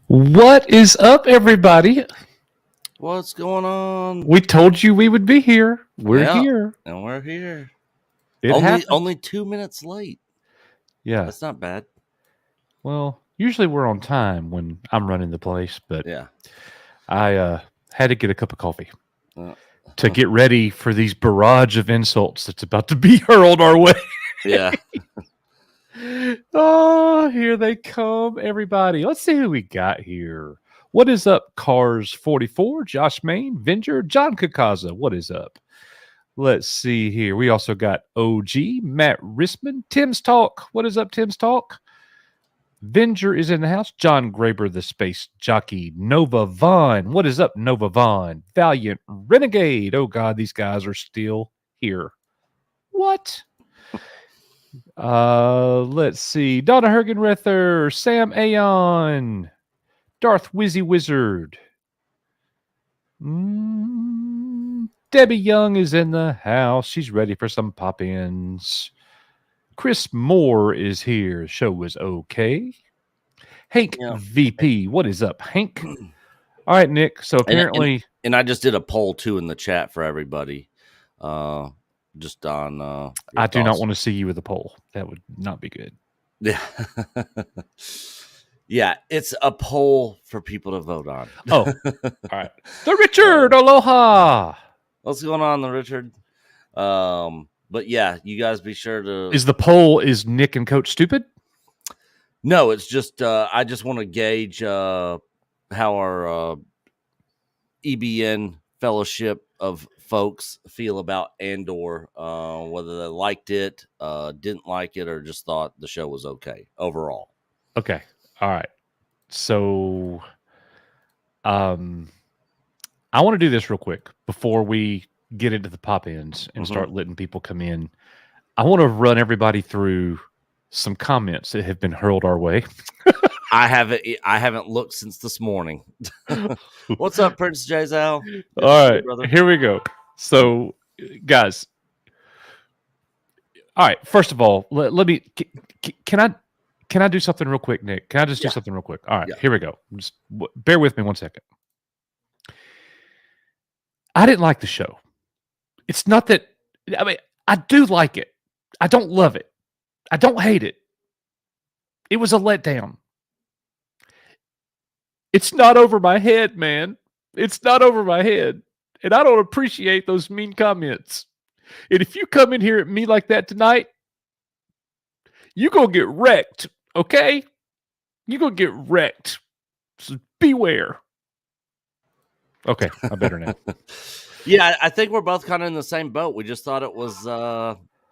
What is up, everybody? What's going on? We told you we would be here. We're here. And we're here. It only 2 minutes late. Yeah. That's not bad. Well, usually we're on time when I'm running the place, but yeah, I had to get a cup of coffee to get ready for these barrage of insults that's about to be hurled our way. Yeah. Oh, here they come, everybody. Let's see who we got here. What is up, Cars 44, Josh Main, Venger, John Kakaza? What is up? Let's see here. We also got OG, Matt Risman, Tim's Talk. What is up, Tim's Talk? Venger is in the house. John Graber, the Space Jockey. Nova Vaughn. What is up, Nova Vaughn? Valiant Renegade. Oh, God, these guys are still here. What? Let's see. Donna Hergenrether, Sam Aon, Darth Wizzy Wizard. Debbie Young is in the house. She's ready for some pop-ins. Chris Moore is here. Show was okay. Hank VP. What is up, Hank? All right, Nick. So apparently... And I just did a poll, too, in the chat for everybody. Just on I do not want to see you with a poll. That would not be good. Yeah. Yeah, it's a poll for people to vote on. Oh, all right. The Richard, aloha. What's going on, the Richard? But yeah, you guys be sure to... Is the poll, is Nick and Coach stupid? No, it's just I just want to gauge how our EBN fellowship of folks feel about Andor, whether they liked it, didn't like it, or just thought the show was okay overall. Okay. All right. So I want to do this real quick before we get into the pop-ins and start letting people come in. I want to run everybody through some comments that have been hurled our way. I haven't looked since this morning. What's up, Prince Jazal? All right, here we go. So, guys, all right. First of all, let me. Can I do something real quick, Nick? Can I just do something real quick? All right, here we go. Just bear with me 1 second. I didn't like the show. It's not that. I mean, I do like it. I don't love it. I don't hate it. It was a letdown. It's not over my head, man. It's not over my head. And I don't appreciate those mean comments. And if you come in here at me like that tonight, you're going to get wrecked, okay? You're going to get wrecked. So beware. Okay, I better now. Yeah, I think we're both kind of in the same boat. We just thought it was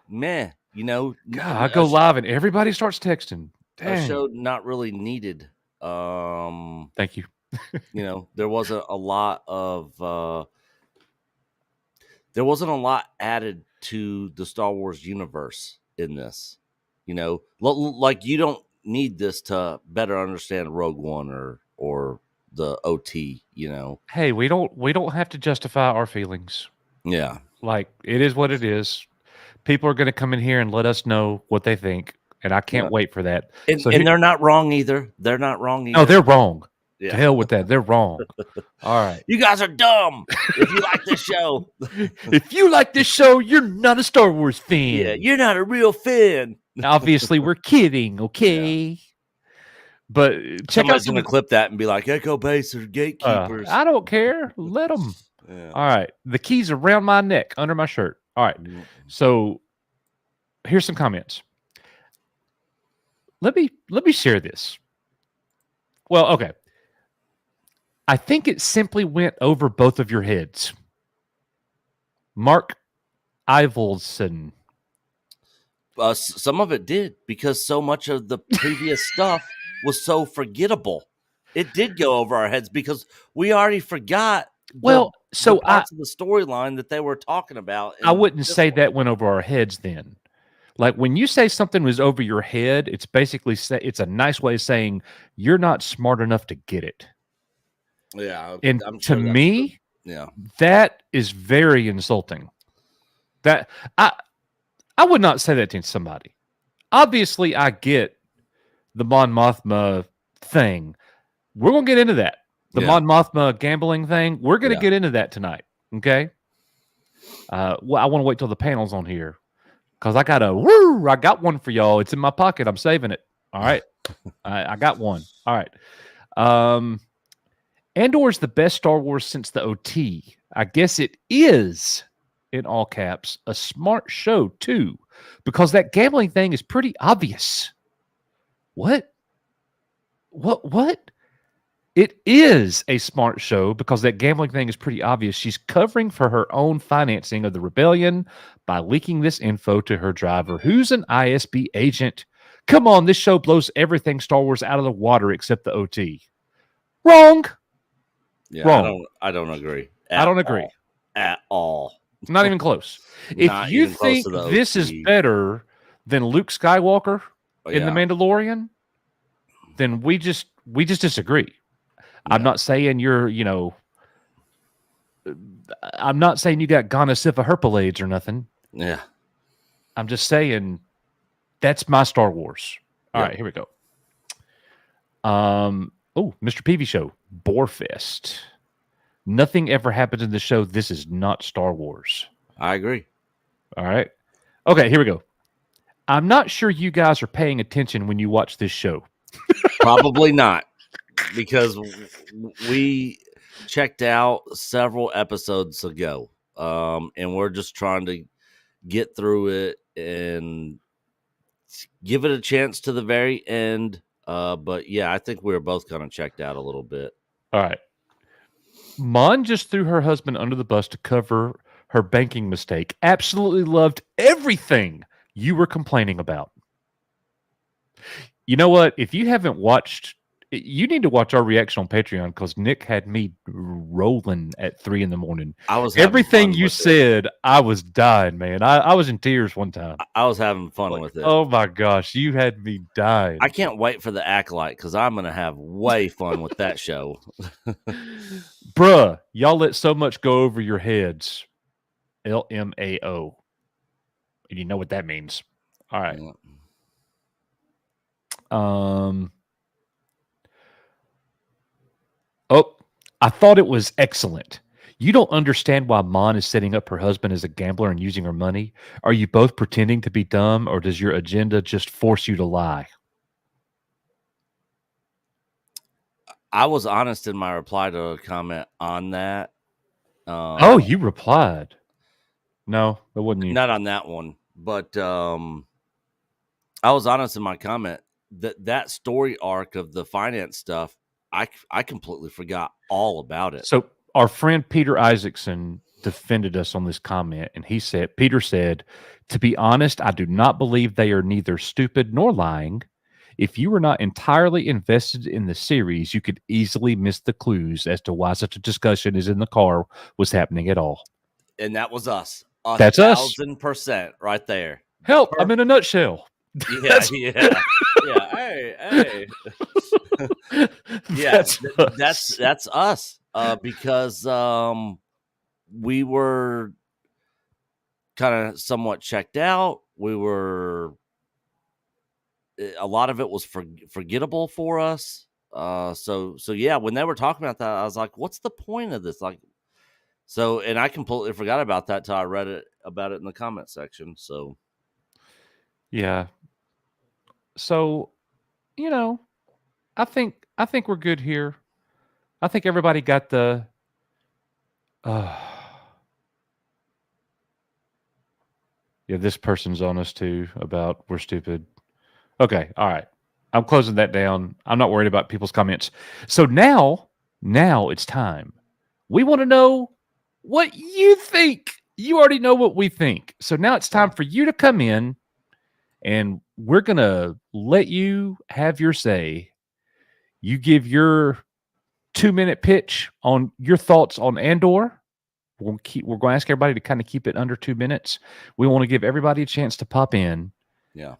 meh, you know. God, I go live and everybody starts texting. Dang. A show not really needed. Thank you. You know, there wasn't a lot added to the Star Wars universe in this. You know, like you don't need this to better understand Rogue One or the OT. You know, hey, we don't have to justify our feelings. Yeah, like it is what it is. People are going to come in here and let us know what they think. And I can't wait for that. And they're not wrong either. They're not wrong either. No, they're wrong. Yeah. To hell with that. They're wrong. All right. You guys are dumb if you like this show. If you like this show, you're not a Star Wars fan. Yeah, you're not a real fan. Obviously, we're kidding, okay? Yeah. But check Somebody's going to clip that and be like, Echo Base are gatekeepers. I don't care. Let them. Yeah. All right. The key's around my neck, under my shirt. All right. So here's some comments. Let me share this. Well, okay. I think it simply went over both of your heads. Mark Ivelson. Some of it did, because so much of the previous stuff was so forgettable. It did go over our heads because we already forgot the So parts of the storyline that they were talking about. I In wouldn't this say one. that went over our heads then. Like when you say something was over your head, it's basically it's a nice way of saying you're not smart enough to get it. Yeah, And I'm to sure that's true. me, Yeah, that is very insulting. That I would not say that to somebody. Obviously, I get the Mon Mothma thing. We're gonna get into that. The yeah, Mon Mothma gambling thing. We're gonna yeah. get into that tonight. Okay. Well, I want to wait till the panel's on here because I got one for y'all. It's in my pocket. I'm saving it. All right. I got one. All right. Um, Andor is the best Star Wars since the OT. I guess it is, in all caps, a smart show too, because that gambling thing is pretty obvious. What? What? It is a smart show because that gambling thing is pretty obvious. She's covering for her own financing of the rebellion by leaking this info to her driver, who's an ISB agent. Come on, this show blows everything Star Wars out of the water except the OT. Wrong. Yeah, Wrong. I don't agree. I don't agree. At all. Not even close. If Not you even close think to the this is OT. better than Luke Skywalker in The Yeah, Mandalorian, then we just disagree. I'm yeah, not saying I'm not saying you got gonosypha herpelades or nothing. yeah, I'm just saying that's my Star Wars. All yeah. right, here we go. Mr. Peavy Show, Borefest. Nothing ever happens in the show. This is not Star Wars. I agree. All right. Okay, here we go. I'm not sure you guys are paying attention when you watch this show. Probably not, because we checked out several episodes ago, and we're just trying to get through it and give it a chance to the very end. But yeah, I think we were both kind of checked out a little bit. All right. Mon just threw her husband under the bus to cover her banking mistake. Absolutely loved everything you were complaining about. You know what? If you haven't watched, you need to watch our reaction on Patreon because Nick had me rolling at 3 a.m. I was having Everything fun you with it. said, I was dying, man. I was in tears one time. I was having fun Like, with it. oh my gosh, you had me dying. I can't wait for the Acolyte because I'm gonna have way fun with that show. Bruh, y'all let so much go over your heads. LMAO. And you know what that means. All right. Yeah. Oh, I thought it was excellent. You don't understand why Mon is setting up her husband as a gambler and using her money. Are you both pretending to be dumb, or does your agenda just force you to lie? I was honest in my reply to a comment on that. Oh, you replied. No, that wasn't you. Not on that one, but I was honest in my comment that story arc of the finance stuff. I completely forgot all about it. So our friend Peter Isaacson defended us on this comment, and Peter said, to be honest, I do not believe they are neither stupid nor lying. If you were not entirely invested in the series, you could easily miss the clues as to why such a discussion as in the car was happening at all. And that was us. That's us. 1,000% right there. Help, I'm in a nutshell. Yeah, yeah. Hey. Yeah, that's us. Because we were kind of somewhat checked out. We were a lot of it was forgettable for us. So yeah, when they were talking about that, I was like, "What's the point of this?" Like, and I completely forgot about that till I read about it in the comment section. So yeah. So, I think we're good here. I think everybody got the. Yeah, this person's on us too about we're stupid. Okay, all right. I'm closing that down. I'm not worried about people's comments. So now it's time. We want to know what you think. You already know what we think. So now it's time for you to come in, and we're going to let you have your say. You give your 2-minute pitch on your thoughts on Andor, We're going to ask everybody to kind of keep it under 2 minutes. We want to give everybody a chance to pop in. Yeah.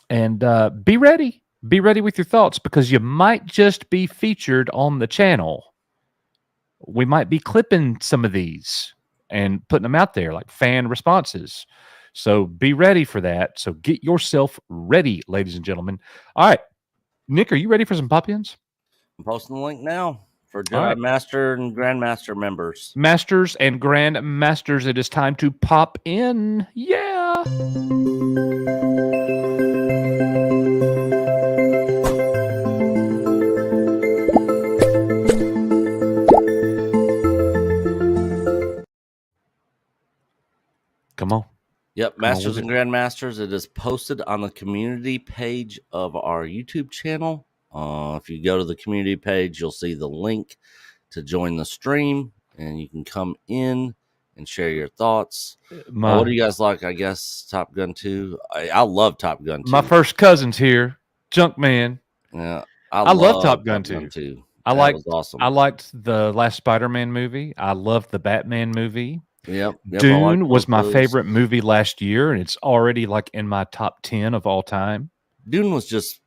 And be ready. Be ready with your thoughts because you might just be featured on the channel. We might be clipping some of these and putting them out there like fan responses. So be ready for that. So get yourself ready, ladies and gentlemen. All right. Nick, are you ready for some pop-ins? I'm posting the link now for All Jedi right. Master and Grandmaster members. Masters and Grand Masters, it is time to pop in. Yeah. Come on. Yep, Come on Masters with and it. Grandmasters. It is posted on the community page of our YouTube channel. If you go to the community page, you'll see the link to join the stream, and you can come in and share your thoughts. What do you guys like? I guess Top Gun 2. I love Top Gun 2. My first cousin's here, Junkman. Yeah, I love Top Gun 2. 2. That was awesome. I liked the last Spider-Man movie. I loved the Batman movie. Yep. Dune was my favorite movie last year, and it's already like in my top 10 of all time. Dune was just,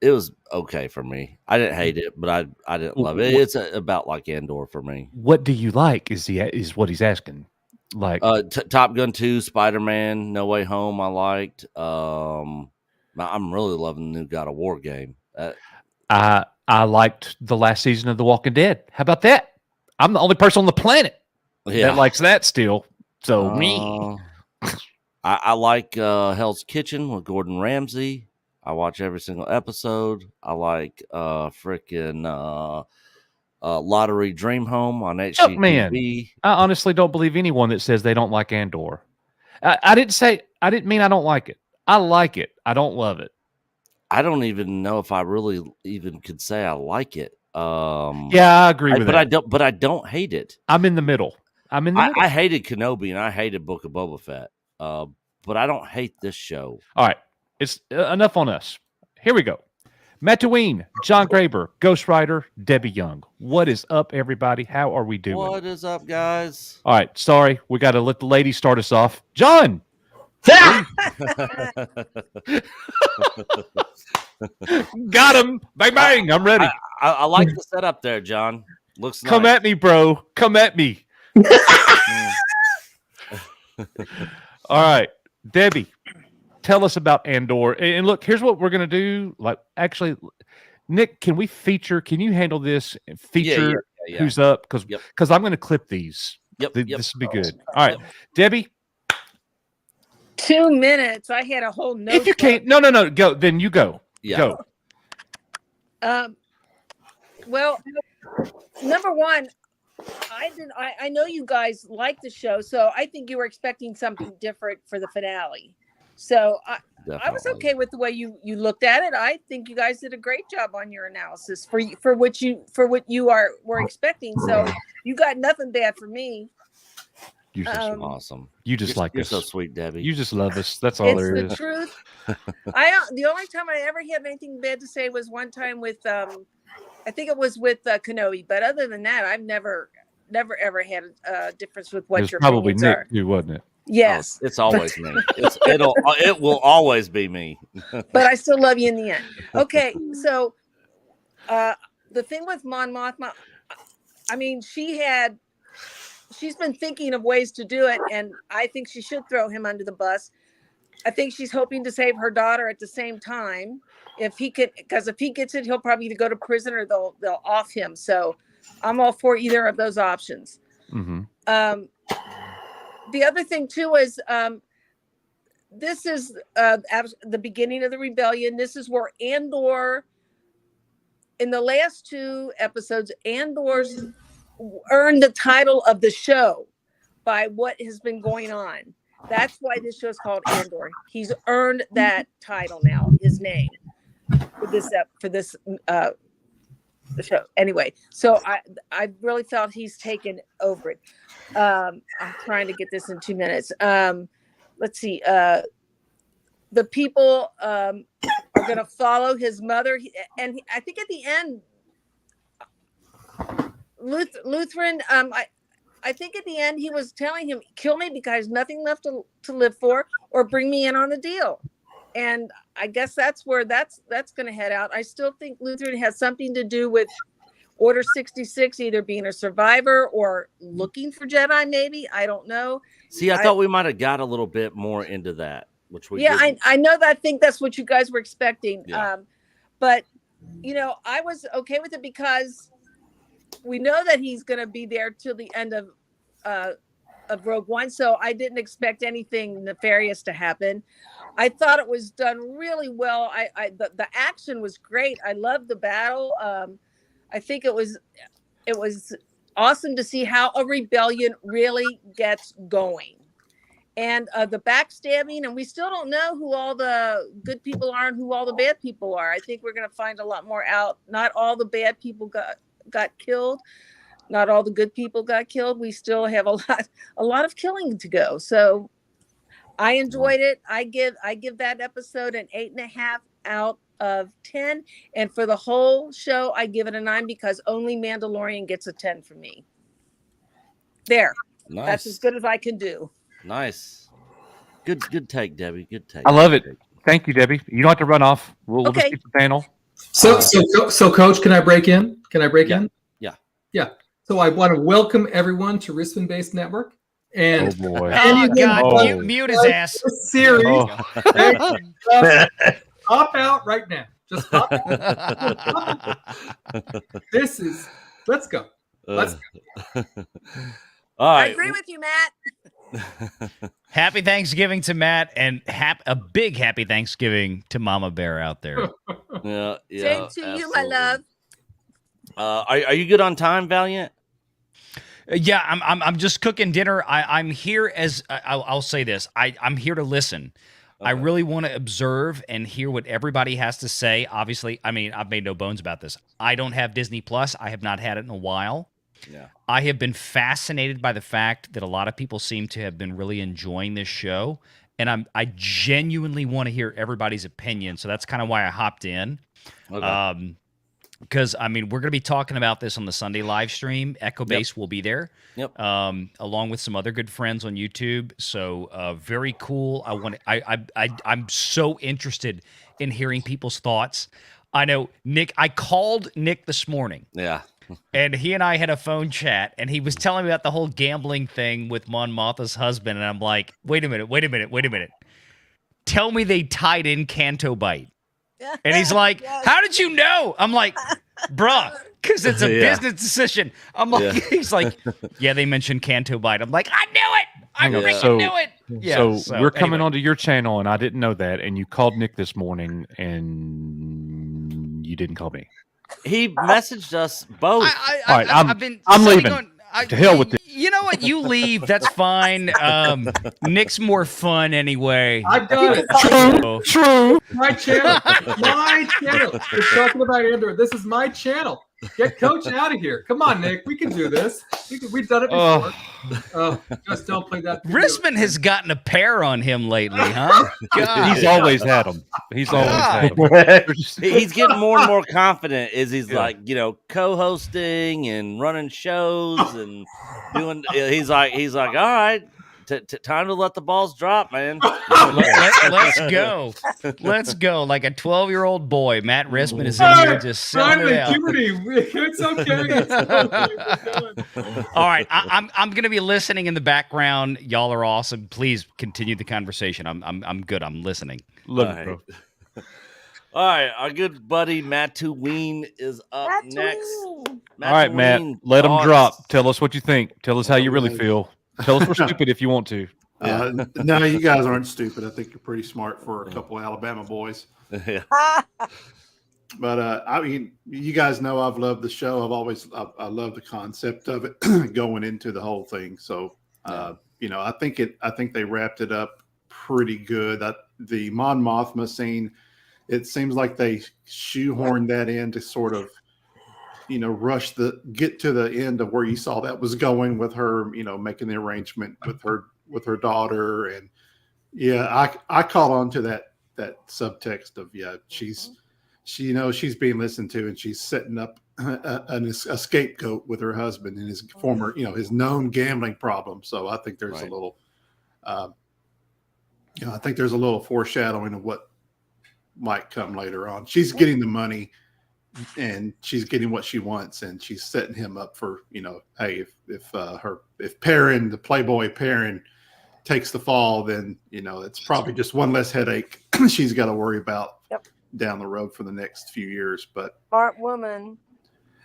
it was okay for me. I didn't hate it, but I didn't love it. It's about like Andor for me. What do you like? Is what he's asking. Like Top Gun 2, Spider-Man, No Way Home. I liked. I'm really loving the new God of War game. I liked the last season of The Walking Dead. How about that? I'm the only person on the planet that likes that still. So me. I like Hell's Kitchen with Gordon Ramsay. I watch every single episode. I like freaking Lottery Dream Home on HGTV. Man, I honestly don't believe anyone that says they don't like Andor. I didn't mean I don't like it. I like it. I don't love it. I don't even know if I really even could say I like it. Yeah, I agree with that. But I don't hate it. I'm in the middle. I hated Kenobi and I hated Book of Boba Fett. But I don't hate this show. All right. It's enough on us. Here we go. Tatooine, John Graber, Ghost Rider, Debbie Young. What is up, everybody? How are we doing? What is up, guys? All right. Sorry. We got to let the ladies start us off. John. Got him. Bang, bang. I'm ready. I like the setup there, John. Looks nice. Come at me, bro. Come at me. All right. Debbie, tell us about Andor. And look, here's what we're going to do. Like, actually, Nick, can you handle this? Feature who's up? Because I'm going to clip these. This will be good. All right. Debbie. 2 minutes. I had a whole note. If you can't, no, go. Then you go. Yeah. Go. Well, number one, I know you guys like the show, so I think you were expecting something different for the finale. So I was okay with the way you looked at it. I think you guys did a great job on your analysis for what you were expecting. So you got nothing bad for me. You're so awesome. You just like you're us. So sweet, Debbie. You just love us. That's all there is. It's the truth. The only time I ever had anything bad to say was one time with I think it was with Kenobi. But other than that, I've never ever had a difference with what your probably opinions Nick are. too, wasn't it? Yes, it's always me. It will always be me. But I still love you in the end. Okay, so the thing with Mon Mothma, I mean, she's been thinking of ways to do it, and I think she should throw him under the bus. I think she's hoping to save her daughter at the same time. Because if he gets it, he'll probably either go to prison or they'll off him. So I'm all for either of those options. Mm-hmm. The other thing too is this is the beginning of the rebellion. This is where Andor, in the last 2 episodes, Andor's earned the title of the show by what has been going on. That's why this show is called Andor. He's earned that title now, his name, for this show. Anyway, so I really felt he's taken over it. I'm trying to get this in 2 minutes. Let's see. The people are going to follow his mother, and I think at the end, Lutheran. I think at the end he was telling him, kill me because nothing left to live for, or bring me in on the deal. And I guess that's where that's going to head out. I still think Lutheran has something to do with Order 66, either being a survivor or looking for Jedi, maybe. I don't know. See, I thought we might have got a little bit more into that, which we didn't. I know that. I think that's what you guys were expecting. Yeah. But, you know, I was okay with it because we know that he's going to be there till the end of Rogue One, so I didn't expect anything nefarious to happen. I thought it was done really well. The action was great. I loved the battle. I think it was awesome to see how a rebellion really gets going. And the backstabbing, and we still don't know who all the good people are and who all the bad people are. I think we're going to find a lot more out. Not all the bad people got killed. Not all the good people got killed. We still have a lot of killing to go. So I enjoyed it. I give that episode an 8.5 out of 10. And for the whole show, I give it a 9 because only Mandalorian gets a 10 from me. There. Nice. That's as good as I can do. Nice. Good take, Debbie. Good take. I love it. Thank you, Debbie. You don't have to run off. We'll just keep the panel. So, Coach, can I break in? in? Yeah. So I want to welcome everyone to Rispin Based Network. And oh boy! Oh God! Mute his ass. Series. Pop out right now. Just pop out. Let's go. Let's go. All right. I agree with you, Matt. Happy Thanksgiving to Matt, and a big happy Thanksgiving to Mama Bear out there. Yeah. Same to you, my love. Are you good on time, Valiant? Yeah, I'm just cooking dinner. I'm here as I'll say this. I'm here to listen. Okay. I really want to observe and hear what everybody has to say. Obviously, I mean, I've made no bones about this. I don't have Disney Plus. I have not had it in a while. Yeah. I have been fascinated by the fact that a lot of people seem to have been really enjoying this show, and I genuinely want to hear everybody's opinion. So that's kind of why I hopped in. Okay. Because, I mean, we're going to be talking about this on the Sunday live stream. Echo Base will be there, along with some other good friends on YouTube. So very cool. I'm so interested in hearing people's thoughts. I know, Nick, I called Nick this morning. Yeah. And he and I had a phone chat, and he was telling me about the whole gambling thing with Mon Mothma's husband. And I'm like, wait a minute. Tell me they tied in Canto Bite. And he's like, how did you know? I'm like, bruh, because it's a business decision. I'm like, he's like, yeah, they mentioned Canto Bite. I'm like, I knew it. I freaking knew it. Yeah, so we're coming onto your channel, and I didn't know that. And you called Nick this morning, and you didn't call me. He messaged us both. All right, I'm leaving. To hell with it. You know what? You leave. That's fine. Nick's more fun anyway. I've done it. True. My channel. We're talking about Andor. This is my channel. Get Coach out of here. Come on, Nick. We can do this. We've done it before. Just don't play that. Risman has gotten a pair on him lately, huh? God. He's always had them. He's getting more and more confident as he's like, co-hosting and running shows and doing. He's like, all right. Time to let the balls drop, man. Let's go. Let's go. Like a 12-year-old boy, Matt Risman is in here just selling it out. It's okay. All right. I'm going to be listening in the background. Y'all are awesome. Please continue the conversation. I'm good. I'm listening. Love it, bro. All right. Our good buddy Mattween is up next. All right, Matt. Let him drop. Tell us what you think. Tell us how you really feel. Tell us we're stupid if you want to. No, you guys aren't stupid. I think you're pretty smart for a couple of Alabama boys. Yeah. But I mean, you guys know I've loved the show. I love the concept of it going into the whole thing. So I think they wrapped it up pretty good. The Mon Mothma scene, it seems like they shoehorned that in to sort of get to the end of where you saw that was going with her, making the arrangement with her daughter. And I caught on to that subtext of, she's she knows she's being listened to, and she's setting up a scapegoat with her husband and his former, his known gambling problem. So I think there's a little, I think there's a little foreshadowing of what might come later on. She's getting the money, and she's getting what she wants, and she's setting him up for, hey, if Perrin, the Playboy Perrin, takes the fall, then it's probably just one less headache she's got to worry about down the road for the next few years. But smart woman.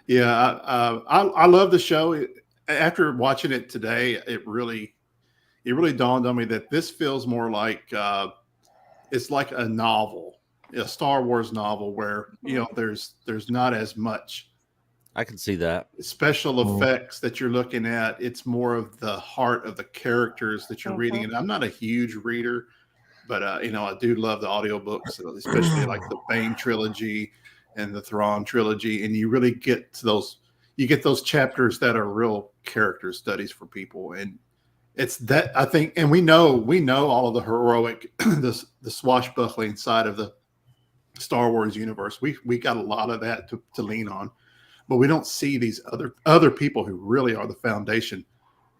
Yeah, I love the show. After watching it today, it really dawned on me that this feels more like it's like a novel, a Star Wars novel, where there's not as much. I can see that. Special effects that you're looking at. It's more of the heart of the characters that you're reading. And I'm not a huge reader, but I do love the audiobooks, especially like the Bane trilogy and the Thrawn trilogy. And you really get to those chapters that are real character studies for people. And it's that, I think, and we know all of the heroic, the swashbuckling side of the Star Wars universe. We got a lot of that to lean on. But we don't see these other people who really are the foundation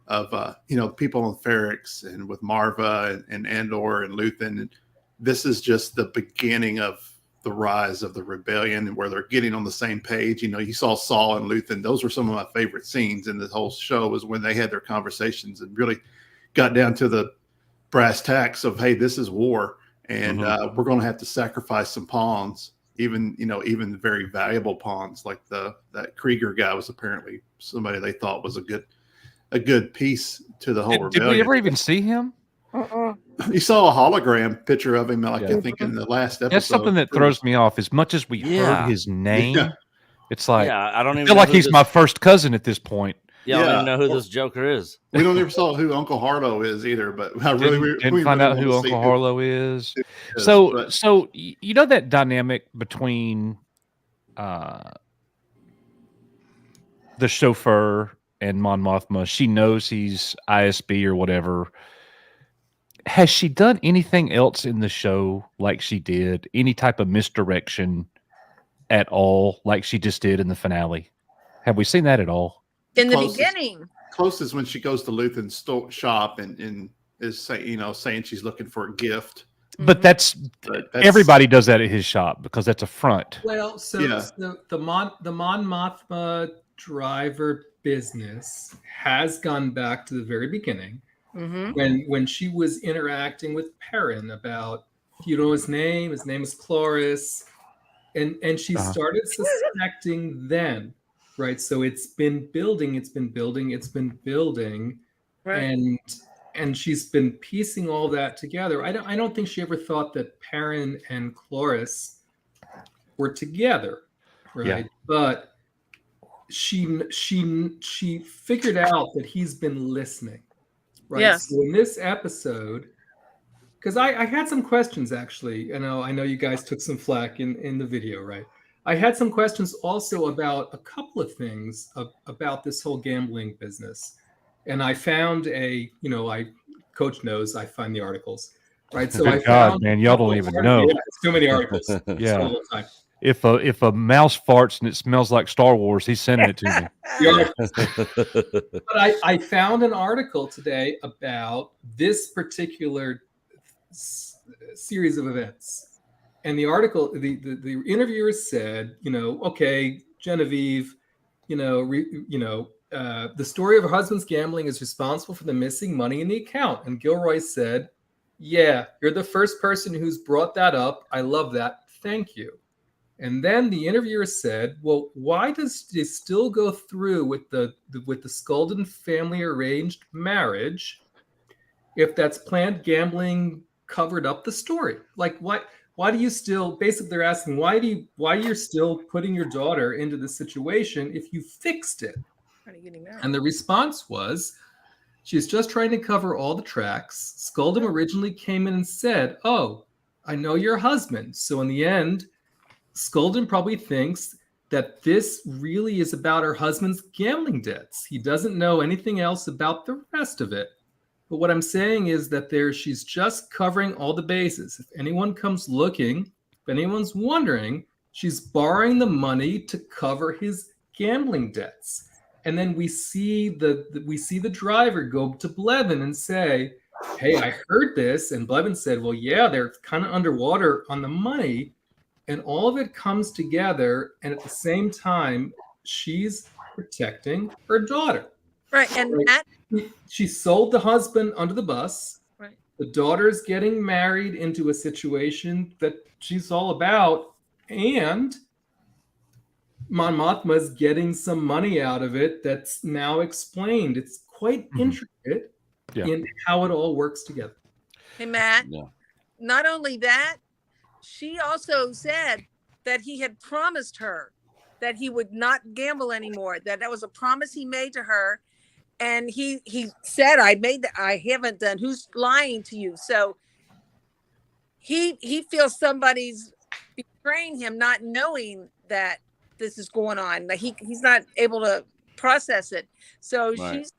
of people on Ferrix and with Marva and Andor and Luthen. And this is just the beginning of the rise of the rebellion, and where they're getting on the same page. You saw Saul and Luthen; those were some of my favorite scenes in the whole show. Was when they had their conversations and really got down to the brass tacks of, hey, this is war, and we're going to have to sacrifice some pawns. Even very valuable pawns, like that Krieger guy was apparently somebody they thought was a good piece to the whole rebellion. Did we ever even see him? You saw a hologram picture of him, I think in the last episode. That's something that throws me off. As much as we heard his name, it's like I don't even feel like he's my first cousin at this point. I don't even know who this Joker is. We don't ever saw who Uncle Harlow is either, but I didn't find out who Uncle Harlow is. So that dynamic between the chauffeur and Mon Mothma, she knows he's ISB or whatever. Has she done anything else in the show like she did? Any type of misdirection at all, like she just did in the finale? Have we seen that at all? In the beginning. Closest when she goes to Luthen's shop and is saying she's looking for a gift. But that's everybody does that at his shop because that's a front. Well, so the Mon Mothma driver business has gone back to the very beginning, when she was interacting with Perrin about, you know, his name is Cloris, and she started suspecting then, right? So it's been building, right. And she's been piecing all that together. I don't think she ever thought that Perrin and Cloris were together, right? Yeah. But she figured out that he's been listening, right? Yes. So in this episode, because I had some questions actually. I know you guys took some flack in the video, right? I had some questions also about a couple of things about this whole gambling business. And I found Coach knows I find the articles, right? So Good God, man, y'all don't even know. Yeah, it's too many articles. Yeah. If a mouse farts and it smells like Star Wars, he's sending it to me. But I found an article today about this particular series of events, and the article, the interviewer said, okay, Genevieve, the story of her husband's gambling is responsible for the missing money in the account. And Gilroy said, yeah, you're the first person who's brought that up. I love that. Thank you. And then the interviewer said, well, why does it still go through with the Skulden family arranged marriage if that's planned gambling covered up the story? Like, why do you still, basically they're asking, why you're still putting your daughter into this situation if you fixed it? And the response was, she's just trying to cover all the tracks. Skulden originally came in and said, oh, I know your husband. So in the end, Skulden probably thinks that this really is about her husband's gambling debts. He doesn't know anything else about the rest of it. But what I'm saying is that she's just covering all the bases. If anyone comes looking, if anyone's wondering, She's borrowing the money to cover his gambling debts. And then we see the driver go to Blevin and say, hey, I heard this. And Blevin said, well, yeah, they're kind of underwater on the money. And all of it comes together. And at the same time, she's protecting her daughter. Right. And Matt, She sold the husband under the bus. right. The daughter's getting married into a situation that she's all about. And Mon Mothma's getting some money out of it that's now explained. It's quite intricate in how it all works together. Hey, Matt, Yeah. not only that, she also said that he had promised her that he would not gamble anymore, that was a promise he made to her. And he said, I haven't done. Who's lying to you? So he feels somebody's betraying him, not knowing that this is going on. That he's not able to process it. So Right.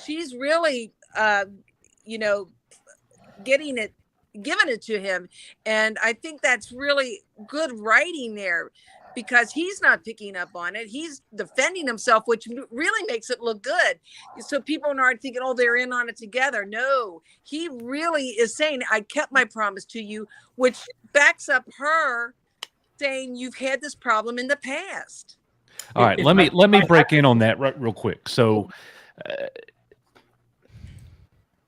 she's really giving it to him. And I think that's really good writing there, because he's not picking up on it. He's defending himself, which really makes it look good. So people aren't thinking, oh, they're in on it together. No, he really is saying, I kept my promise to you, which backs up her saying you've had this problem in the past. All right, let me break in on that real quick. So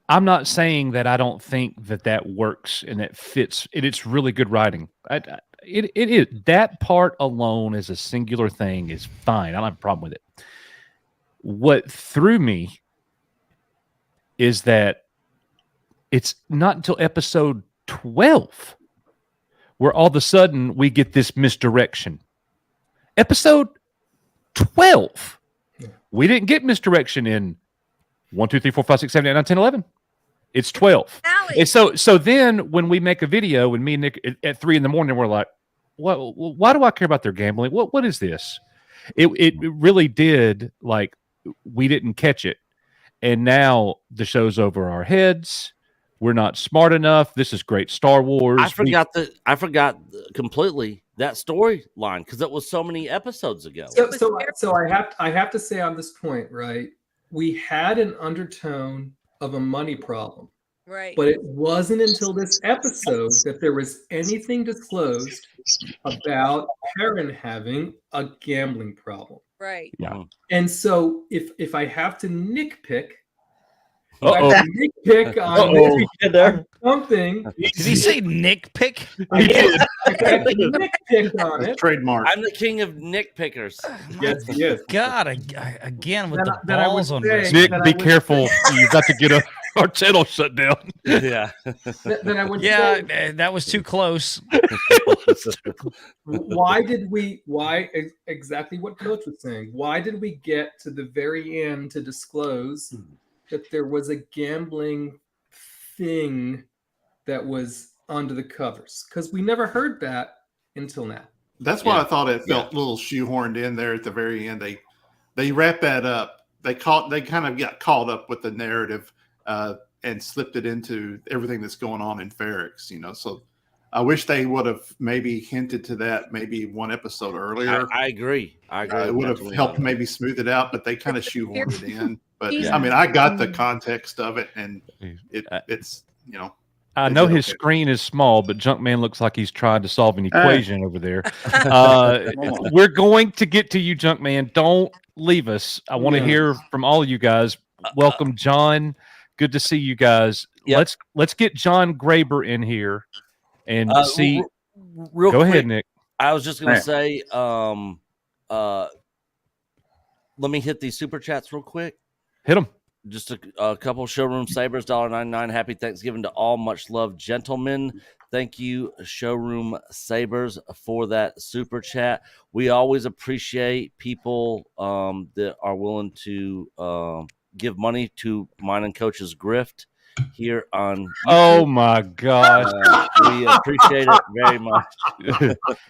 I'm not saying that I don't think that works and that fits. It's really good writing. It is. That part alone as a singular thing is fine. I don't have a problem with it. What threw me is that it's not until episode 12 where all of a sudden we get this misdirection. Episode 12. We didn't get misdirection in 1, 2, 3, 4, 5, 6, 7, 8, 9, 10, 11. It's 12. And so then when we make a video and me and Nick at 3 a.m, we're like, why do I care about their gambling? What is this? It really did, like, we didn't catch it. And now the show's over our heads. We're not smart enough. This is great Star Wars. I forgot completely that storyline because it was so many episodes ago. So I have to say on this point, right? We had an undertone of a money problem. Right. But it wasn't until this episode that there was anything disclosed about Karen having a gambling problem. Right. Yeah. And so if I have to nitpick, Uh-oh. on something. Did he say Nick pick? I did. Nitpick on it. Trademark. I'm the king of nitpickers. Yes. God, again with the then I would balls on say- this. Nick, Then I be would careful. You're about to get our channel shut down. Yeah. Then I would Yeah, say, that was too close. why exactly what Coach was saying? Why did we get to the very end to disclose that there was a gambling thing that was under the covers? Because we never heard that until now. That's why I thought it felt a little shoehorned in there at the very end. They wrapped that up. They kind of got caught up with the narrative and slipped it into everything that's going on in Ferrex, So I wish they would have maybe hinted to that maybe one episode earlier. I agree. It would have helped maybe smooth it out, but they kind of shoehorned it in. But Yeah. I mean, I got the context of it, and it's I know his screen is small, but Junkman looks like he's trying to solve an equation over there. We're going to get to you, Junkman. Don't leave us. I want to hear from all of you guys. Welcome, John. Good to see you guys. Yep. Let's get John Graber in here and see. Real Go quick, ahead, Nick. I was just going to say, let me hit these super chats real quick. Hit him. Just a couple Showroom Sabers, $1.99. Happy Thanksgiving to all. Much love, gentlemen. Thank you, Showroom Sabers, for that super chat. We always appreciate people that are willing to give money to mine and Coach's grift here on YouTube. Oh my gosh. We appreciate it very much.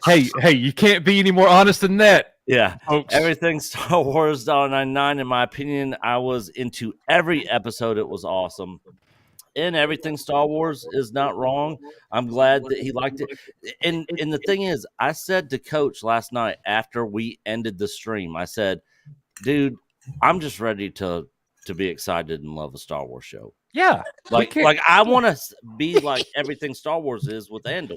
Hey, you can't be any more honest than that. Yeah, folks. Everything Star Wars $1.99. In my opinion, I was into every episode. It was awesome. in everything Star Wars is not wrong. I'm glad that he liked it. And the thing is, I said to Coach last night after we ended the stream, I said, dude, I'm just ready to be excited and love a Star Wars show. Yeah. Like I want to be like everything Star Wars is with Andor.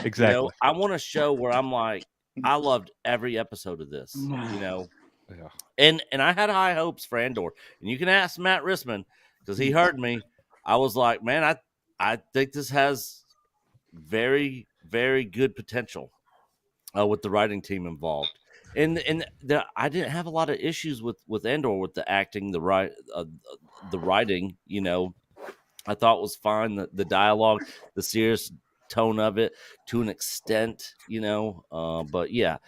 Exactly. You know, I want a show where I'm like, I loved every episode of this, you know. Yeah. And I had high hopes for Andor. And you can ask Matt Rissman because he heard me. I was like, man, I think this has very, very good potential with the writing team involved. And I didn't have a lot of issues with Andor, with the acting, the writing, you know. I thought was fine. The dialogue, the serious tone of it to an extent, you know. But yeah,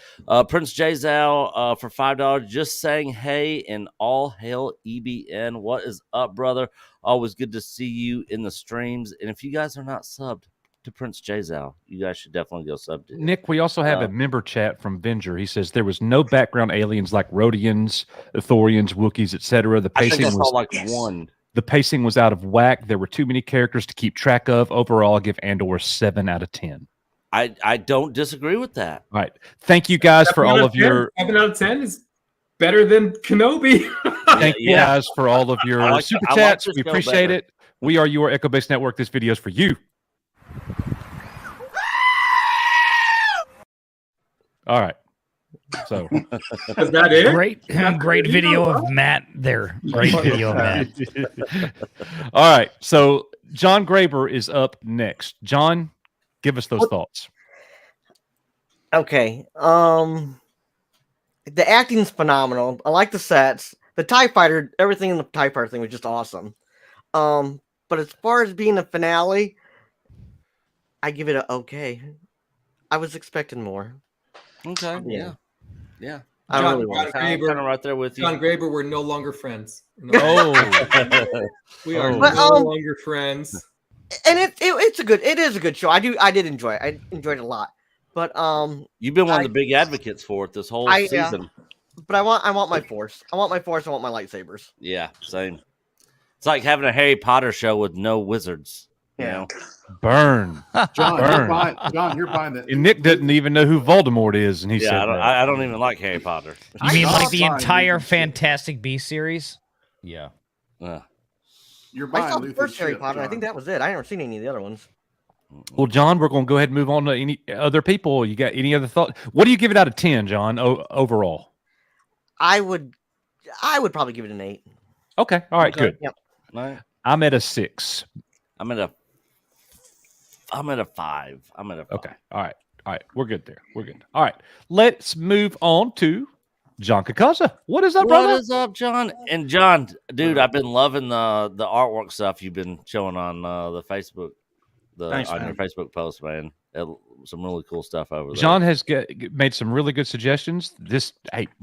Prince Jazal for $5, just saying hey and all hail EBN. What is up, brother? Always good to see you in the streams. And if you guys are not subbed to Prince Jazal, you guys should definitely go sub to him. Nick, we also have a member chat from Venger. He says there was no background aliens like Rhodians, Thorians, Wookiees, etc. The I think I pacing saw was like one. The pacing was out of whack. There were too many characters to keep track of. Overall, I'll give Andor a 7 out of 10. I don't disagree with that. All right. Thank you guys for all of your 7 out of 10 is better than Kenobi. Thank you guys for all of your super chats. this We show appreciate better. it. We are your Echo Base Network. This video is for you. All right. So Is that it? Great video of Matt there. Great video of Matt. all right. So John Graber is up next. John, give us those thoughts. Okay. The acting's phenomenal. I like the sets. The TIE Fighter, everything in the TIE Fighter thing was just awesome. But as far as being a finale, I give it a okay. I was expecting more. Okay. Yeah. Yeah. I John, really was. I'm kind of right there with you. John Graber, we're no longer friends. Oh, We are Oh. no longer friends. And it is a good show. I did enjoy it. I enjoyed it a lot. But You've been one of the big advocates for it this whole season. but I want my force. I want my force. I want my lightsabers. Yeah, same. It's like having a Harry Potter show with no wizards. You Yeah. know? burn. John, Burn. you're buying that. And Nick didn't even know who Voldemort is, and he said Yeah, that. I don't even like Harry Potter. You mean like the fine, entire dude. Fantastic Beasts series? Yeah. You're I buying saw the Luther's first Harry ship, Potter. I John. think that was it. I never seen any of the other ones. Well, John, we're going to go ahead and move on to any other people. You got any other thoughts? What do you give it out of 10, John, overall? I would probably give it an 8. Okay. All right, good. Yep. Right. I'm at a 6. I'm at a 5. I'm at a 5. Okay. All right. All right. We're good there. We're good. All right. Let's move on to John Kakaza. What is up, brother? What is up, John? And John, dude, I've been loving the artwork stuff you've been showing on the Facebook, Thanks, on man. your Facebook post, man. Some really cool stuff over there. John has made some really good suggestions.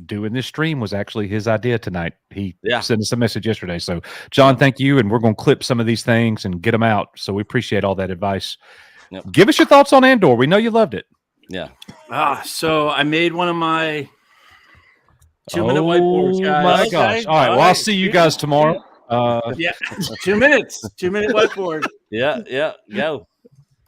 Doing this stream was actually his idea tonight. He sent us a message yesterday. So, John, thank you. And we're going to clip some of these things and get them out. So we appreciate all that advice. Yep. Give us your thoughts on Andor. We know you loved it. Yeah. So I made one of my 2-minute whiteboards, guys. My Okay. gosh. All right. Well, I'll see you guys tomorrow. Yeah, 2 minutes. 2-minute whiteboard. Yeah. Go.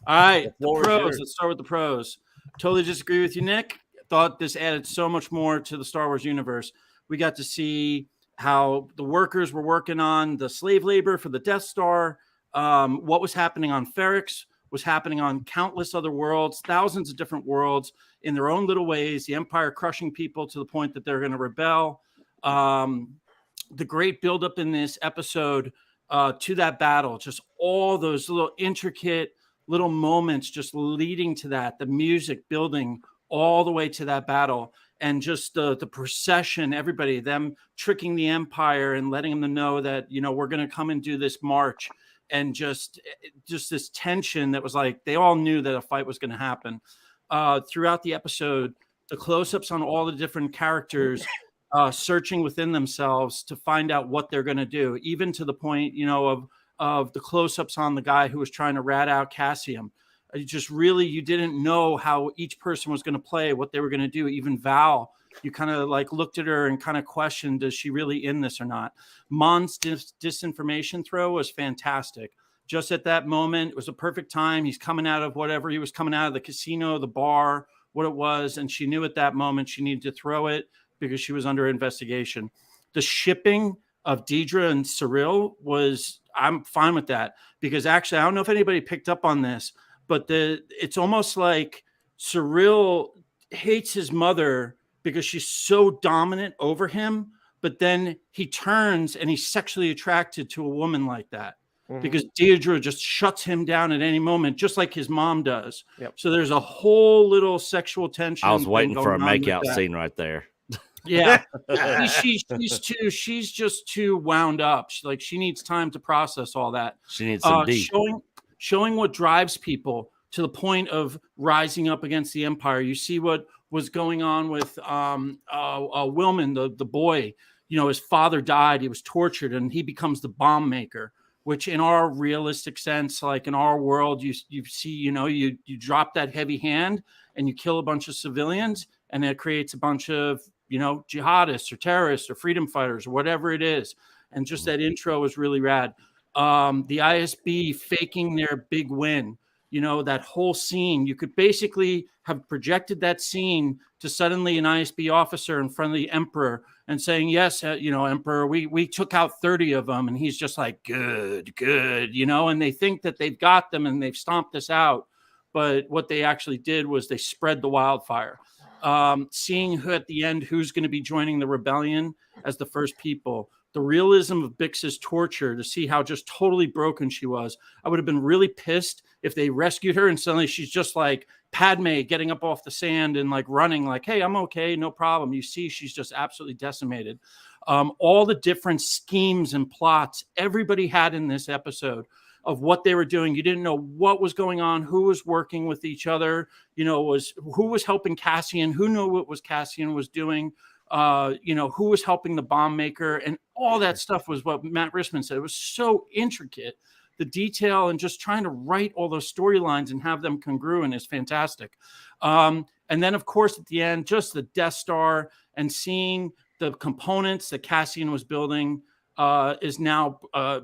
All right, the Floor is pros. yours. Let's start with the pros. Totally disagree with you, Nick. Thought this added so much more to the Star Wars universe. We got to see how the workers were working on the slave labor for the Death Star. What was happening on Ferrix was happening on countless other worlds, thousands of different worlds in their own little ways. The Empire crushing people to the point that they're going to rebel. The great buildup in this episode to that battle, just all those little intricate little moments just leading to that, the music building all the way to that battle, and just the procession, everybody, them tricking the Empire and letting them know that, you know, we're going to come and do this march, and just this tension that was like, they all knew that a fight was going to happen. Throughout the episode, the close-ups on all the different characters searching within themselves to find out what they're going to do, even to the point, you know, of the close-ups on the guy who was trying to rat out Cassium. You didn't know how each person was going to play, what they were going to do. Even Val, you kind of like looked at her and kind of questioned, is she really in this or not? Mon's disinformation throw was fantastic. just at that moment. It was a perfect time. He's coming out of whatever he was coming out of, the casino, the bar, what it was. And she knew at that moment she needed to throw it because she was under investigation. The shipping of Deidre and Cyril I'm fine with that, because actually, I don't know if anybody picked up on this, but it's almost like Cyril hates his mother because she's so dominant over him, but then he turns and he's sexually attracted to a woman like that. Because Deidre just shuts him down at any moment, just like his mom does. Yep. So there's a whole little sexual tension. I was waiting for a going on makeout with that. scene right there. Yeah, she's just too wound up. She needs time to process all that. She needs some deep. Showing what drives people to the point of rising up against the empire. You see what was going on with Willman, the boy. You know, his father died. He was tortured, and he becomes the bomb maker. Which, in our realistic sense, like in our world, you see, you drop that heavy hand and you kill a bunch of civilians, and it creates a bunch of jihadists or terrorists or freedom fighters or whatever it is. And just that intro was really rad. The ISB faking their big win, that whole scene, you could basically have projected that scene to suddenly an ISB officer in front of the emperor and saying, yes, Emperor, we took out 30 of them. And he's just like, good, and they think that they've got them and they've stomped this out. But what they actually did was they spread the wildfire. Seeing who at the end, who's going to be joining the rebellion as the first people, the realism of Bix's torture, to see how just totally broken she was. I would have been really pissed if they rescued her and suddenly she's just like Padme getting up off the sand and like running like, hey, I'm okay, no problem. You see, she's just absolutely decimated. All the different schemes and plots everybody had in this episode of what they were doing. You didn't know what was going on, who was working with each other, who was helping Cassian, who knew what was Cassian was doing, who was helping the bomb maker, and all that stuff was what Matt Rissman said. It was so intricate. The detail and just trying to write all those storylines and have them congruent is fantastic. And then, of course, at the end, just the Death Star and seeing the components that Cassian was building is now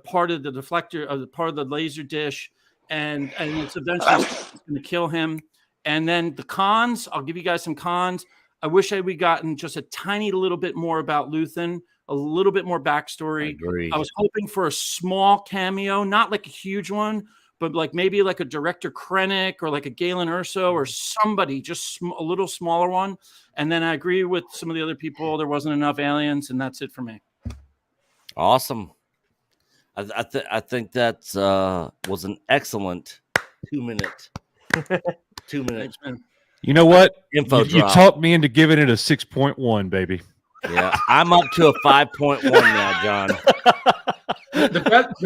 part of the deflector, part of the laser dish, and it's eventually going to kill him. And then the cons, I'll give you guys some cons. I wish we'd gotten just a tiny little bit more about Luthen, a little bit more backstory. I agree. I was hoping for a small cameo, not like a huge one, but like maybe like a Director Krennic or like a Galen Erso or somebody, just a little smaller one. And then I agree with some of the other people. There wasn't enough aliens, and that's it for me. Awesome. I think that was an excellent 2 minute. 2 minutes. You know what? Info You drop. talked me into giving it a 6.1, baby. Yeah, I'm up to a 5.1 now, John. The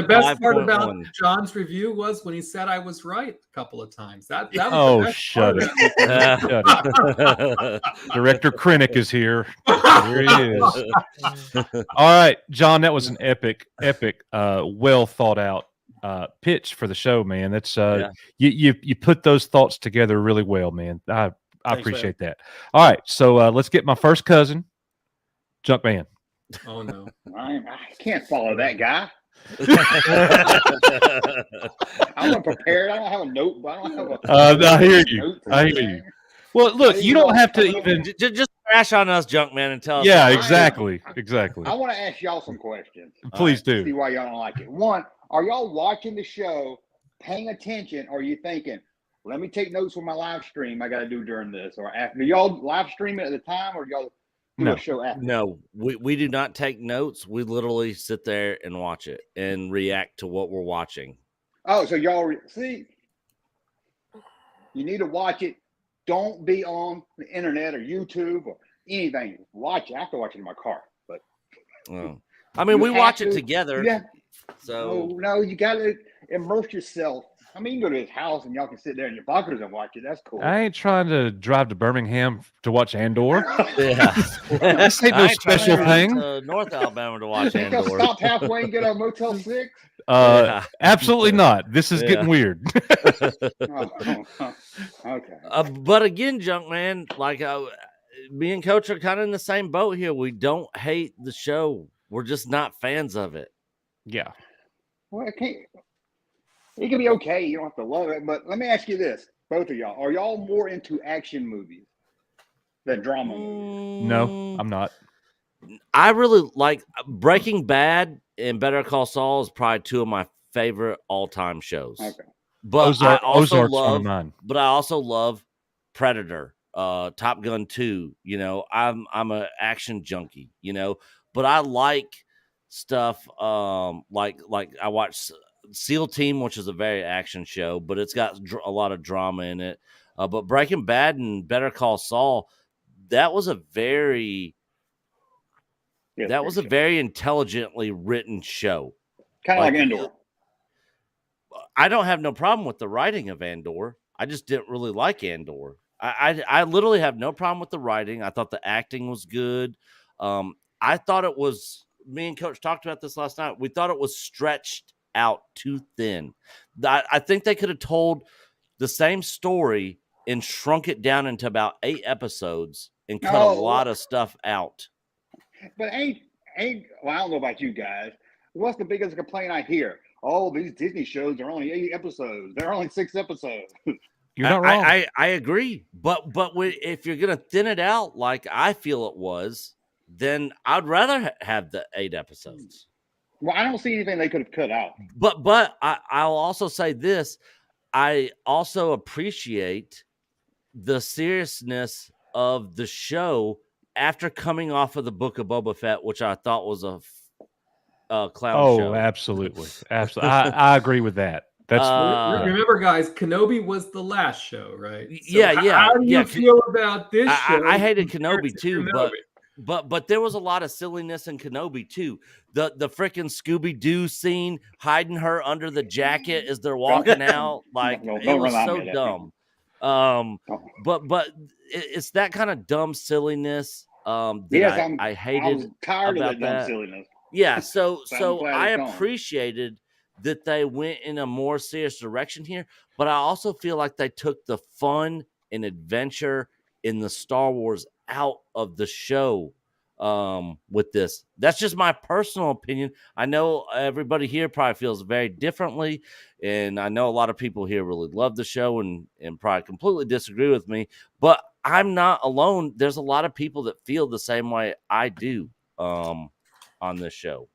best part about 5.1. John's review was when he said I was right a couple of times. That was Oh, the best shut part it. of it. Director Krennic is here. Here he is. All right, John, that was an epic, well thought out pitch for the show, man. That's you put those thoughts together really well, man. I appreciate that. All right, so let's get my first cousin, Junkman. Oh no. I can't follow that guy. I'm unprepared. I don't have a note. I don't have I hear you. I hear you. Well, look, you don't have to even. Just crash on us, Junkman, and tell us. Yeah, exactly. I want to ask y'all some questions. Please See do. why y'all don't like it. One, are y'all watching the show, paying attention, or are you thinking, let me take notes for my live stream I got to do during this or after? Do y'all live stream it at the time, or do y'all do a show after? No, we do not take notes. We literally sit there and watch it and react to what we're watching. Oh, so y'all see, you need to watch it. Don't be on the internet or YouTube or anything. Watch it. I have to watch it in my car, but I mean, we have watch it to- together. Yeah. So No, you got to immerse yourself. I mean, you can go to his house and y'all can sit there in your bunkers and watch it. That's cool. I ain't trying to drive to Birmingham to watch Andor. yeah, This ain't no I ain't trying special to thing. go to North Alabama to watch Think y'all Andor. stop halfway and get a Motel 6? Yeah. Absolutely not. This is Yeah. getting weird. Okay. But again, Junkman, like me and Coach are kind of in the same boat here. We don't hate the show. We're just not fans of it. Yeah. Well, I can't. It can be okay. You don't have to love it. But let me ask you this, both of y'all: are y'all more into action movies than drama movies? No, I'm not. I really like Breaking Bad and Better Call Saul is probably two of my favorite all-time shows. Okay. But I also Ozark's one of love mine. but I also love Predator, Top Gun 2. You know, I'm a action junkie, you know, but I like stuff like I watch SEAL Team, which is a very action show, but it's got a lot of drama in it. But Breaking Bad and Better Call Saul, that was a very Yeah, that was a very intelligently written show. kind of like like, Andor. I don't have no problem with the writing of Andor. I just didn't really like Andor. I literally have no problem with the writing. I thought the acting was good. I thought it was. Me and Coach talked about this last night. We thought it was stretched out too thin. I think they could have told the same story and shrunk it down into about 8 episodes and cut a lot of stuff out. But ain't well, I don't know about you guys. What's the biggest complaint I hear? Oh, these Disney shows are only 8 episodes. They're only 6 episodes. You're not wrong. I agree, but if you're gonna thin it out like I feel it was, then I'd rather have the 8 episodes. Well, I don't see anything they could have cut out. But I'll also say this: I also appreciate the seriousness of the show after coming off of the Book of Boba Fett, which I thought was a clown show. Absolutely. I agree with that. That's Remember, guys, Kenobi was the last show, right? So yeah. How do you feel about this show? I hated Kenobi too, Kenobi? but there was a lot of silliness in Kenobi too. The freaking Scooby Doo scene, hiding her under the jacket as they're walking out, like it was so dumb. But it's that kind of dumb silliness that I hated. I was tired about of that dumb that. silliness. Yeah, so I'm glad I it's gone. appreciated that they went in a more serious direction here, but I also feel like they took the fun and adventure in the Star Wars out of the show with this. That's just my personal opinion. I know everybody here probably feels very differently, and I know a lot of people here really love the show and probably completely disagree with me, but I'm not alone. There's a lot of people that feel the same way I do on this show.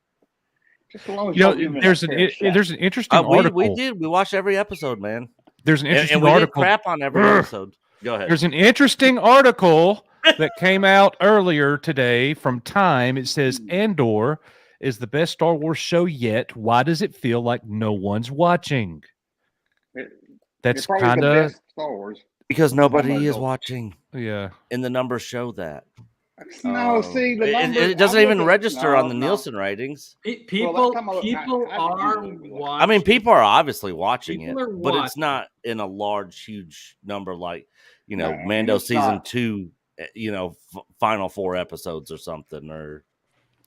Just as long as there's an interesting article. We watched every episode, man. There's an interesting and we article. did crap on every episode. Go ahead. There's an interesting article that came out earlier today from Time. It says Andor is the best Star Wars show yet. Why does it feel like no one's watching? That's kind of Star Wars because nobody is watching. Yeah, and the numbers show that. No, see, the numbers, it doesn't even register on the Nielsen ratings. People are watching. I mean, people are obviously watching it, but it's not in a large, huge number like, Mando season 2, final 4 episodes or something. Or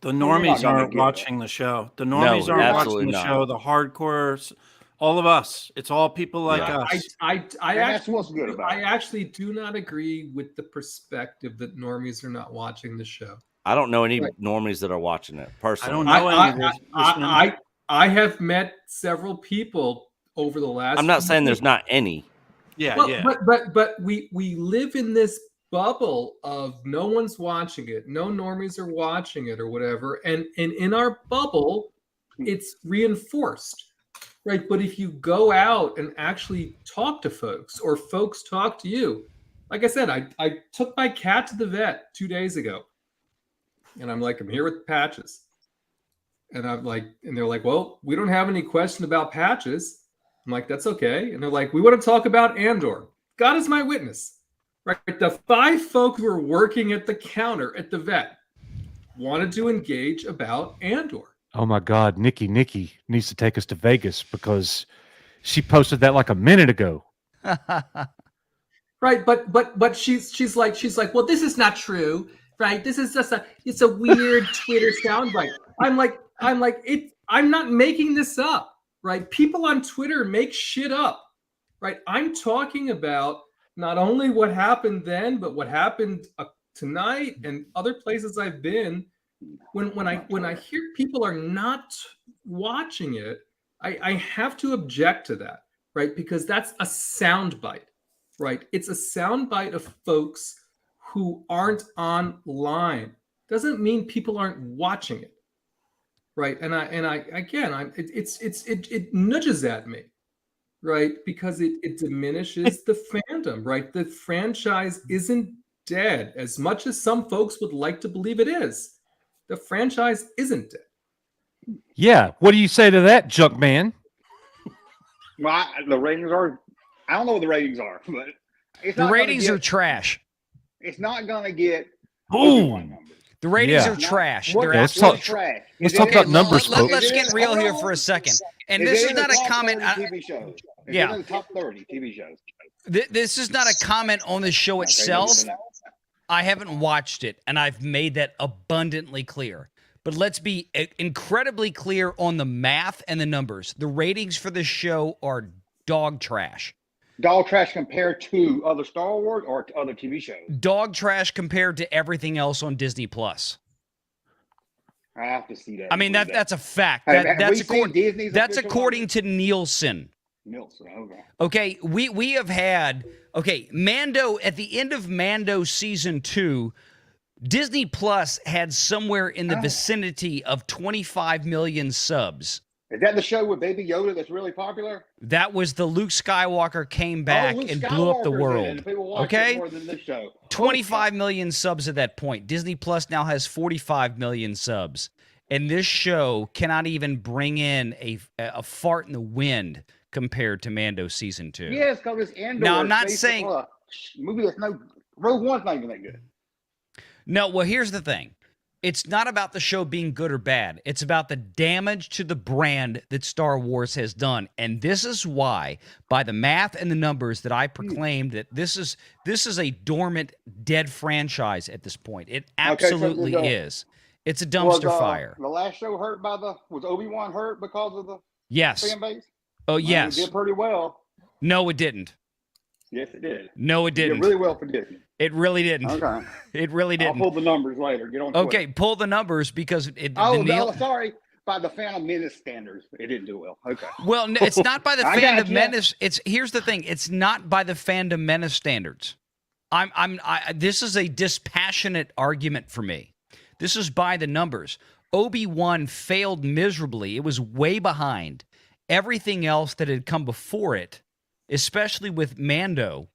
the normies aren't watching the show. The normies aren't watching the show. The hardcore, all of us. It's all people like us. I actually do not agree with the perspective that normies are not watching the show. I don't know any normies that are watching it personally. I don't know any. I have met several people over the last. I'm not saying there's not any. Yeah. But we live in this bubble of no one's watching it, no normies are watching it or whatever, and in our bubble, it's reinforced. Right, but if you go out and actually talk to folks, or folks talk to you, like I said, I took my cat to the vet 2 days ago, and I'm like, I'm here with patches, and they're like, well, we don't have any question about patches. I'm like, that's okay, and they're like, we want to talk about Andor. God is my witness, right? The 5 folk who are working at the counter at the vet wanted to engage about Andor. Oh my God, Nikki needs to take us to Vegas because she posted that like a minute ago. Right, but she's like, well, this is not true, right? This is just it's a weird Twitter soundbite. I'm like, I'm not making this up, right? People on Twitter make shit up, right? I'm talking about not only what happened then, but what happened tonight and other places I've been. When I hear people are not watching it, I have to object to that, right? Because that's a soundbite, right? It's a soundbite of folks who aren't online. Doesn't mean people aren't watching it, right? And it nudges at me, right? Because it diminishes the fandom, right? The franchise isn't dead as much as some folks would like to believe it is. The franchise isn't dead. Yeah. What do you say to that, junk man? Well, the ratings are. I don't know what the ratings are, but it's The not ratings are trash. It's not going to get Boom. Obi-Wan numbers. The ratings Yeah. are trash. What- They're Yeah, let's absolute talk- trash. let's Is talk it about in- numbers, folks. Let's is it get in- real hold here on. for a second. And Is this it is in the not a top comment. 30 TV shows. Is Yeah. it in the top 30 TV shows. This is not a comment on the show Okay, itself. listen up. I haven't watched it, and I've made that abundantly clear. But let's be incredibly clear on the math and the numbers. The ratings for this show are dog trash. Dog trash compared to other Star Wars or to other TV shows. Dog trash compared to everything else on Disney Plus. I have to see that. I mean, that's a fact. Have That's we seen according. Disney's That's official according to Nielsen. Nielsen. Okay. Okay, we have had Mando at the end of Mando season 2, Disney Plus had somewhere in the vicinity of 25 million subs. Is that the show with Baby Yoda that's really popular? That was the Luke Skywalker came back Luke and blew up the Skywalker's in it, world. and people watch it Okay? more than this show. 25 million subs at that point. Disney Plus now has 45 million subs. And this show cannot even bring in a fart in the wind compared to Mando season 2. Yes, because it's Andor. Now, I'm not based saying- on a movie that's Rogue One's not even that good. No, well, here's the thing. It's not about the show being good or bad. It's about the damage to the brand that Star Wars has done. And this is why, by the math and the numbers, that I proclaimed that this is a dormant, dead franchise at this point. It absolutely is. It's a dumpster fire. The last show was Obi-Wan hurt because of the Yes. fan base? Oh, It yes. did pretty well. No, it didn't. Yes, it did. No, it It did didn't. really well for Disney. It really didn't. Okay. It really I'll didn't. pull the numbers later. Get on Twitter. Okay, pull the numbers because Sorry. By the Phantom Menace standards, it didn't do well. Okay. Well, no, it's not by the I got fandom you. menace. Here's the thing. It's not by the fandom menace standards. This is a dispassionate argument for me. This is by the numbers. Obi-Wan failed miserably. It was way behind everything else that had come before it, especially with Mando,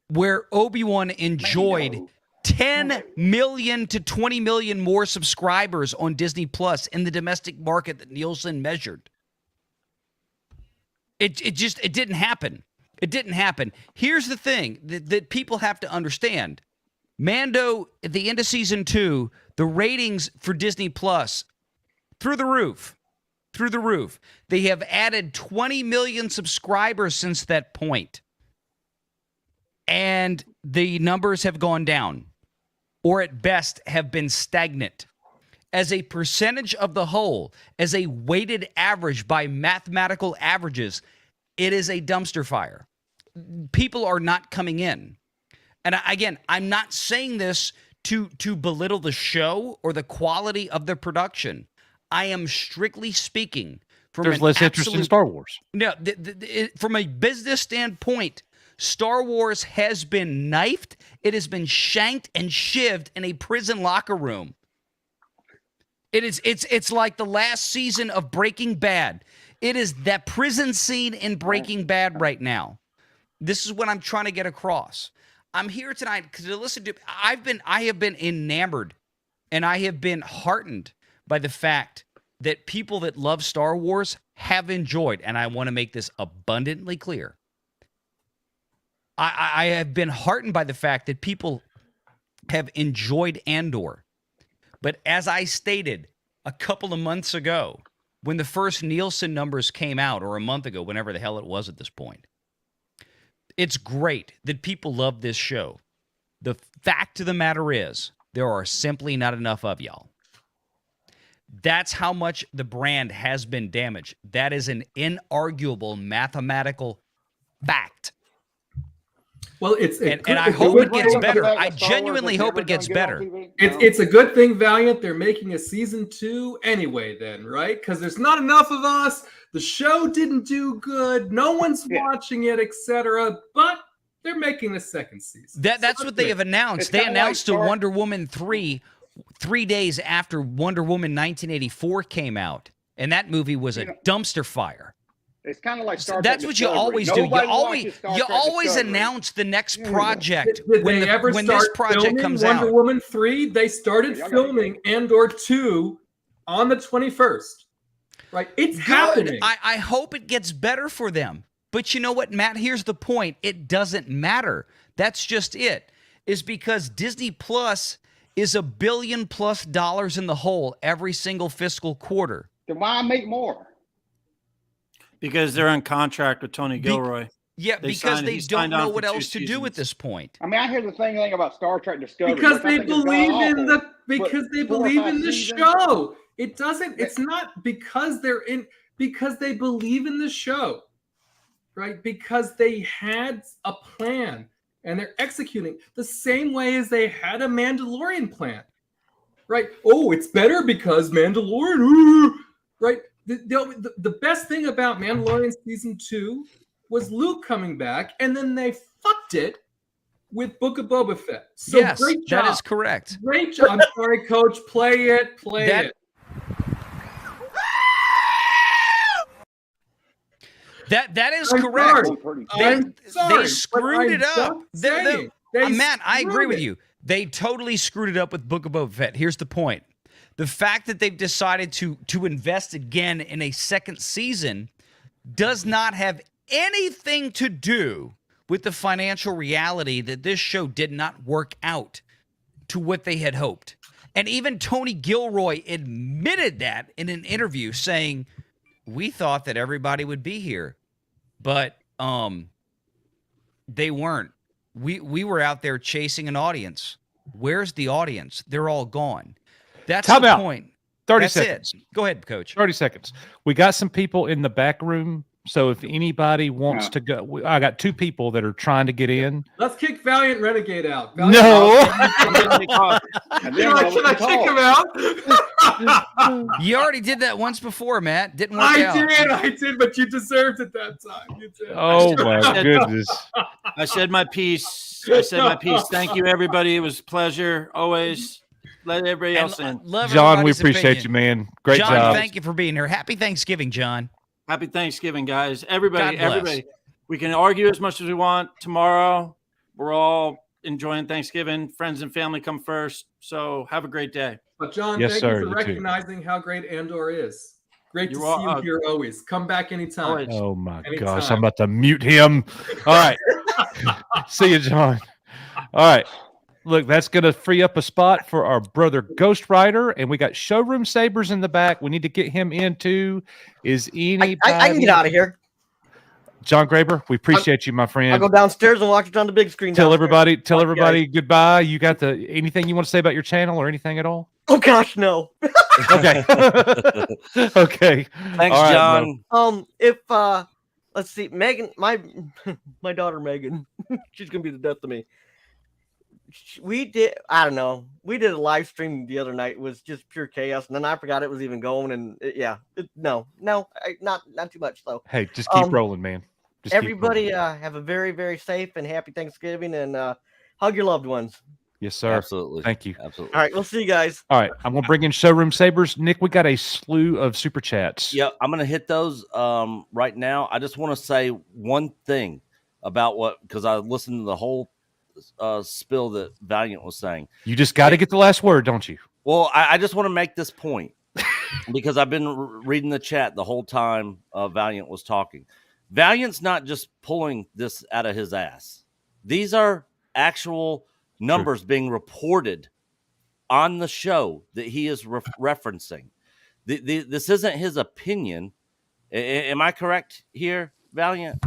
where Obi-Wan enjoyed 10 million to 20 million more subscribers on Disney Plus in the domestic market that Nielsen measured. It didn't happen. It didn't happen. Here's the thing that people have to understand. Mando, at the end of season 2, the ratings for Disney Plus, through the roof. Through the roof. They have added 20 million subscribers since that point. And the numbers have gone down, or at best have been stagnant. As a percentage of the whole, as a weighted average by mathematical averages, it is a dumpster fire. People are not coming in. And again, I'm not saying this to belittle the show or the quality of the production. I am strictly speaking from There's less interest in Star Wars. No, from a business standpoint, Star Wars has been knifed. It has been shanked and shivved in a prison locker room. It's like the last season of Breaking Bad. It is that prison scene in Breaking Bad right now. This is what I'm trying to get across. I'm here tonight because to listen to. I have been enamored, and I have been heartened by the fact that people that love Star Wars have enjoyed, and I want to make this abundantly clear. I have been heartened by the fact that people have enjoyed Andor. But as I stated a couple of months ago, when the first Nielsen numbers came out, or a month ago, whenever the hell it was at this point, it's great that people love this show. The fact of the matter is, there are simply not enough of y'all. That's how much the brand has been damaged. That is an inarguable mathematical fact. Well, and I hope it gets better. I genuinely hope it gets better. It's a good thing, Valiant. They're making a season 2 anyway, then, right? Because there's not enough of us. the show didn't do good. No one's watching it, etc. But they're making the second season. That's what they have announced. They announced a Wonder Woman 3 days after Wonder Woman 1984 came out, and that movie was a dumpster fire. It's kind of like Star Trek. That's what you always do. You always announce the next project when this project comes out. Wonder Woman 3, they started filming Andor 2 on the 21st. Right? It's happening. I hope it gets better for them. But you know what, Matt? Here's the point. It doesn't matter. That's just it. Is because Disney Plus is $1 billion+ in the hole every single fiscal quarter. Then why make more? Because they're on contract with Tony Gilroy. Because they don't know what else to do at this point. I mean, I hear the thing about Star Trek Discovery. Because they believe in the show. It doesn't. It's not because because they believe in the show, right? Because they had a plan and they're executing the same way as they had a Mandalorian plan, right? Oh, it's better because Mandalorian, right? The best thing about Mandalorian season 2 was Luke coming back, and then they fucked it with Book of Boba Fett. So yes, great job. That is correct. Great job. I'm sorry, Coach. Play it. That is correct. They screwed it up. Matt, I agree with you. They totally screwed it up with Book of Boba Fett. Here's the point. The fact that they've decided to invest again in a second season does not have anything to do with the financial reality that this show did not work out to what they had hoped. And even Tony Gilroy admitted that in an interview, saying, we thought that everybody would be here, but they weren't. We were out there chasing an audience. Where's the audience? They're all gone. That's the point. 30 seconds. Go ahead, Coach. 30 seconds. We got some people in the back room. So if anybody wants to go, I got 2 people that are trying to get in. Let's kick Valiant Renegade out. Should I kick him out? You already did that once before, Matt. Didn't work out. I did, but you deserved it that time. You did. Oh my goodness. I said my piece. Thank you, everybody. It was a pleasure. Always. Let everybody else in. John, we appreciate you, man. Great job. John, thank you for being here. Happy Thanksgiving, John. Happy Thanksgiving, guys. Everybody. We can argue as much as we want. Tomorrow, we're all enjoying Thanksgiving. Friends and family come first. So have a great day. But John, thank you for recognizing how great Andor is. Great to see you here always. Come back anytime. Always. Oh my gosh, I'm about to mute him. All right. See you, John. All right. Look, that's going to free up a spot for our brother Ghost Rider, and we got Showroom Sabers in the back. We need to get him in too. Is anybody? I can get out of here. John Graber, we appreciate you, my friend. I'll go downstairs and watch it on the big screen. Tell everybody goodbye. You got anything you want to say about your channel or anything at all? Oh gosh, no. Okay. Okay. Thanks, John. If let's see, Megan, my daughter Megan, she's gonna be the death of me. We did a live stream the other night. It was just pure chaos, and then I forgot it was even going. And not too much though. Hey, just keep rolling, man. Everybody have a very, very safe and happy Thanksgiving, and hug your loved ones. Yes, sir. Absolutely. Thank you. Absolutely. All right, we'll see you guys. All right, I'm gonna bring in Showroom Sabers. Nick, we got a slew of super chats. Yeah, I'm gonna hit those right now. I just want to say one thing about because I listened to the whole spill that Valiant was saying. You just got to get the last word, don't you? Well, I just want to make this point because I've been reading the chat the whole time Valiant was talking. Valiant's not just pulling this out of his ass. These are actual numbers being reported on the show that he is referencing. This isn't his opinion. Am I correct here, Valiant?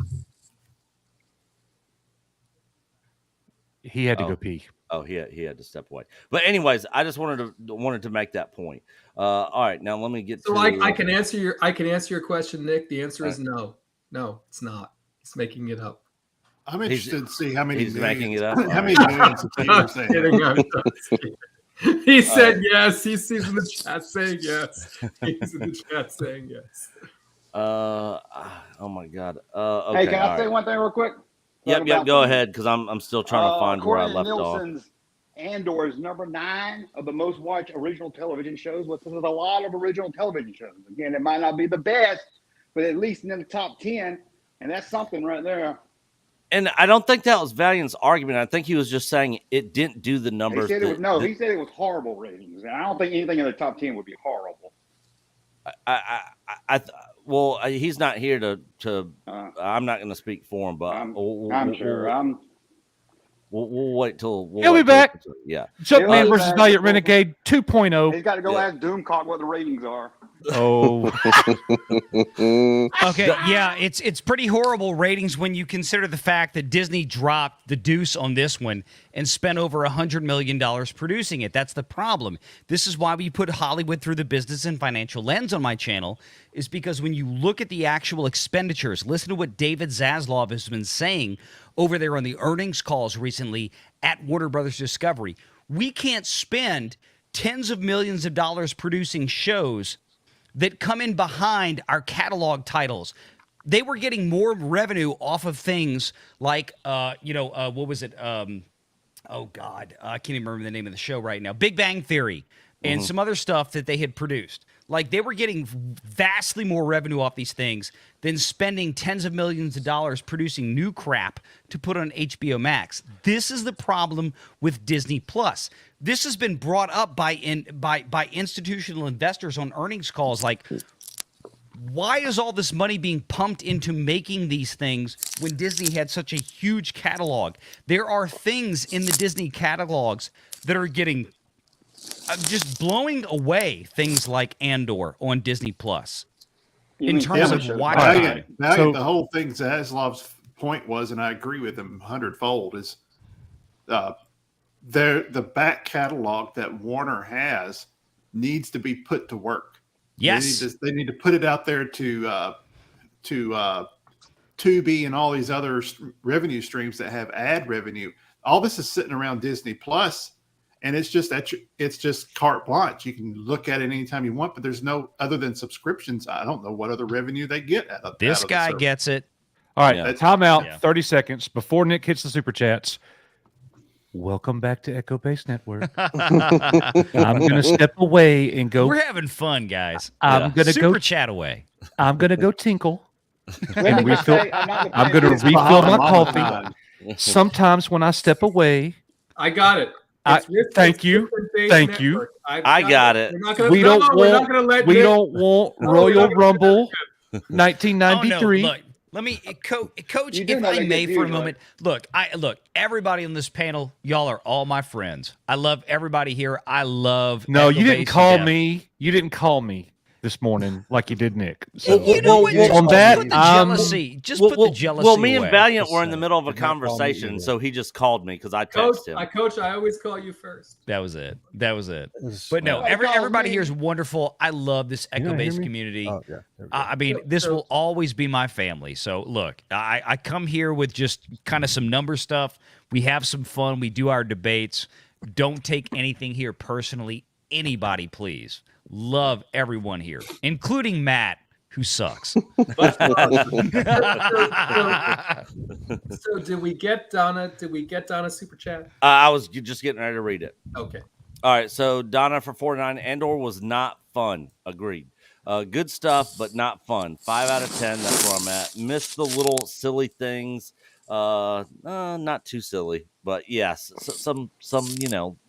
He had to go pee. Oh, he had to step away. But anyways, I just wanted to make that point. All right, now let me get to. I can answer your question, Nick. The answer is no. No, it's not. He's making it up. I'm interested to see how many he's making it up. How many millions of people are saying? He said yes. He's in the chat saying yes. He's in the chat saying yes. Oh my God. Okay. Hey, can I all say right. one thing real quick? Yep. Talking Yep. about Go the- ahead, because I'm still trying to find where I According to left off. Nielsen's, Andor is number 9 of the most watched original television shows. Which is a lot of original television shows. Again, it might not be the best, but at least in the top 10, and that's something right there. And I don't think that was Valiant's argument. I think he was just saying it didn't do the He numbers. said it was no. He said it was horrible ratings, and I don't think anything in the top 10 would be horrible. Well, he's not here to. I'm not going to speak for him, but I'm sure. We'll wait till He'll be back. Yeah. Jumpman versus Valiant Renegade 2.0. He's got to go ask Doomcock what the ratings are. Oh. Okay, yeah, it's pretty horrible ratings when you consider the fact that Disney dropped the deuce on this one and spent over $100 million producing it. That's the problem. This is why we put Hollywood through the business and financial lens on my channel, is because when you look at the actual expenditures, listen to what David Zaslav has been saying over there on the earnings calls recently at Warner Brothers Discovery. We can't spend tens of millions of dollars producing shows that come in behind our catalog titles. They were getting more revenue off of things like, what was it? Oh, God. I can't even remember the name of the show right now. Big Bang Theory and some other stuff that they had produced. Like, they were getting vastly more revenue off these things than spending tens of millions of dollars producing new crap to put on HBO Max. This is the problem with Disney Plus. This has been brought up by institutional investors on earnings calls. Like, why is all this money being pumped into making these things when Disney had such a huge catalog? There are things in the Disney catalogs that are getting just blowing away things like Andor on Disney Plus in terms of watch time. The whole thing, Zaslav's point was, and I agree with him 100-fold, is the back catalog that Warner has needs to be put to work. Yes, they need to put it out there to Tubi and all these other revenue streams that have ad revenue. All this is sitting around Disney Plus, and it's just carte blanche. You can look at it anytime you want, but there's no other than subscriptions. I don't know what other revenue they get out of this guy gets it. All right, time out. 30 seconds before Nick hits the super chats. Welcome back to Echo Base Network. I'm going to step away and go. We're having fun, guys. I'm going to go super chat away. I'm going to go tinkle Let and me just refill. say, I'm going to refill my coffee. Sometimes when I step away, I got it. Thank you. Thank you. I got it. We don't want Royal Rumble 1993. Oh, no, look. Let me, Coach, if I may, for a moment. Look, everybody on this panel, y'all are all my friends. I love everybody here. I love. No, you didn't call me. You didn't call me this morning like you did Nick. So, you know what? Just put the jealousy. Just put the jealousy. Well, me away. and Valiant were in the middle of a conversation, so he just called me because I texted him. Coach, I always call you first. That was it. But no, everybody here is wonderful. I love this Echo Base community. Oh, yeah. I mean, this will always be my family. So look, I come here with just kind of some number stuff. We have some fun. We do our debates. Don't take anything here personally. Anybody, please. Love everyone here, including Matt, who sucks. So did we get Donna? Did we get Donna super chat? I was just getting ready to read it. Okay. All right. So Donna for 49. Andor was not fun. Agreed. Good stuff, but not fun. 5 out of 10. That's where I'm at. Missed the little silly things. Not too silly, but yes, some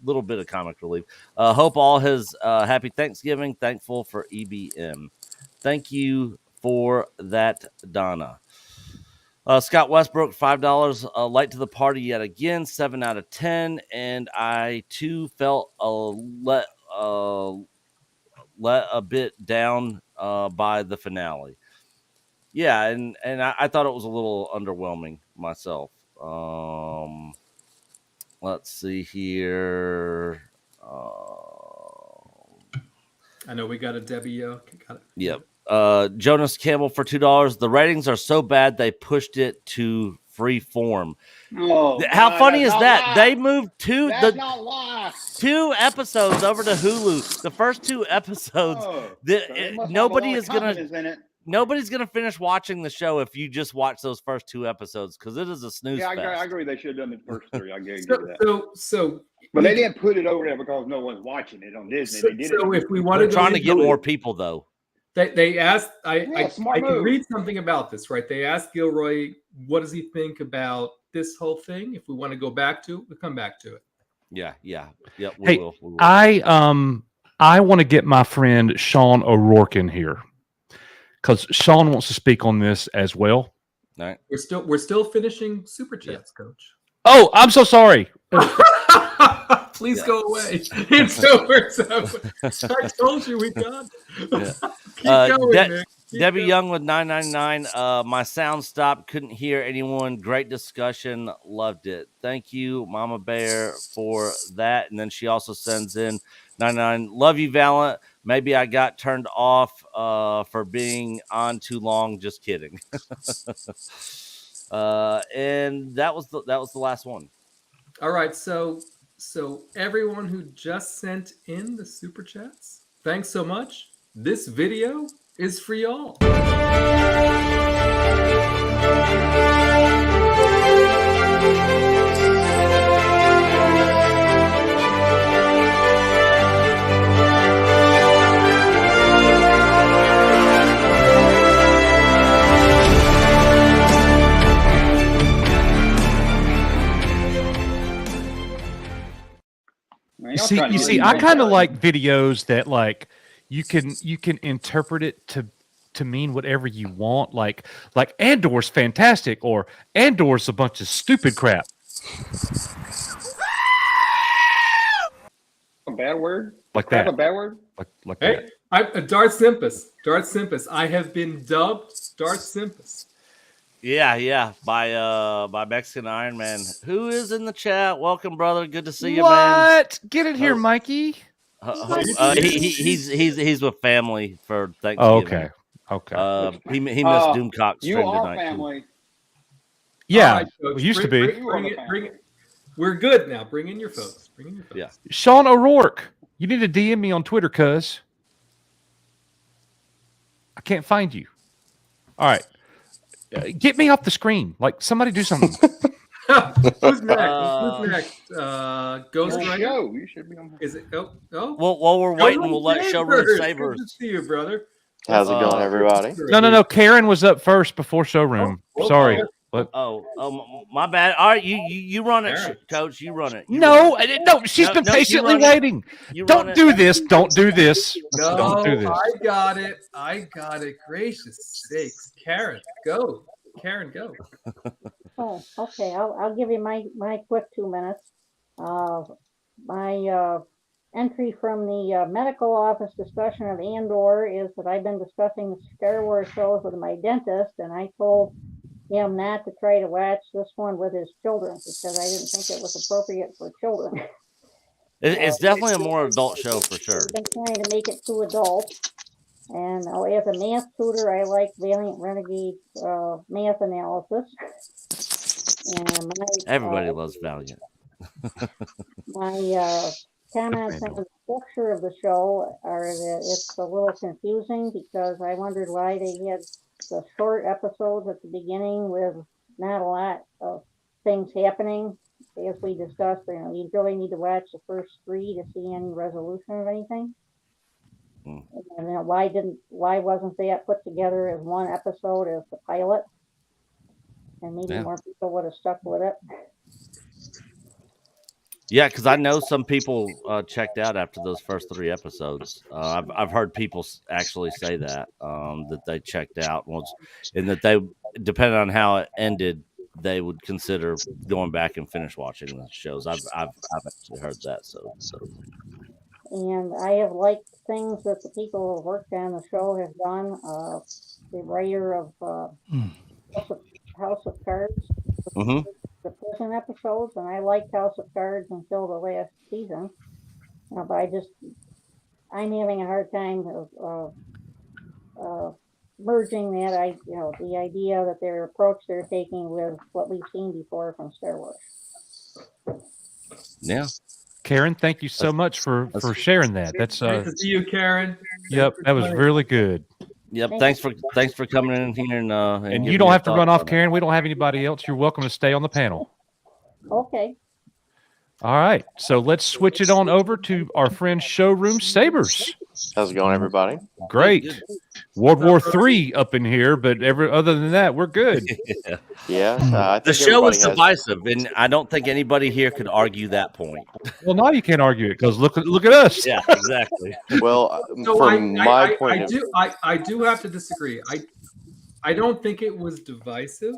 little bit of comic relief. Hope all has happy Thanksgiving. Thankful for EBM. Thank you for that, Donna. Scott Westbrook, $5. Light to the party yet again. 7 out of 10, and I too felt let a bit down by the finale. Yeah, and I thought it was a little underwhelming myself. Let's see here. I know we got a Debbie. Got it. Yep. Jonas Campbell for $2. The ratings are so bad they pushed it to free form. Oh, How God, funny is that? lie. They moved two episodes over to Hulu. The first 2 episodes, nobody is gonna. nobody's gonna finish watching the show if you just watch those first 2 episodes because it is a snooze Yeah, I fest. agree. They should have done the first 3. I give you that. But they didn't put it over there because no one's watching it on Disney. They did it. So if we want They're trying to get more people, though. They asked. I smart can move. read something about this, right? They asked Gilroy, what does he think about this whole thing? If we want to go back to it, we'll come back to it. Yeah. Hey, We will. I want to get my friend Sean O'Rourke in here because Sean wants to speak on this as well. All right. We're still finishing super chats, Coach. Oh, I'm so sorry. Please go away. It's over. I told you we got. Keep going, Nick. Debbie Young with $9.99. My sound stopped. Couldn't hear anyone. Great discussion. Loved it. Thank you, Mama Bear, for that. And then she also sends in 99. Love you, Valent. Maybe I got turned off for being on too long. Just kidding. And that was the last one. All right. So everyone who just sent in the super chats, thanks so much. This video is for y'all. You see, I kind of like videos that like you can interpret it to mean whatever you want. Like Andor's fantastic or Andor's a bunch of stupid crap. A bad word? Like that. A bad word? Like hey, that. Darth Simpus. I have been dubbed Darth Simpus. Yeah, by Mexican Iron Man, who is in the chat. Welcome, brother. Good to see you, man. What? Get in here, Mikey. He's with family for Thanksgiving. Oh, okay. He missed Doomcock's you stream are tonight. family. Yeah, right, we used to be. Bring it. We're good now. Bring in your folks. Yeah. Sean O'Rourke, you need to DM me on Twitter, cuz I can't find you. All right. Get me off the screen. Like, somebody do something. Who's next? Ghost Rider? You should be on. Is it? Oh. Well, while we're waiting, we'll let Showroom Savers. Good to see you, brother. How's it going, everybody? No. Karen was up first before Showroom. Sorry. My bad. All right, you run it, Coach. You run it. No. She's been patiently waiting. Don't do this. Don't do this. No, don't do this. I got it. Gracious sakes, Karen, go. Oh, okay. I'll give you my quick 2 minutes. My entry from the medical office discussion of Andor is that I've been discussing the Star Wars shows with my dentist, and I told him not to try to watch this one with his children because I didn't think it was appropriate for children. It's definitely a more adult show for sure. I've been trying to make it too adult. And as a math tutor, I like Valiant Renegade math analysis. And everybody loves Valiant. My comments on the structure of the show are that it's a little confusing because I wondered why they had the short episodes at the beginning with not a lot of things happening. As we discussed, you really need to watch the first 3 to see any resolution of anything. And why wasn't that put together as one episode as the pilot? And maybe more people would have stuck with it. Yeah, because I know some people checked out after those first 3 episodes. I've heard people actually say that that they checked out and that they, depending on how it ended, they would consider going back and finish watching the shows. I've actually heard that. So. And I have liked things that the people who worked on the show have done. The writer of House of Cards, the prison episodes, and I liked House of Cards until the last season. But I'm having a hard time of merging that. The idea that their approach they're taking with what we've seen before from Star Wars. Yeah. Karen, thank you so much for sharing that. That's Nice to see you, Karen. Yep, that was really good. Yep. Thank Thanks for coming in here and And you giving don't your have to run thoughts off, on it. Karen. We don't have anybody else. You're welcome to stay on the panel. Okay. All right. So let's switch it on over to our friend Showroom Sabers. How's it going, everybody? Great. Good. World War III up in here, but other than that, we're good. Yeah, I The think show everybody is has. divisive, and I don't think anybody here could argue that point. Well, now you can't argue it because look at us. Yeah, exactly. Well, So from my point of I do have to disagree. I don't think it was divisive.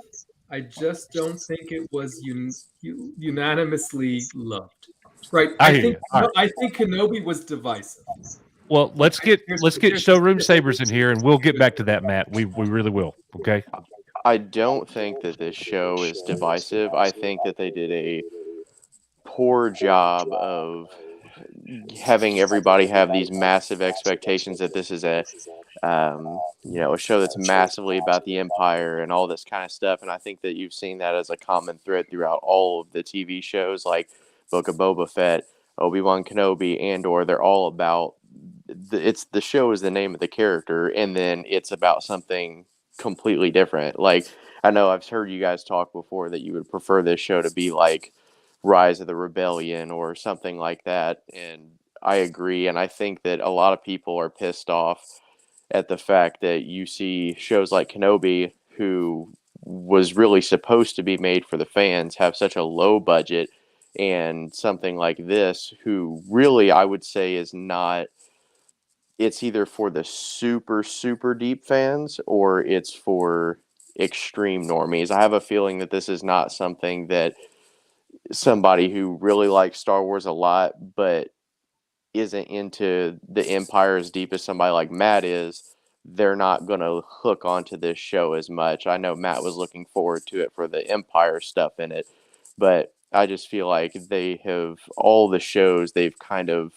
I just don't think it was unanimously loved. Right. I hear you. All right. I think Kenobi was divisive. Well, let's get Here's- Showroom Sabers in here, and we'll get back to that, Matt. We really will. Okay. I don't think that this show is divisive. I think that they did a poor job of having everybody have these massive expectations that this is a show that's massively about the Empire and all this kind of stuff. And I think that you've seen that as a common thread throughout all of the TV shows like Book of Boba Fett, Obi-Wan Kenobi, Andor. They're all about the show is the name of the character, and then it's about something completely different. Like, I know I've heard you guys talk before that you would prefer this show to be like Rise of the Rebellion or something like that, and I agree. And I think that a lot of people are pissed off at the fact that you see shows like Kenobi, who was really supposed to be made for the fans, have such a low budget, and something like this, who really I would say is not. It's either for the super, super deep fans or it's for extreme normies. I have a feeling that this is not something that somebody who really likes Star Wars a lot, but isn't into the Empire as deep as somebody like Matt is, they're not going to hook onto this show as much. I know Matt was looking forward to it for the Empire stuff in it, but I just feel like they have all the shows they've kind of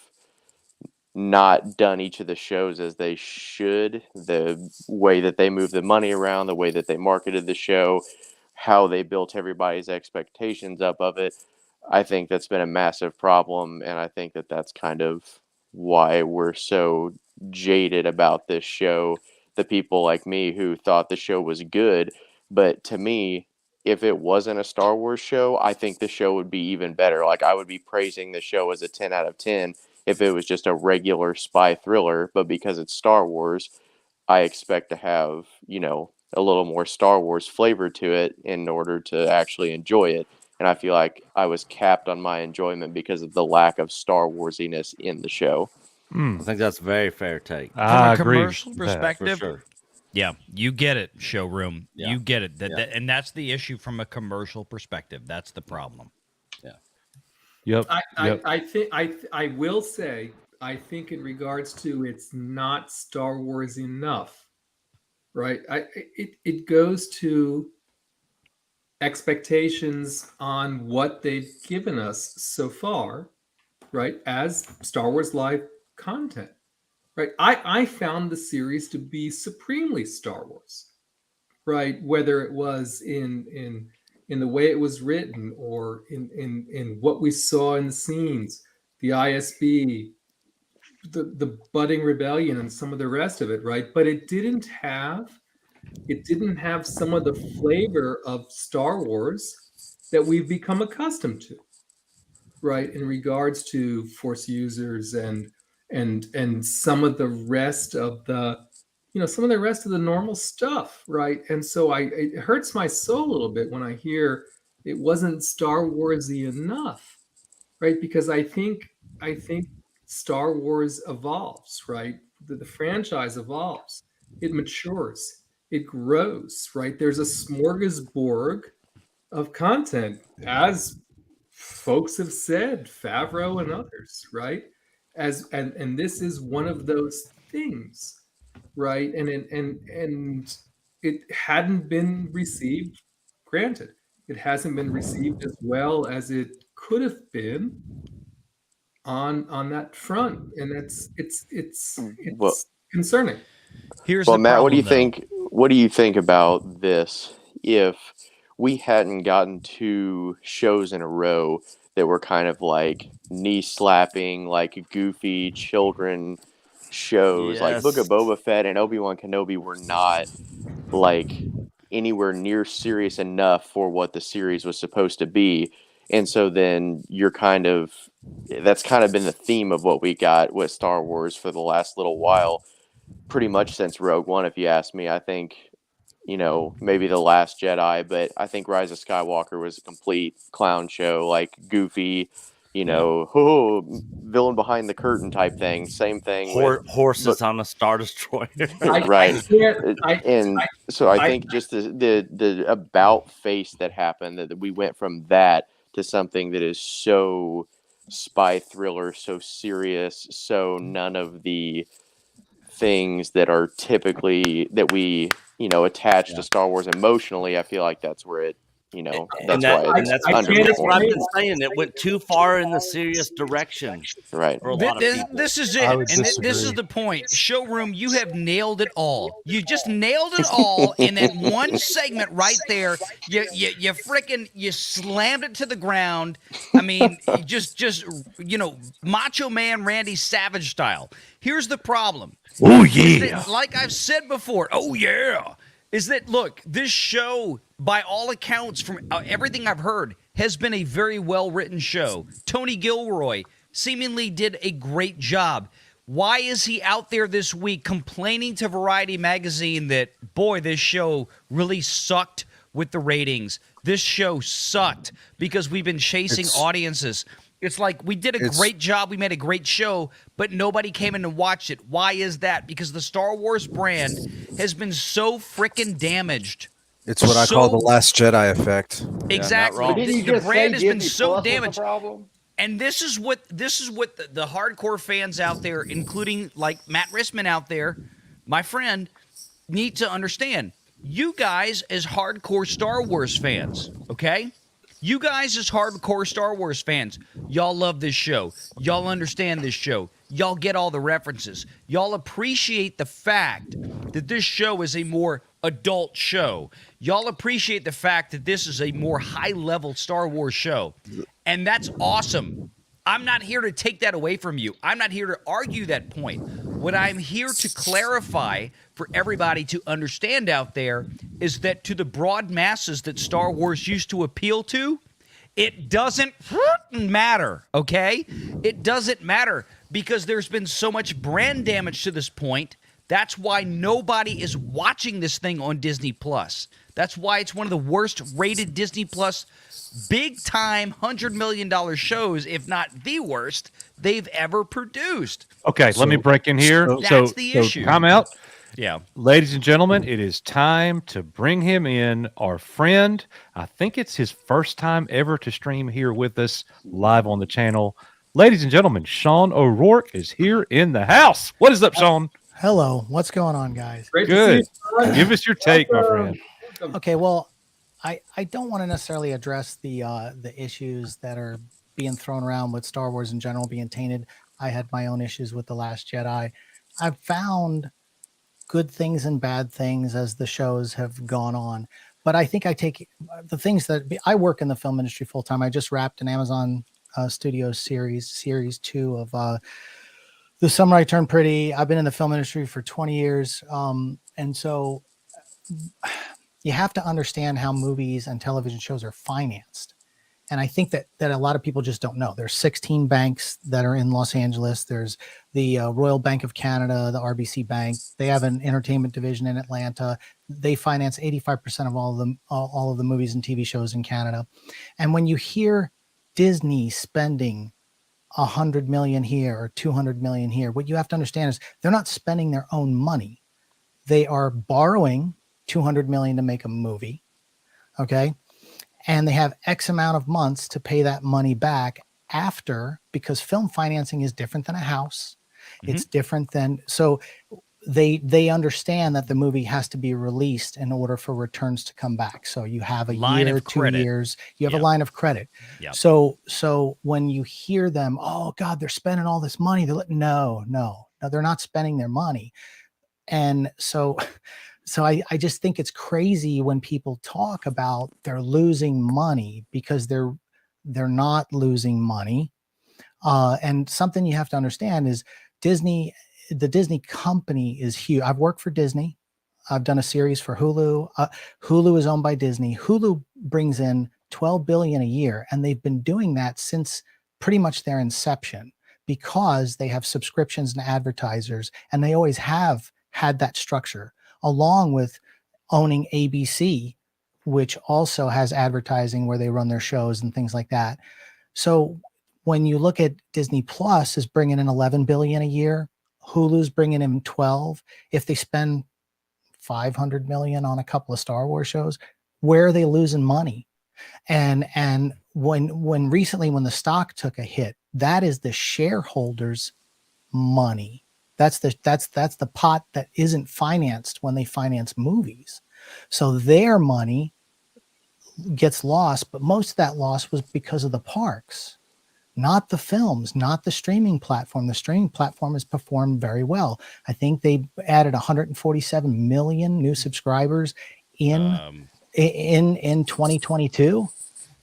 not done each of the shows as they should. The way that they moved the money around, the way that they marketed the show, how they built everybody's expectations up of it. I think that's been a massive problem, and I think that that's kind of why we're so jaded about this show. The people like me who thought the show was good, but to me, if it wasn't a Star Wars show, I think the show would be even better. Like, I would be praising the show as a 10 out of 10 if it was just a regular spy thriller, but because it's Star Wars, I expect to have, a little more Star Wars flavor to it in order to actually enjoy it. And I feel like I was capped on my enjoyment because of the lack of Star Warsiness in the show. I think that's a very fair take. From a agree commercial with that, for perspective, sure. yeah, you get it, Showroom. Yeah. You get it. Yeah. And that's the issue from a commercial perspective. That's the problem. Yep. I will say, I think in regards to it's not Star Wars enough, right? It goes to expectations on what they've given us so far, right? As Star Wars Live content, right? I found the series to be supremely Star Wars, right? Whether it was in the way it was written or in what we saw in the scenes, the ISB, the budding rebellion, and some of the rest of it, right? But it didn't have some of the flavor of Star Wars that we've become accustomed to, right? In regards to Force users and some of the rest of the normal stuff, right? And so it hurts my soul a little bit when I hear it wasn't Star Warsy enough, right? Because I think Star Wars evolves, right? The franchise evolves, it matures, it grows, right? There's a smorgasbord of content, as folks have said, Favreau and others, right? And this is one of those things, right? And it hadn't been received. Granted, it hasn't been received as well as it could have been on that front, and it's Well, concerning. Here's well, the Matt, problem, what do you though. think? What do you think about this? If we hadn't gotten 2 shows in a row that were kind of like knee slapping, like goofy children shows. Like Book of Yes. Boba Fett and Obi-Wan Kenobi were not like anywhere near serious enough for what the series was supposed to be. And so then that's kind of been the theme of what we got with Star Wars for the last little while, pretty much since Rogue One, if you ask me. I think, maybe The Last Jedi, but I think Rise of Skywalker was a complete clown show, like goofy, villain behind the curtain type thing. Same thing with Horses on a Star Destroyer. right. So I I- think just the about face that happened, that we went from that to something that is so spy thriller, so serious, so none of the things that are typically that we attach to Star Wars emotionally. I feel like that's where it that's why it's that's what I've underperformed. been saying. It went too far in the serious direction Right. for a lot of people. This is I it. would And this is disagree. the point. Showroom, you have nailed it all. You just nailed it all in that one segment right there. You freaking, you slammed it to the ground. I mean, just Macho Man Randy Savage style. Here's the problem. Oh, Is yeah. that, like I've said before, is that, look, this show, by all accounts, from everything I've heard, has been a very well-written show. Tony Gilroy seemingly did a great job. Why is he out there this week complaining to Variety magazine that, boy, this show really sucked with the ratings? This show sucked because we've been chasing audiences. It's like we did a great job. We made a great show, but nobody came in and watched it. Why is that? Because the Star Wars brand has been so freaking damaged. It's what I call the Last Jedi effect. Exactly. wrong. Didn't you The just say brand has been Disney so Plus was the damaged. problem? And this is what the hardcore fans out there, including like Matt Rissman out there, my friend, need to understand. You guys as hardcore Star Wars fans, okay? You guys as hardcore Star Wars fans, y'all love this show. Y'all understand this show. Y'all get all the references. Y'all appreciate the fact that this show is a more adult show. Y'all appreciate the fact that this is a more high-level Star Wars show. And that's awesome. I'm not here to take that away from you. I'm not here to argue that point. What I'm here to clarify for everybody to understand out there is that to the broad masses that Star Wars used to appeal to, it doesn't matter, okay? It doesn't matter because there's been so much brand damage to this point. That's why nobody is watching this thing on Disney Plus. That's why it's one of the worst rated Disney Plus big time $100 million shows, if not the worst, they've ever produced. Okay, let me break in here. That's the issue. Time out. Yeah. Ladies and gentlemen, it is time to bring him in, our friend. I think it's his first time ever to stream here with us live on the channel. Ladies and gentlemen, Sean O'Rourke is here in the house. What is up, Sean? Hello. What's going on, guys? Great to Good. see you. Give us your take, my friend. Okay, well, I don't want to necessarily address the issues that are being thrown around with Star Wars in general being tainted. I had my own issues with The Last Jedi. I've found good things and bad things as the shows have gone on. But I think I take the things that I work in the film industry full time. I just wrapped an Amazon Studios series 2 of The Samurai Turned Pretty. I've been in the film industry for 20 years. And so you have to understand how movies and television shows are financed. And I think that a lot of people just don't know. There's 16 banks that are in Los Angeles. There's the Royal Bank of Canada, the RBC Bank. They have an entertainment division in Atlanta. They finance 85% of all of the movies and TV shows in Canada. And when you hear Disney spending $100 million here or $200 million here, what you have to understand is they're not spending their own money. They are borrowing $200 million to make a movie. Okay. And they have X amount of months to pay that money back after, because film financing is different than a house. It's different than, so they understand that the movie has to be released in order for returns to come back. So you have a year, 2 years, you have a line of credit. Yep. So when you hear them, oh God, they're spending all this money. No, they're not spending their money. And so I just think it's crazy when people talk about they're losing money, because they're not losing money. And something you have to understand is Disney the Disney company is huge. I've worked for Disney. I've done a series for Hulu. Hulu is owned by Disney. Hulu brings in $12 billion a year, and they've been doing that since pretty much their inception because they have subscriptions and advertisers, and they always have had that structure, along with owning ABC, which also has advertising where they run their shows and things like that. So when you look at Disney Plus is bringing in 11 billion a year, Hulu's bringing in 12. If they spend 500 million on a couple of Star Wars shows, where are they losing money? And when recently when the stock took a hit, that is the shareholders' money. That's the pot that isn't financed when they finance movies. So their money gets lost, but most of that loss was because of the parks, not the films, not the streaming platform. The streaming platform has performed very well. I think they added 147 million new subscribers in 2022.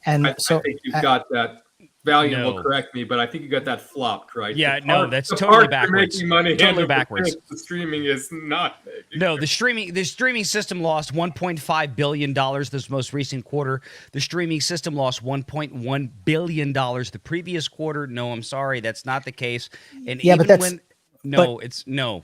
And I think you've got that. Valiant will correct me, but I think you got that flopped, right? Yeah, no, that's totally backwards. Making money Totally backwards. The streaming is not making. No, the streaming system lost $1.5 billion this most recent quarter. The streaming system lost $1.1 billion the previous quarter. No, I'm sorry, that's not the case. And yeah, even but that's when it's no.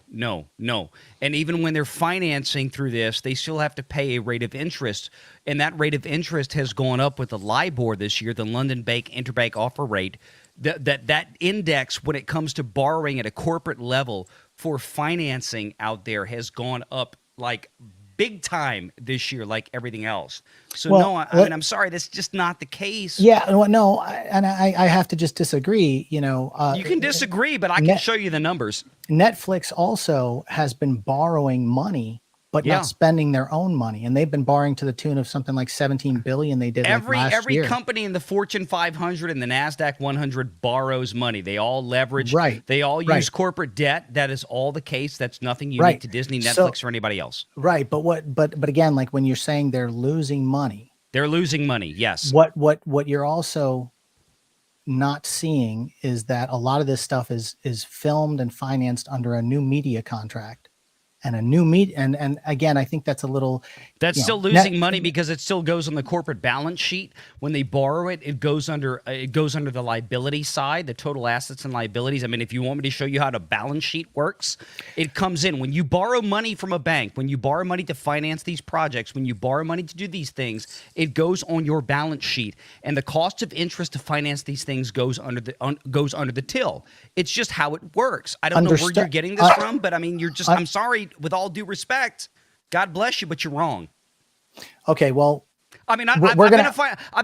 And even when they're financing through this, they still have to pay a rate of interest. And that rate of interest has gone up with the LIBOR this year, the London Interbank Offer Rate. That index, when it comes to borrowing at a corporate level for financing out there, has gone up like big time this year, like everything else. So I mean, I'm sorry, that's just not the case. Yeah, no, I have to just disagree. You can disagree, but I can show you the numbers. Netflix also has been borrowing money, but not spending their own money, and they've been borrowing to the tune of something like 17 billion. They did every year. company in the Fortune 500 and the NASDAQ 100 borrows money. They all leverage. Right. They all use corporate debt. That is all the case. That's nothing unique to Disney, Netflix, or anybody else. Right. But again, like when you're saying they're losing money. They're losing money. Yes. What you're also not seeing is that a lot of this stuff is filmed and financed under a new media contract. And a new and again, I think that's a little. That's still losing money because it still goes on the corporate balance sheet. When they borrow it, it goes under the liability side, the total assets and liabilities. I mean, if you want me to show you how the balance sheet works, it comes in when you borrow money from a bank, when you borrow money to finance these projects, when you borrow money to do these things, it goes on your balance sheet, and the cost of interest to finance these things goes under the till. It's just how it works. I don't know where you're getting this from, but I mean, I'm sorry. With all due respect, God bless you, but you're wrong. Okay, well, I mean, I've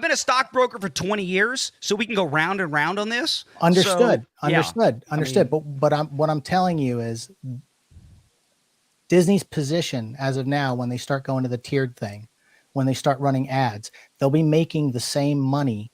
been a stockbroker for 20 years, so we can go round and round on this. Understood. So, yeah. Understood. But what I'm telling you is Disney's position as of now, when they start going to the tiered thing, when they start running ads, they'll be making the same money,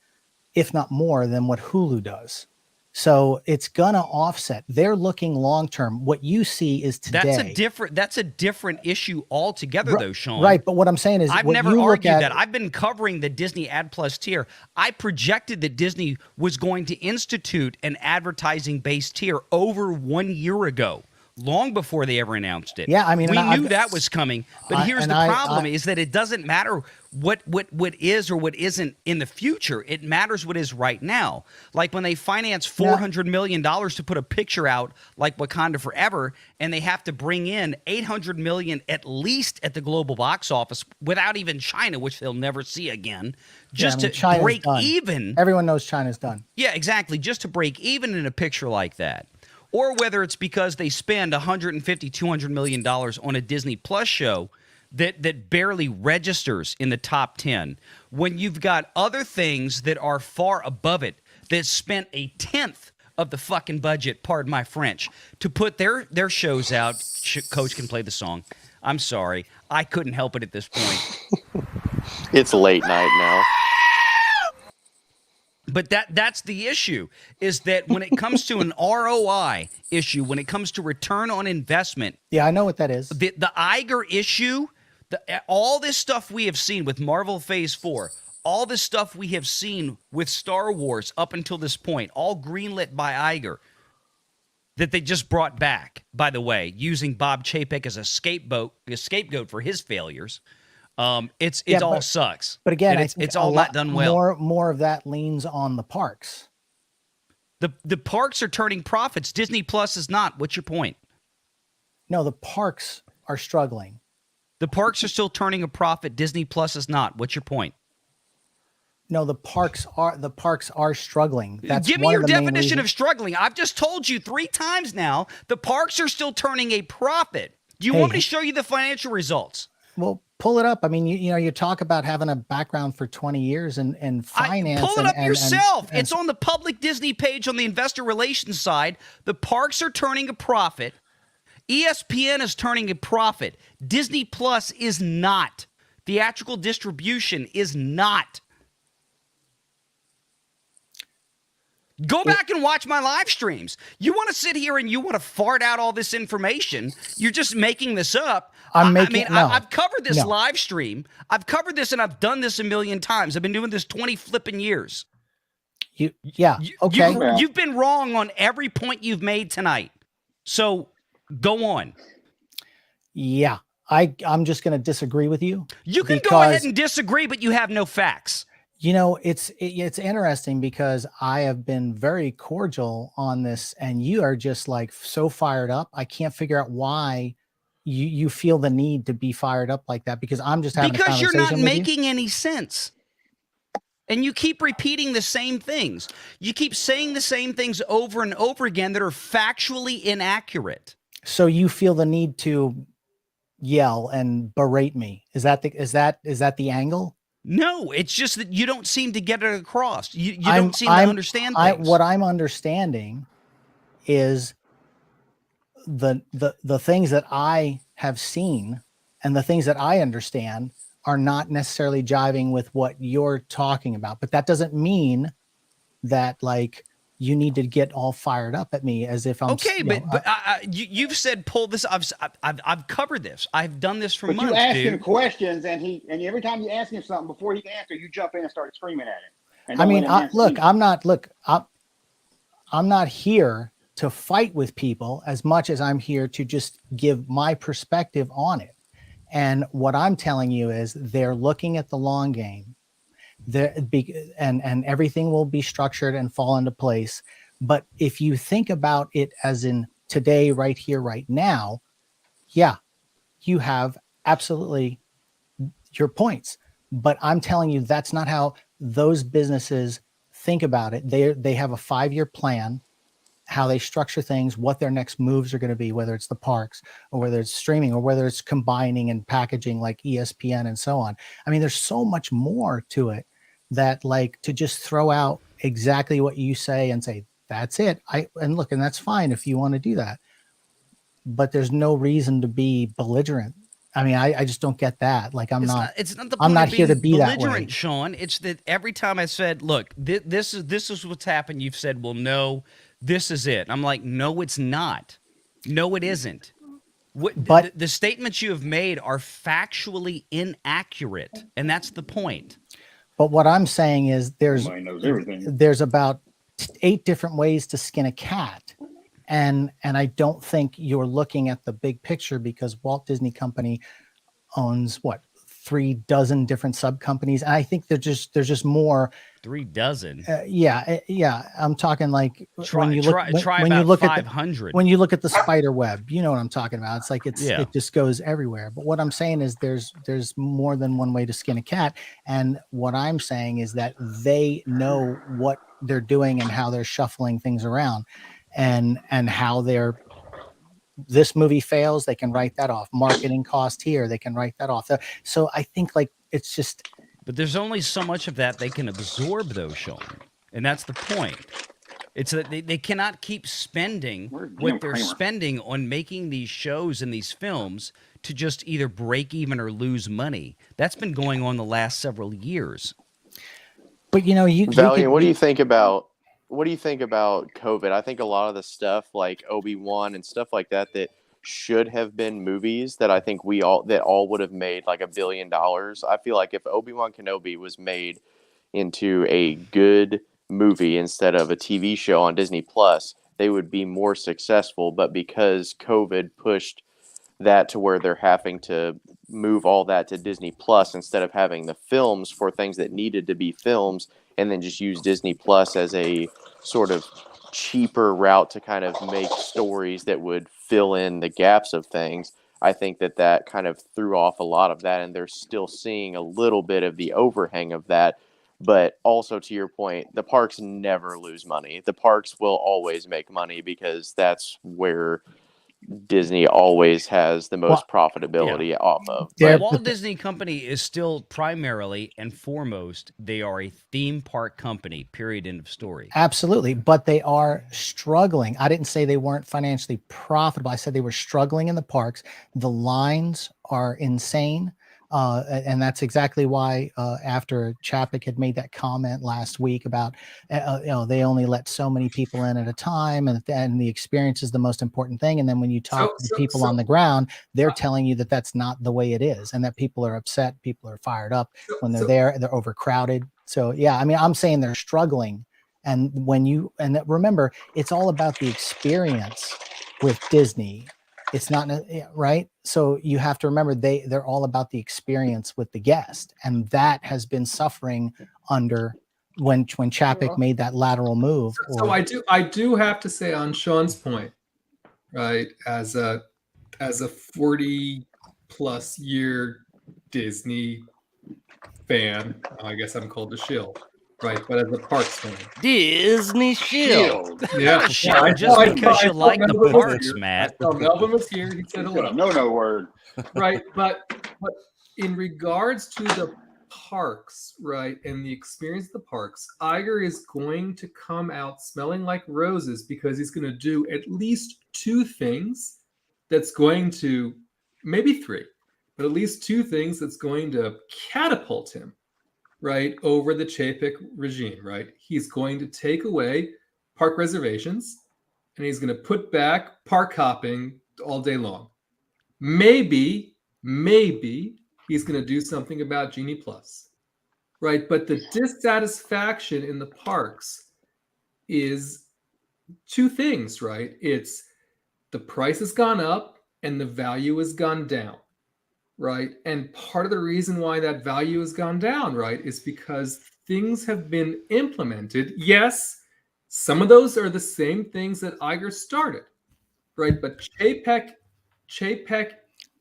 if not more, than what Hulu does. So it's gonna offset. They're looking long term. What you see is today. That's a different issue altogether, though, Sean. Right, but what I'm saying is, I've never argued that. I've been covering the Disney Ad Plus tier. I projected that Disney was going to institute an advertising-based tier over 1 year ago, long before they ever announced it. Yeah, I mean, we knew that was coming. But here's the problem: is that it doesn't matter what is or what isn't in the future. It matters what is right now. Like when they finance $400 million to put a picture out like Wakanda Forever, and they have to bring in $800 million at least at the global box office without even China, which they'll never see again, just to break even. Everyone knows China's done. Yeah, exactly. Just to break even in a picture like that. Or whether it's because they spend $150, $200 million on a Disney Plus show that barely registers in the top 10, when you've got other things that are far above it that spent a tenth of the fucking budget, pardon my French, to put their shows out. Coach can play the song. I'm sorry. I couldn't help it at this point. It's late night now. But that's the issue, is that when it comes to an ROI issue, when it comes to return on investment. Yeah, I know what that is. The Iger issue, all this stuff we have seen with Marvel Phase 4, all this stuff we have seen with Star Wars up until this point, all greenlit by Iger. that they just brought back, by the way, using Bob Chapek as a scapegoat for his failures. It all sucks. But again, it's all not done well. More of that leans on the parks. The parks are turning profits. Disney Plus is not. What's your point? No, the parks are struggling. The parks are still turning a profit. Disney Plus is not. What's your point? No, the parks are struggling. That's Give me one your of the main definition reasons. of struggling. I've just told you 3 times now. The parks are still turning a profit. Do you want me to show you the financial results? Well, pull it up. I mean, you talk about having a background for 20 years in finance. Pull it up yourself. It's on the public Disney page on the investor relations side. The parks are turning a profit. ESPN is turning a profit. Disney Plus is not. Theatrical distribution is not. Go back and watch my live streams. You want to sit here and you want to fart out all this information. You're just making this up. I've covered this live stream. I've covered this and I've done this a million times. I've been doing this 20 flipping years. Okay. You've been wrong on every point you've made tonight. So go on. Yeah. I'm just going to disagree with you. You can go ahead and disagree, but you have no facts. It's interesting because I have been very cordial on this and you are just like so fired up. I can't figure out why you feel the need to be fired up like that, because I'm just having a conversation you're not with making any sense. And you keep repeating the same things. You keep saying the same things over and over again that are factually inaccurate. So you feel the need to yell and berate me. Is that the angle? No, it's just that you don't seem to get it across. You don't seem to understand things. What I'm understanding is the things that I have seen and the things that I understand are not necessarily jiving with what you're talking about. But that doesn't mean that like you need to get all fired up at me as if I'm okay. You've said pull this. I've covered this. I've done this for months. You ask dude. him questions, and every time you ask him something before he can answer, you jump in and start screaming at him. I'm not here to fight with people as much as I'm here to just give my perspective on it. And what I'm telling you is they're looking at the long game. And everything will be structured and fall into place. But if you think about it as in today, right here, right now, yeah, you have absolutely your points. But I'm telling you, that's not how those businesses think about it. They have a 5-year plan, how they structure things, what their next moves are going to be, whether it's the parks or whether it's streaming or whether it's combining and packaging like ESPN and so on. I mean, there's so much more to it that like to just throw out exactly what you say and say, that's it. And that's fine if you want to do that, but there's no reason to be belligerent. I mean, I just don't get that. Like I'm not here to be that way, Sean. It's that every time I said, look, this is what's happened. You've said, well, no, this is it. I'm like, no, it's not. No, it isn't. But the statements you have made are factually inaccurate. And that's the point. But what I'm saying is there's about 8 different ways to skin a cat. And I don't think you're looking at the big picture because Walt Disney Company owns 3 dozen different sub companies. And I think there's just more. 3 dozen. Yeah. I'm talking like when you look at 500. When you look at the spider web, you know what I'm talking about. It's like it just goes everywhere. But what I'm saying is there's more than one way to skin a cat. And what I'm saying is that they know what they're doing and how they're shuffling things around, and how this movie fails, they can write that off. Marketing cost here, they can write that off. So I think like it's just. But there's only so much of that they can absorb, though, Sean. And that's the point. It's that they cannot keep spending what they're spending on making these shows and these films to just either break even or lose money. That's been going on the last several years. But Valiant, what do you think about COVID? I think a lot of the stuff like Obi-Wan and stuff like that should have been movies that I think all would have made like $1 billion. I feel like if Obi-Wan Kenobi was made into a good movie instead of a TV show on Disney Plus, they would be more successful. But because COVID pushed that to where they're having to move all that to Disney Plus instead of having the films for things that needed to be films, and then just use Disney Plus as a sort of cheaper route to kind of make stories that would fill in the gaps of things. I think that kind of threw off a lot of that, and they're still seeing a little bit of the overhang of that. But also, to your point, the parks never lose money. The parks will always make money because that's where Disney always has the most profitability off of. The But Walt Disney Company is still primarily and foremost, they are a theme park company, period, end of story. Absolutely. But they are struggling. I didn't say they weren't financially profitable. I said they were struggling in the parks. The lines are insane. And that's exactly why after Chapek had made that comment last week about, they only let so many people in at a time, and the experience is the most important thing. And then when you talk to the people on the ground, they're telling you that that's not the way it is, and that people are upset, people are fired up when they're there, they're overcrowded. So yeah, I mean, I'm saying they're struggling. And remember, it's all about the experience with Disney. It's not right. So you have to remember they're all about the experience with the guest, and that has been suffering under when Chapek made that lateral move. So I do have to say, on Sean's point, right, as a 40+ year Disney fan, I guess I'm called a shill, right? But as a parks fan, Disney shield. Yeah, Shill, just because you like the parks, Matt. I saw Melvin was here. He said hello. No word. Right, but in regards to the parks, right, and the experience of the parks, Iger is going to come out smelling like roses because he's going to do at least two things that's going to, maybe three, but at least two things that's going to catapult him, right, over the Chapek regime, right? He's going to take away park reservations, and he's going to put back park hopping all day long. Maybe he's going to do something about Genie Plus, right? But the dissatisfaction in the parks is two things, right? It's the price has gone up and the value has gone down, right? And part of the reason why that value has gone down, right, is because things have been implemented. Yes, some of those are the same things that Iger started, right? But Chapek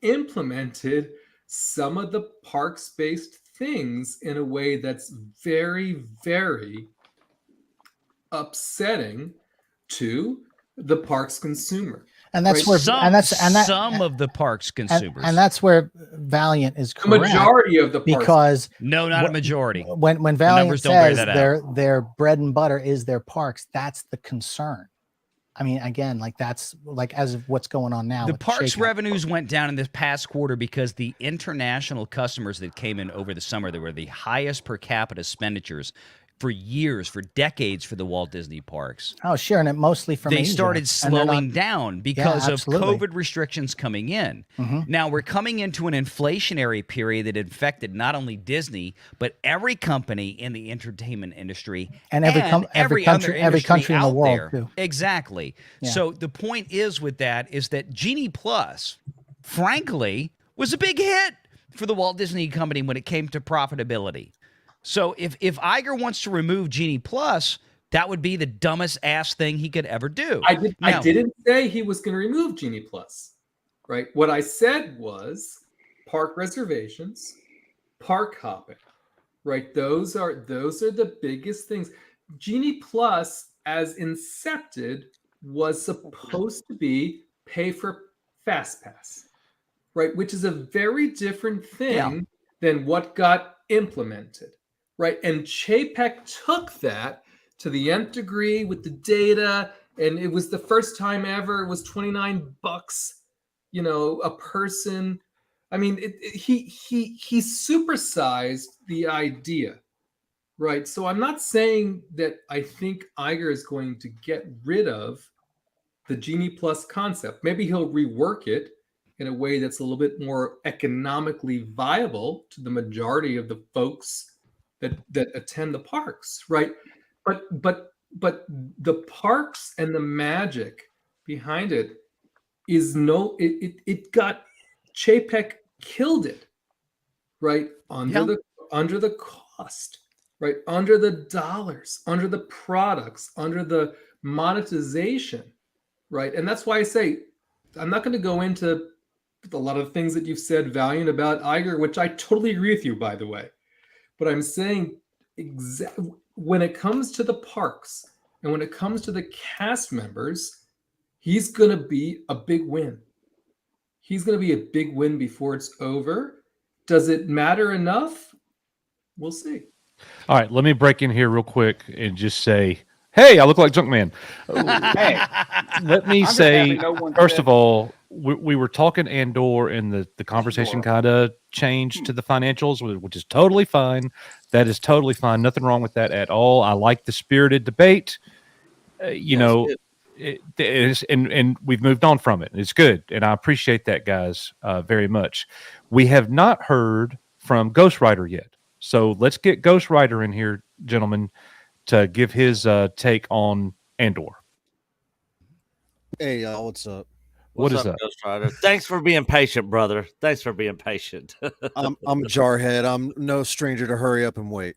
implemented some of the parks-based things in a way that's very, very upsetting to the parks consumer. And that's right? where some of the parks consumers, and that's where Valiant is correct. The majority of the parks, because not a majority. When Valiant says their bread and butter is their parks, that's the concern. I mean, again, like that's like as of what's going on now. The parks revenues went down in this past quarter because the international customers that came in over the summer, there were the highest per capita expenditures for years, for decades, for the Walt Disney parks. Oh, sure, and it mostly from they Asia. started slowing down because of absolutely. COVID restrictions coming in. Now we're coming into an inflationary period that infected not only Disney but every company in the entertainment industry and every country in the world there. too. Exactly. Yeah. So the point is with that is that Genie Plus, frankly, was a big hit for the Walt Disney Company when it came to profitability. So if Iger wants to remove Genie Plus, that would be the dumbest ass thing he could ever do. I didn't say he was going to remove Genie Plus, right? What I said was park reservations, park hopping, right? Those are the biggest things. Genie Plus, as incepted, was supposed to be pay for Fast Pass, right? Which is a very different thing than what got implemented. Right. And Chapek took that to the nth degree with the data. And it was the first time ever. It was $29, a person. I mean, he supersized the idea. Right. So I'm not saying that I think Iger is going to get rid of the Genie Plus concept. Maybe he'll rework it in a way that's a little bit more economically viable to the majority of the folks that attend the parks, right? But but the parks and the magic behind it is it got Chapek killed it, right? Under the cost, right? Under the dollars, under the products, under the monetization, right? And that's why I say I'm not going to go into a lot of things that you've said valiant about Iger, which I totally agree with you, by the way. But I'm saying when it comes to the parks and when it comes to the cast members, he's going to be a big win. He's going to be a big win before it's over. Does it matter enough? We'll see. All right, let me break in here real quick and just say, hey, I look like Junkman. Hey, Let me I'm just say, happy no one first said- of all, we were talking Andor, and the conversation kind of changed to the financials, which is totally fine. That is totally fine. Nothing wrong with that at all. I like the spirited debate. It is, and we've moved on from it. It's good, and I appreciate that, guys, very much. We have not heard from Ghostwriter yet, so let's get Ghostwriter in here, gentlemen, to give his take on Andor. Hey, y'all, what's up? What is up, up? Ghost Rider? Thanks for being patient, brother. Thanks for being patient. I'm a jarhead. I'm no stranger to hurry up and wait.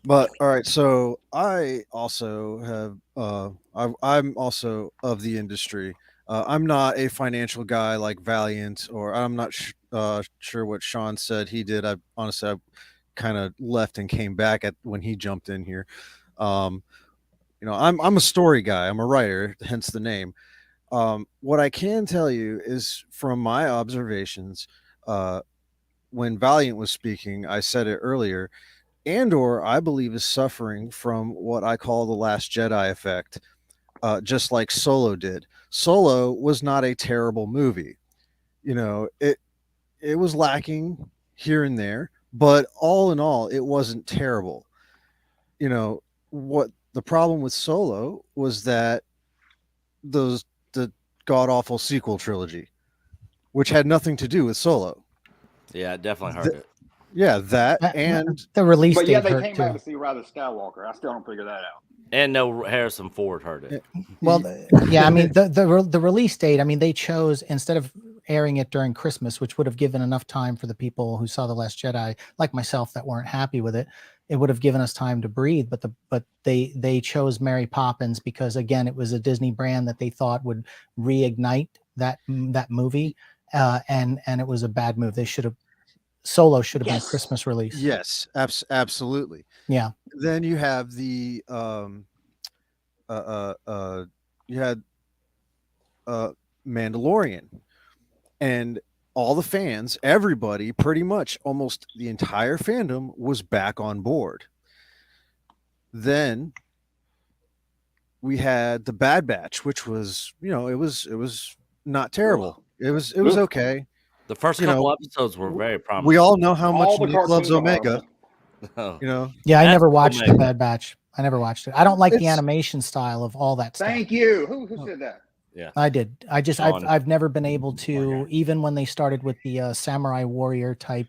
But all right, so I also have I'm also of the industry. I'm not a financial guy like Valiant, or I'm not sure what Sean said he did. I kind of left and came back when he jumped in here. I'm a story guy. I'm a writer, hence the name. What I can tell you is from my observations, when Valiant was speaking, I said it earlier, Andor, I believe, is suffering from what I call the Last Jedi effect, just like Solo did. Solo was not a terrible movie. It was lacking here and there, but all in all, it wasn't terrible. What the problem with Solo was that the god awful sequel trilogy, which had nothing to do with Solo. Yeah, it definitely hurt it. Yeah, that and the release But yeah, date they hurt came too. back to see Rise of Skywalker. I still don't figure that out. And no Harrison Ford hurt it. Well, yeah, I mean the release date. I mean, they chose, instead of airing it during Christmas, which would have given enough time for the people who saw The Last Jedi, like myself, that weren't happy with it. It would have given us time to breathe. But they chose Mary Poppins because, again, it was a Disney brand that they thought would reignite that movie, and it was a bad move. They should have. Solo should have been a Christmas release. Yes, absolutely. Yeah. Then you have the you had Mandalorian, and all the fans, everybody, pretty much almost the entire fandom was back on board. Then we had the Bad Batch, which was, it was not terrible. It was okay. The first couple episodes were very promising. We all know how much Nick loves Omega. Yeah, I never watched The Bad Batch. I never watched it. I don't like the animation style of all that stuff. Thank you. Who said that? Yeah, I did. I've never been able to, even when they started with the Samurai Warrior type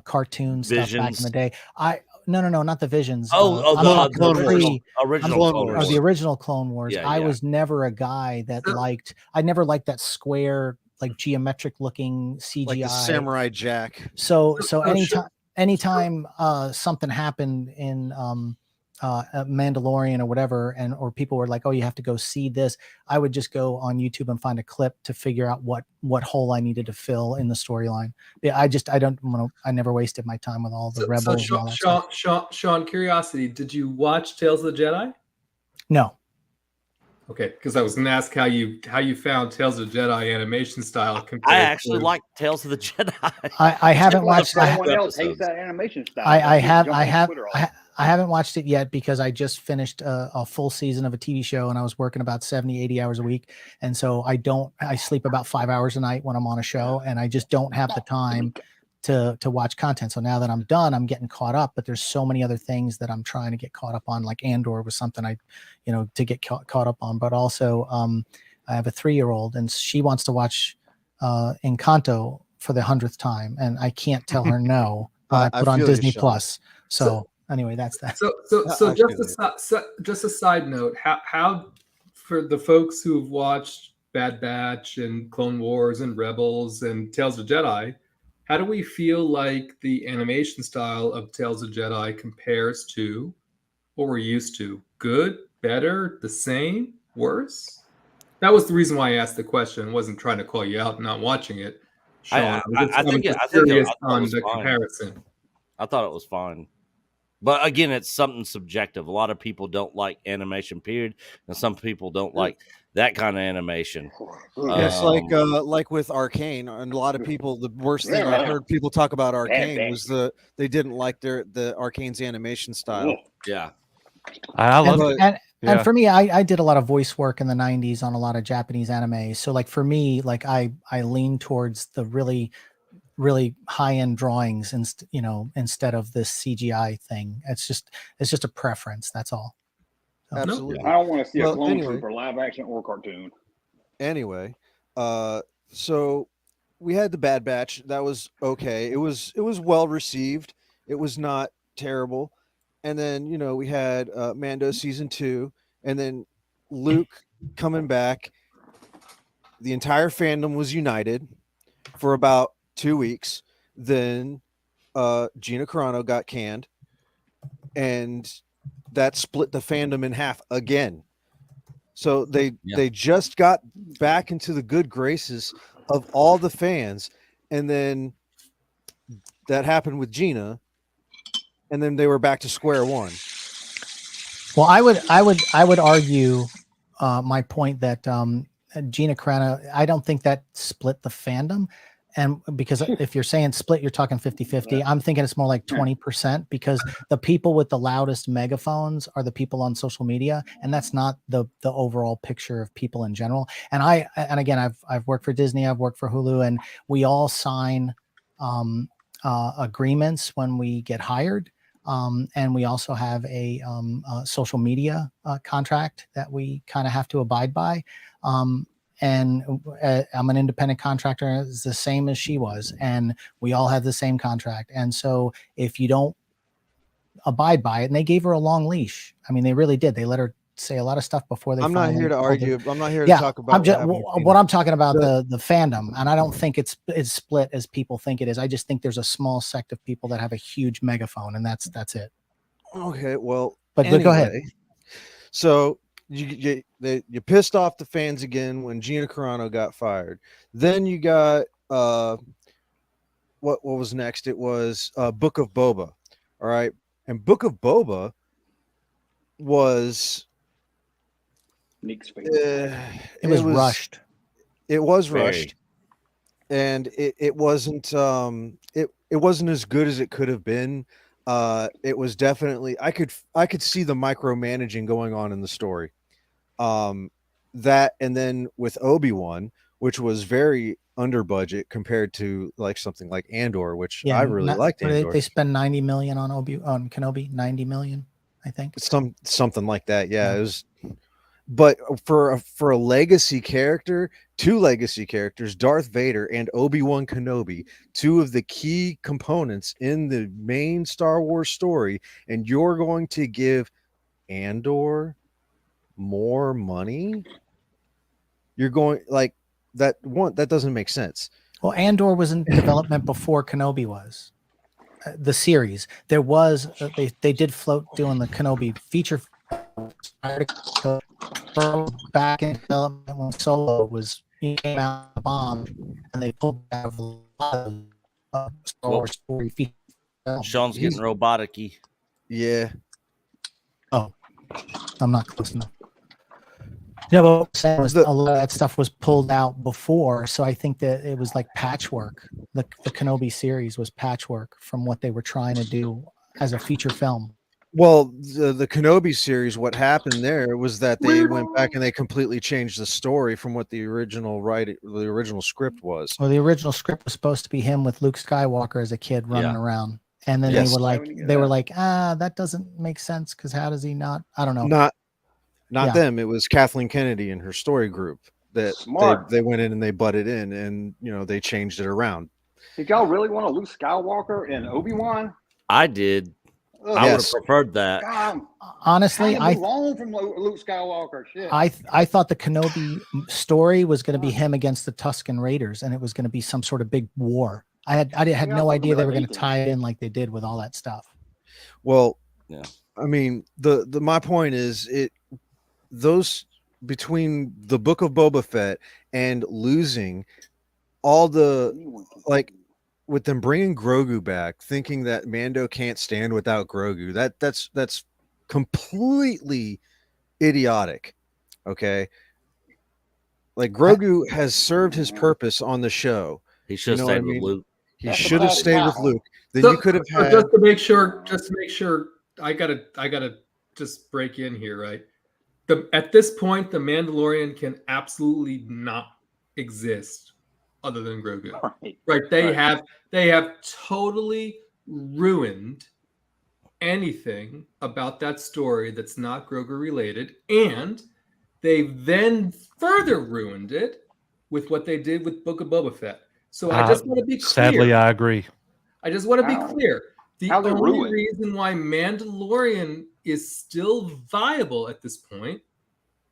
cartoon stuff back in the day. No, not the Visions. The original Clone Wars. Yeah, I was never a guy that liked. I never liked that square, like geometric looking CGI, like the Samurai Jack. So anytime something happened in Mandalorian or whatever, or people were like, oh, you have to go see this, I would just go on YouTube and find a clip to figure out what hole I needed to fill in the storyline. Yeah, I never wasted my time with all the rebels. So and all that Sean, curiosity, did you watch Tales of the Jedi? No. Okay, because I was going to ask how you found Tales of the Jedi animation style. I actually like Tales of the Jedi. I haven't watched. Someone else hates that animation style. I haven't watched it yet because I just finished a full season of a TV show and I was working about 70, 80 hours a week. And so I sleep about 5 hours a night when I'm on a show, and I just don't have the time to watch content. So now that I'm done, I'm getting caught up, but there's so many other things that I'm trying to get caught up on. Like Andor was something to get caught up on, but also I have a 3-year-old and she wants to watch Encanto for the 100th time. And I can't tell her no when I put on Disney Plus. So anyway, that's that. So just a side note, how for the folks who've watched Bad Batch and Clone Wars and Rebels and Tales of Jedi, how do we feel like the animation style of Tales of Jedi compares to what we're used to? Good, better, the same, worse? That was the reason why I asked the question. I wasn't trying to call you out and not watching it, Sean. I I'm think just I curious thought it on was the fine. comparison. I thought it was fine. But again, it's something subjective. A lot of people don't like animation, period, and some people don't like that kind of animation. It's like with Arcane, and a lot of people. The worst thing I heard people talk about Arcane was they didn't like the Arcane's animation style. Yeah, I love it. And for me, I did a lot of voice work in the 90s on a lot of Japanese anime. So like for me, like I lean towards the really high-end drawings and instead of this CGI thing. It's just a preference. That's all. So. Absolutely. I don't want to see a clone trooper live action or cartoon. Anyway, so we had the Bad Batch. That was okay. It was well received. It was not terrible. And then we had Mando season 2, and then Luke coming back. The entire fandom was united for about 2 weeks. Then Gina Carano got canned, and that split the fandom in half again. So they just got back into the good graces of all the fans, and then that happened with Gina, and then they were back to square one. Well, I would argue my point that Gina Carano, I don't think that split the fandom. And because if you're saying split, you're talking 50-50. I'm thinking it's more like 20%, because the people with the loudest megaphones are the people on social media, and that's not the overall picture of people in general. And again, I've worked for Disney, I've worked for Hulu, and we all sign agreements when we get hired. And we also have a social media contract that we kind of have to abide by. And I'm an independent contractor, it's the same as she was, and we all have the same contract. And so if you don't abide by it, and they gave her a long leash. I mean, they really did. They let her say a lot of stuff before they. I'm not here to argue. I'm not here to talk about. What I'm talking about the fandom, and I don't think it's split as people think it is. I just think there's a small sect of people that have a huge megaphone, and that's it. Okay, well, but go ahead. So. You pissed off the fans again when Gina Carano got fired. Then you got what was next? It was Book of Boba. All right, and Book of Boba was it was rushed. It was rushed, and it wasn't it wasn't as good as it could have been. It was definitely I could see the micromanaging going on in the story. That, and then with Obi-Wan, which was very under budget compared to like something like Andor, which I really liked. Andor. They spend 90 million on Kenobi, 90 million, I think. Something like that. Yeah, it was. But for a legacy character, 2 legacy characters, Darth Vader and Obi-Wan Kenobi, 2 of the key components in the main Star Wars story, and you're going to give Andor more money? You're going like that doesn't make sense. Well, Andor was in development before Kenobi was. The series, there was they did float doing the Kenobi feature back in development when Solo came out the bomb, and they pulled out a lot of Star Wars story feature. Sean's getting robotic-y. Yeah. Oh, I'm not close enough. Yeah, but a lot of that stuff was pulled out before, so I think that it was like patchwork. The Kenobi series was patchwork from what they were trying to do as a feature film. Well, the Kenobi series, what happened there was that they went back and they completely changed the story from what the original script was. Well, the original script was supposed to be him with Luke Skywalker as a kid running around, and then they were like, that doesn't make sense because how does he not? I don't know. Not them. It was Kathleen Kennedy and her story group that they went in and they butted in, and they changed it around. Did y'all really want a Luke Skywalker and Obi-Wan? I did. I would have Yes. preferred that. God, Honestly, kind of move on from Luke Skywalker. Shit. I thought the Kenobi story was going to be him against the Tusken Raiders, and it was going to be some sort of big war. I had Yeah, no I idea they thought were it'd going be to like tie it in like they did with all that stuff. Well, Yeah. I mean, the my point is those between the Book of Boba Fett and losing all the like with them bringing Grogu back, thinking that Mando can't stand without Grogu. That's completely idiotic. Okay, like Grogu has served his purpose on the show. He should have stayed with Luke. He That's a should have classic stayed with Kyle. Luke. Then So, you could have so had. just to make sure, I gotta just break in here, right? At this point, the Mandalorian can absolutely not exist other than Grogu. Right? They have totally ruined anything about that story that's not Grogu related, and they then further ruined it with what they did with Book of Boba Fett. So I just want to be clear. Sadly, I agree. I just want to be clear. The How's it only ruined? reason why Mandalorian is still viable at this point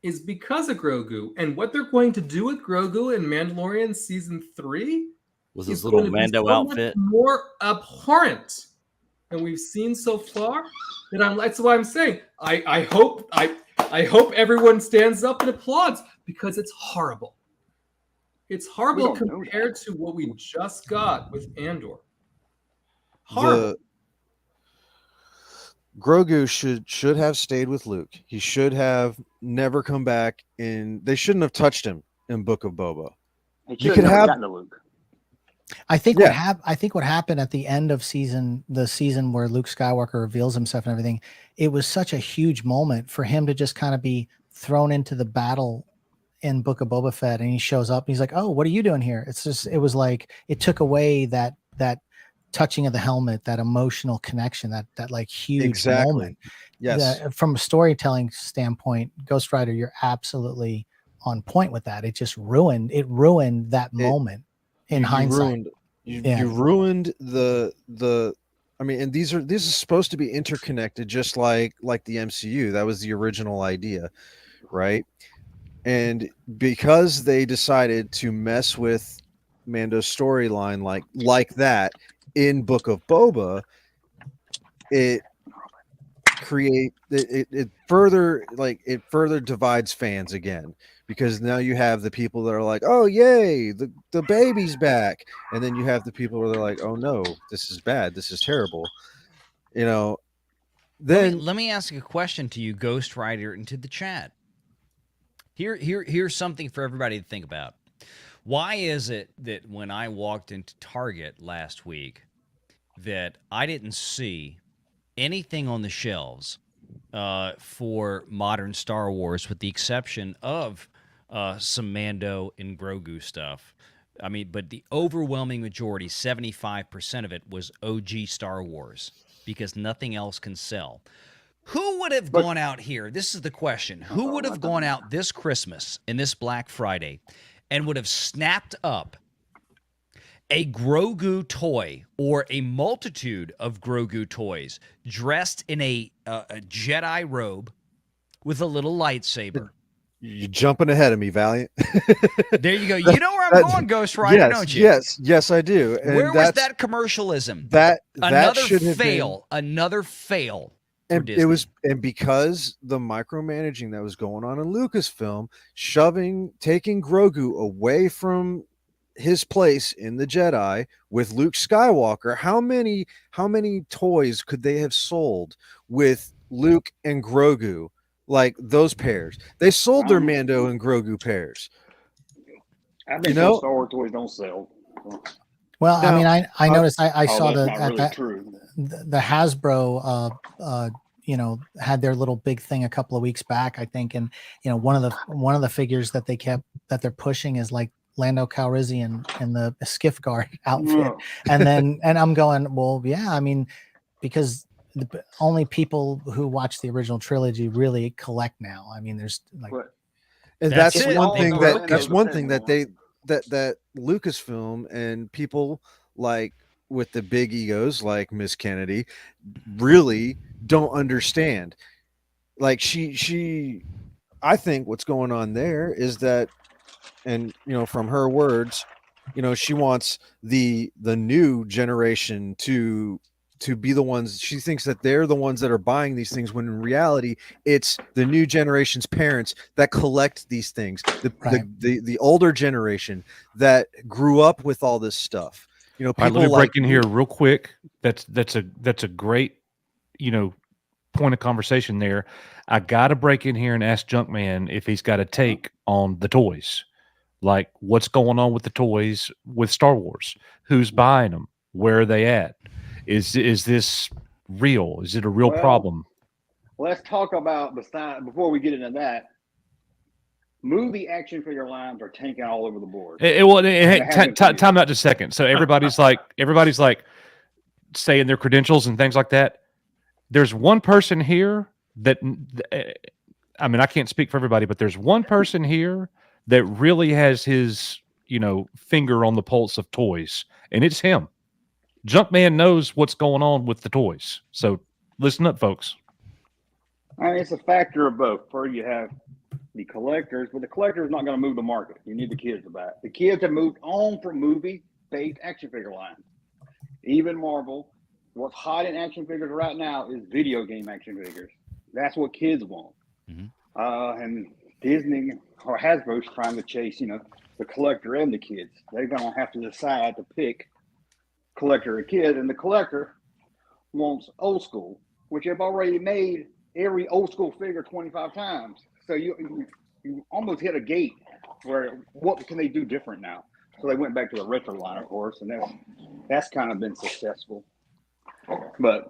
is because of Grogu. And what they're going to do with Grogu in Mandalorian season 3 Was is his little going to be Mando so much outfit? more abhorrent than we've seen so far. That's why I'm saying I hope everyone stands up and applauds because it's horrible. It's horrible don't know compared to what we just got with Andor. Horrible. Grogu should have stayed with Luke. He should have never come back they shouldn't have touched him in Book of Boba. You could have gotten to Luke. I think what happened at the end of the season where Luke Skywalker reveals himself and everything, it was such a huge moment for him to just kind of be thrown into the battle in Book of Boba Fett, and he shows up and he's like, "Oh, what are you doing here?" It was like it took away that touching of the helmet, that emotional connection, that like huge moment. Yes. From a storytelling standpoint, Ghost Rider, you're absolutely on point with that. It just ruined that moment in hindsight. You ruined the I mean, and these are supposed to be interconnected, just like the MCU. That was the original idea, right? And because they decided to mess with Mando's storyline like that in Book of Boba, it further divides fans again, because now you have the people that are like, "Oh yay, the baby's back," and then you have the people that are like, "Oh no, this is bad, this is terrible," Then let me ask a question to you, Ghost Rider, into the chat. Here's something for everybody to think about. Why is it that when I walked into Target last week that I didn't see anything on the shelves for modern Star Wars, with the exception of some Mando and Grogu stuff? I mean, but the overwhelming majority, 75% of it, was OG Star Wars, because nothing else can sell. Who would have gone out here? This is the question. Who would have gone out this Christmas and this Black Friday and would have snapped up a Grogu toy or a multitude of Grogu toys dressed in a Jedi robe with a little lightsaber? You're jumping ahead of me, Valiant. There you go. You know where I'm going, Ghost Rider, don't you? Yes, I do. And where was that commercialism? That should have been another fail. And it was, and because the micromanaging that was going on in Lucasfilm, taking Grogu away from his place in the Jedi with Luke Skywalker, how many toys could they have sold with Luke and Grogu? Like those pairs, they sold their Mando and Grogu pairs. I bet those Star Wars toys don't sell. Well, No. I mean, I noticed I saw that's not really true. the Hasbro had their little big thing a couple of weeks back, I think, and one of the figures that they're pushing is like Lando Calrissian in the skiff guard outfit, and I'm going, well, yeah, I mean, because the only people who watch the original trilogy really collect now. I mean, there's like, and that's one thing that Lucasfilm and people like with the big egos like Miss Kennedy really don't understand. Like I think what's going on there is that, and from her words, she wants the new generation to be the ones. She thinks that they're the ones that are buying these things, when in reality it's the new generation's parents that collect these things, the older generation that grew up with all this stuff. All People right, let me break like in me. here real quick. That's a great, point of conversation there. I got to break in here and ask Junkman if he's got a take on the toys. Like, what's going on with the toys with Star Wars? Who's buying them? Where are they at? Is this real? Is it a real problem? Let's talk about, before we get into that, movie action figure lines are tanking all over the board. Time out just a second. So everybody's like saying their credentials and things like that. There's one person here that, I mean, I can't speak for everybody, but there's one person here that really has his, finger on the pulse of toys, and it's him. Junkman knows what's going on with the toys. So listen up, folks. I mean, it's a factor of both. First, you have the collectors, but the collector is not going to move the market. You need the kids to buy it. The kids have moved on from movie-based action figure lines. Even Marvel, what's hot in action figures right now is video game action figures. That's what kids want. Mm-hmm. And Disney or Hasbro's trying to chase, the collector and the kids. They're going to have to decide to pick collector or kid, and the collector wants old school, which have already made every old school figure 25 times. So you almost hit a gate where what can they do different now? So they went back to the retro line, of course, and that's kind of been successful. But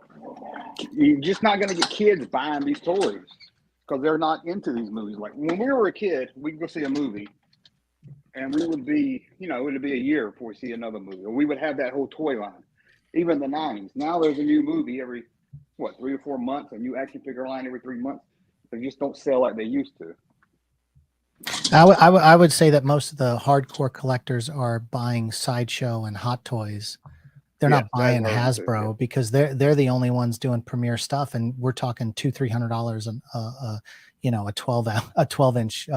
you're just not going to get kids buying these toys because they're not into these movies. Like when we were a kid, we'd go see a movie, and we would be, it would be a year before we see another movie. Or we would have that whole toy line. Even the 90s. Now there's a new movie every, 3 or 4 months, a new action figure line every 3 months. They just don't sell like they used to. I would say that most of the hardcore collectors are buying Sideshow and Hot Toys. They're not buying Hasbro because they're the only ones doing premiere stuff, and we're talking $200-300 a 12-inch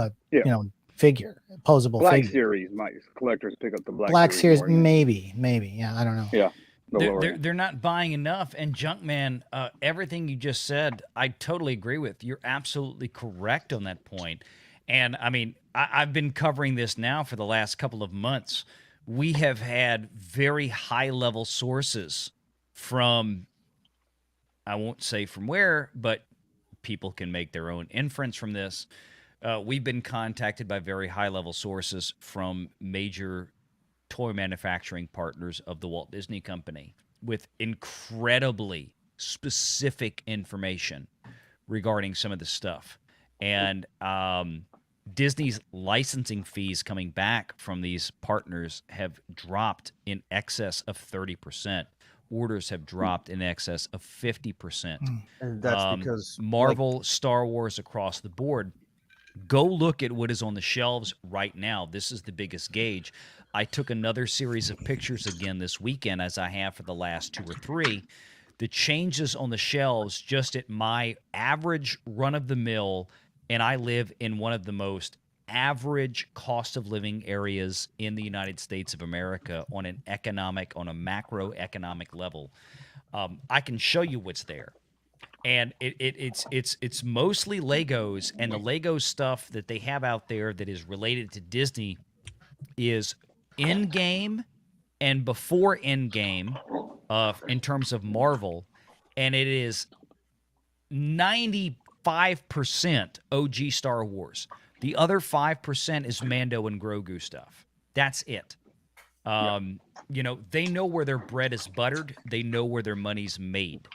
figure, posable Black figure. Series might collectors pick up the Black Series more, maybe yeah, I don't know. Yeah. They're not buying enough. And Junkman, everything you just said, I totally agree with. You're absolutely correct on that point. And I mean, I've been covering this now for the last couple of months. We have had very high level sources from, I won't say from where, but people can make their own inference from this. We've been contacted by very high level sources from major toy manufacturing partners of the Walt Disney Company with incredibly specific information regarding some of this stuff. And Disney's licensing fees coming back from these partners have dropped in excess of 30%. Orders have dropped in excess of 50%. And that's because Marvel, Star Wars across the board. Go look at what is on the shelves right now. This is the biggest gauge. I took another series of pictures again this weekend, as I have for the last 2 or 3. The changes on the shelves just at my average run-of-the-mill, and I live in one of the most average cost of living areas in the United States of America on a macroeconomic level. I can show you what's there. And it's mostly Legos, and the Lego stuff that they have out there that is related to Disney is in-game and before in-game in terms of Marvel, and it is 95% OG Star Wars. The other 5% is Mando and Grogu stuff. That's it. They know where their bread is buttered. They know where their money's made.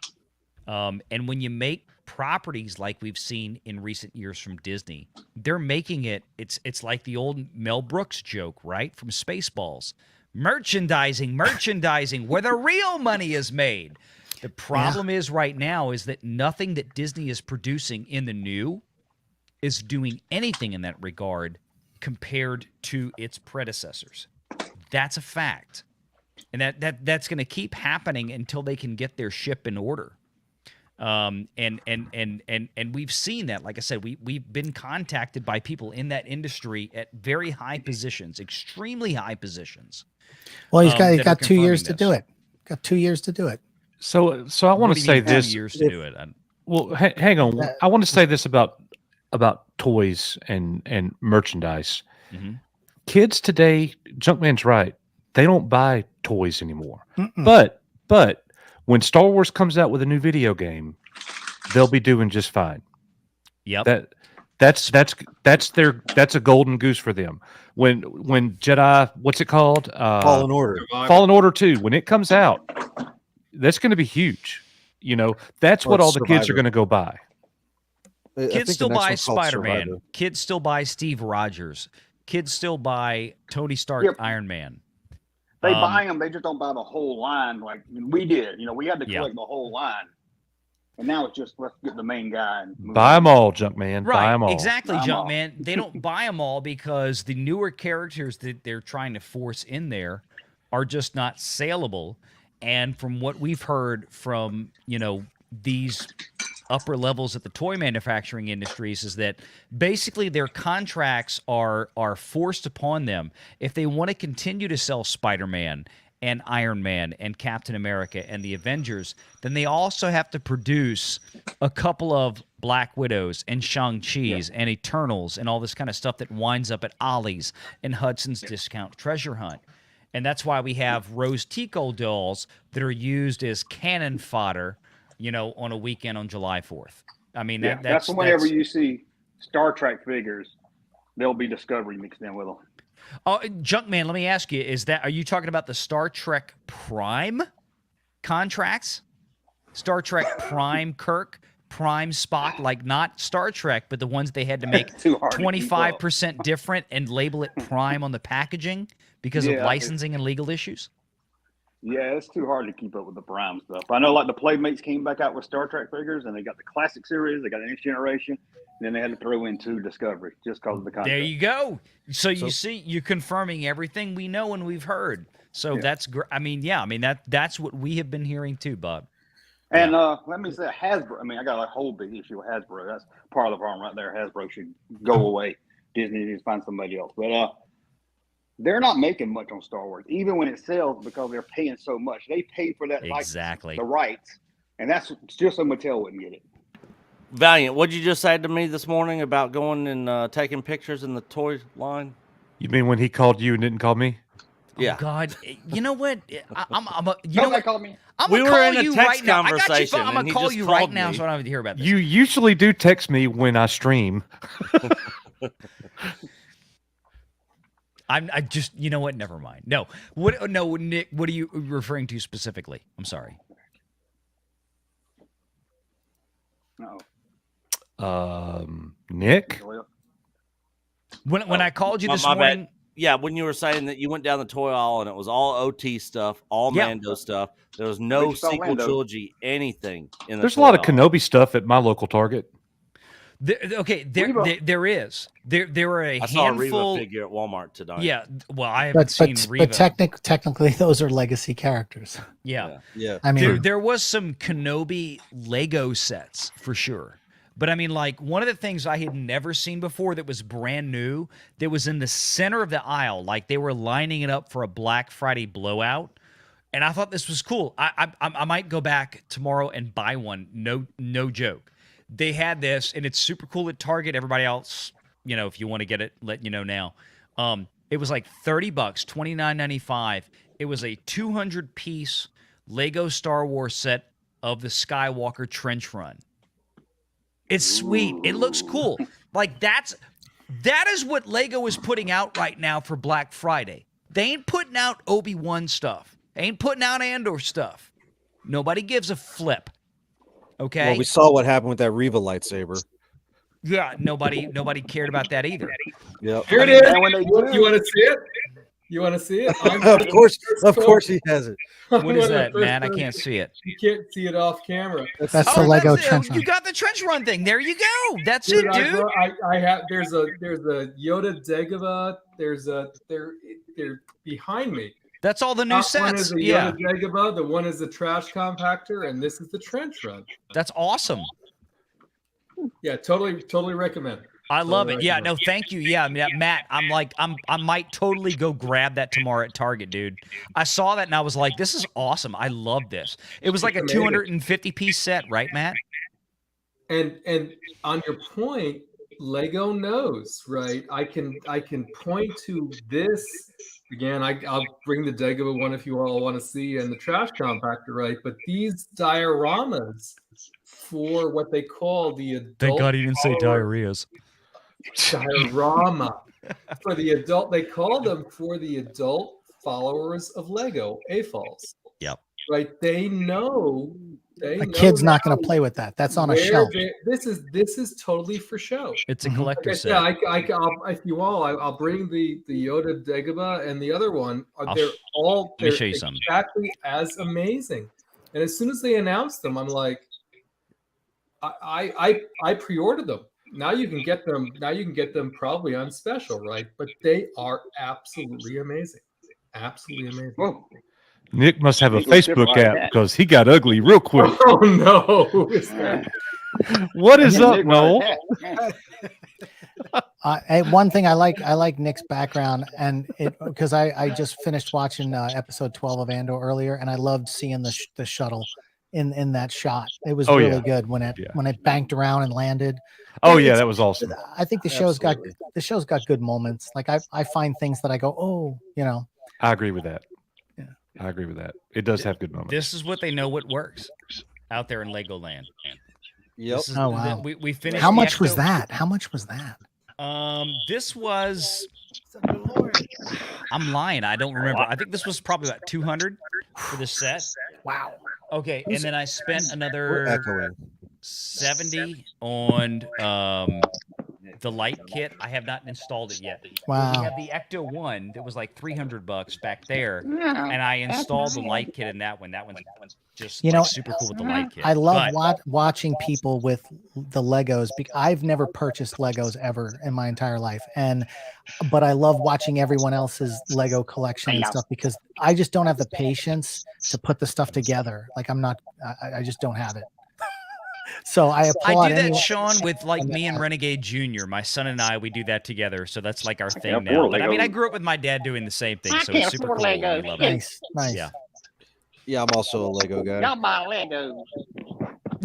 And when you make properties like we've seen in recent years from Disney, they're making it's like the old Mel Brooks joke, right? From Spaceballs. Merchandising, where the real money is made. The problem is right now is that nothing that Disney is producing in the new is doing anything in that regard compared to its predecessors. That's a fact. And that's going to keep happening until they can get their ship in order. And we've seen that. Like I said, we've been contacted by people in that industry at very high positions, extremely high positions. Well, he's got 2 years to do it. Got 2 years to do it. So I want to say this. 2 years to do it. Well, hang on. I want to say this about toys and merchandise. Mm-hmm. Kids today, Junkman's right. They don't buy toys anymore. Mm-mm. But when Star Wars comes out with a new video game, they'll be doing just fine. Yep. That's a golden goose for them. When Jedi, what's it called? Fallen Order. Fallen Order 2. When it comes out, that's going to be huge. You know, that's what all the kids are going to go buy. Kids still buy Spider-Man. Kids still buy Steve Rogers. Kids still buy Tony Stark, Iron Man. They buy them. They just don't buy the whole line like we did. You know, we had to collect the whole line. And now it's just, let's get the main guy. And buy them all, Junkman. Right, buy them all. Exactly, Junkman. They don't buy them all because the newer characters that they're trying to force in there are just not saleable. And from what we've heard from, these upper levels at the toy manufacturing industries is that basically their contracts are forced upon them. If they want to continue to sell Spider-Man and Iron Man and Captain America and the Avengers, then they also have to produce a couple of Black Widows and Shang-Chi's and Eternals and all this kind of stuff that winds up at Ollie's and Hudson's Discount Treasure Hunt. And that's why we have Rose Tico dolls that are used as cannon fodder, on a weekend on July 4th. I mean, that's whenever you see Star Trek figures, there'll be Discovery mixed in with them. Oh, Junkman, let me ask you: are you talking about the Star Trek Prime contracts? Star Trek Prime Kirk, Prime Spock, like not Star Trek, but the ones they had to make 25% different and label it Prime on the packaging because of licensing and legal issues? Yeah, it's too hard to keep up with the Prime stuff. I know, like the Playmates came back out with Star Trek figures, and they got the classic series, they got the Next Generation, and then they had to throw in 2 Discovery just because of the content. There you go. So you see, you're confirming everything we know and we've heard. So that's great. I mean, that's what we have been hearing too, Bob. And let me say, Hasbro. I mean, I got a whole big issue with Hasbro. That's part of the problem right there. Hasbro should go away. Disney needs to find somebody else. But they're not making much on Star Wars, even when it sells, because they're paying so much. They pay for that license, the rights, and that's just so Mattel wouldn't get it. Valiant, what'd you just say to me this morning about going and taking pictures in the toy line? You mean when he called you and didn't call me? Yeah. Oh God, you know what? Nobody called me. We were in a text conversation. I'm gonna call you right now, so I don't have to hear about this. You usually do text me when I stream. I just, you know what? Never mind. No, Nick, what are you referring to specifically? I'm sorry. No. Nick. When I called you this my morning. bad. Yeah, when you were saying that you went down the toy aisle and it was all OT stuff, all Mando stuff. There was no sequel trilogy, anything in the There's a lot of Kenobi stuff at my local Target. There is. There are a I saw handful. a Reva figure at Walmart tonight. Yeah, well, I haven't seen Reva. But technically, those are legacy characters. Yeah. I mean, there was some Kenobi Lego sets for sure. But I mean, like, one of the things I had never seen before that was brand new, that was in the center of the aisle, like they were lining it up for a Black Friday blowout. And I thought this was cool. I might go back tomorrow and buy one. No joke. They had this, and it's super cool at Target. Everybody else, if you want to get it, let you know now. It was like $30, $29.95. It was a 200-piece Lego Star Wars set of the Skywalker trench run. It's sweet. It looks cool. Like that is what Lego is putting out right now for Black Friday. They ain't putting out Obi-Wan stuff. They ain't putting out Andor stuff. Nobody gives a flip. Okay. Well, we saw what happened with that Reva lightsaber. Yeah, nobody cared about that either. Yep. Here it is. You want to see it? You want to see it? Of course he has it. What is that, man? I can't see it. You can't see it off camera. That's the Lego trench run. You got the trench run thing. There you go. That's it, dude. I have. There's a Yoda Dagobah. They're behind me. That's all the new Top one is sets. the Yeah, Yoda Dagobah, the one is the trash compactor, and this is the trench run. that's awesome. Yeah, totally recommend. I love it. Yeah, recommend. no, thank you. Yeah, Matt, I might totally go grab that tomorrow at Target, dude. I saw that and I was like, this is awesome. I love this. It was like a 250-piece set, right, Matt? And on your point, Lego knows, right? I can point to this again. I'll bring the Dagobah one if you all want to see, and the trash compactor, right? But these dioramas for what they call the adult. Thank God he didn't say diarrheas. Diorama for the adult. They call them for the adult followers of Lego, AFOLs. Yep. Right? They know. A kid's not going to play with that. That's on a shelf. This is totally for show. It's a collector set. Yeah, if you all, I'll bring the Yoda Dagobah and the other one. They're let me show you something. Exactly as amazing. And as soon as they announced them, I'm like, I pre-ordered them. Now you can get them. Now you can get them probably on special, right? But they are absolutely amazing. Absolutely amazing. Whoa. Nick must have a Facebook app because he got ugly real quick. Oh no! What is up, Noel? One thing I like Nick's background, and because I just finished watching episode 12 of Andor earlier, and I loved seeing the shuttle in that shot. It was really good when it banked around and landed. Oh yeah, that was awesome. I think the show's got good moments. Like I find things that I go, oh, I agree with that. Yeah, I agree with that. It does have good moments. This is what they know what works out there in Legoland. Yep. Oh wow. We finished. How much was that? How much was that? This was. I'm lying. I don't remember. I think this was probably about 200 for the set. Wow. Okay, and then I spent another 70 on the light kit. I have not installed it yet. Wow. We have the Ecto one that was like $300 back there, and I installed the light kit in that one. That one's just super cool with the light kit. I love watching people with the Legos. I've never purchased Legos ever in my entire life, but I love watching everyone else's Lego collection and stuff because I just don't have the patience to put the stuff together. Like I just don't have it. So I applaud. I do that, Sean, with me and Renegade Jr. My son and I, we do that together. So that's like our thing now. But I mean, I grew up with my dad doing the same thing, so it's super cool. We love it. Nice. Yeah, I'm also a Lego guy. Y'all buy Legos.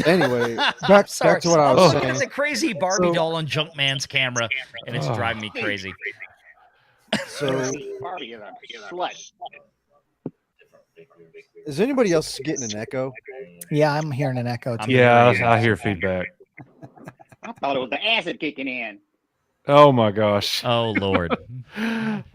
Anyway, back to what I was saying. It's a crazy Barbie doll on Junkman's camera, and it's driving me crazy. So, Barbie is a slut. is anybody else getting an echo? Yeah, I'm hearing an echo too. Yeah, I hear feedback. I thought it was the acid kicking in. Oh my gosh. Oh Lord.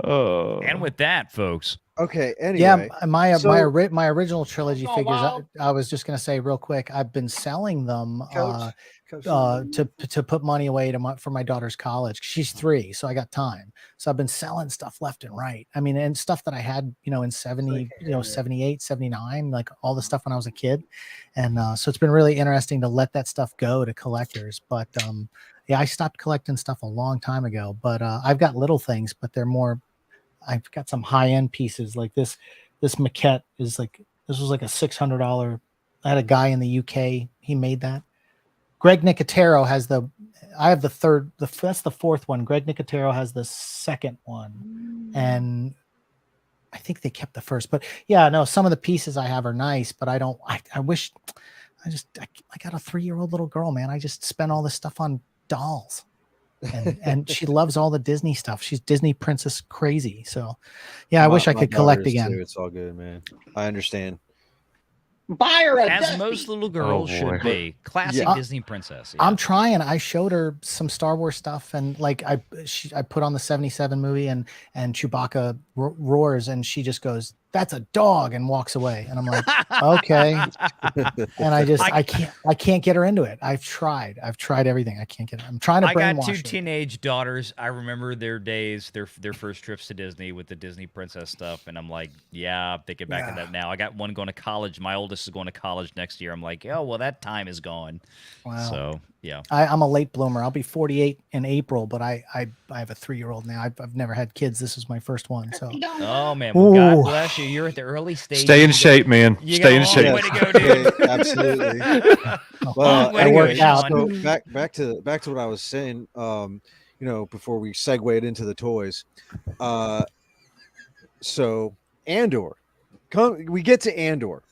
Oh. And with that, folks. Okay. Anyway. Yeah, my original trilogy figures. I was just gonna say real quick. I've been selling them to put money away for my daughter's college. She's 3, so I got time. So I've been selling stuff left and right. I mean, and stuff that I had, in 70, 78, 79, like all the stuff when I was a kid. And so it's been really interesting to let that stuff go to collectors. But yeah, I stopped collecting stuff a long time ago. But I've got little things, but they're more. I've got some high-end pieces like this. This maquette is this was like a $600. I had a guy in the UK. He made that. Greg Nicotero has I have the third. That's the fourth one. Greg Nicotero has the second one, and I think they kept the first. But yeah, no, some of the pieces I have are nice, but I don't. I wish. I got a 3-year-old little girl, man. I just spent all this stuff on dolls. And she loves all the Disney stuff. She's Disney princess crazy. So yeah, I wish I could collect again. Too. It's all good, man. I understand. Buy her a As Dusty. most little girls should be. Classic Disney princess. Yeah. I'm trying. I showed her some Star Wars stuff, and I put on the 77 movie, and Chewbacca roars, and she just goes, "That's a dog," and walks away. And I'm like, okay. And I can't get her into it. I've tried everything. I can't get it. I'm trying to brainwash her. I got 2 teenage daughters. I remember their days, their first trips to Disney with the Disney princess stuff, and I'm like, yeah, I'm thinking back to that now. I got one going to college. My oldest is going to college next year. I'm like, oh well, that time is gone. Wow. So yeah, I'm a late bloomer. I'll be 48 in April, but I have a 3-year-old now. I've never had kids. This is my first one. So So Oh man, well, God Ooh. bless you. You're at the early stages. Stay in You got- shape, man. You Stay got in a long shape. way to go, dude. Okay, absolutely. Long way I to go, work out. Sean. So back to what I was saying. Before we segued into the toys. So Andor, we get to Andor,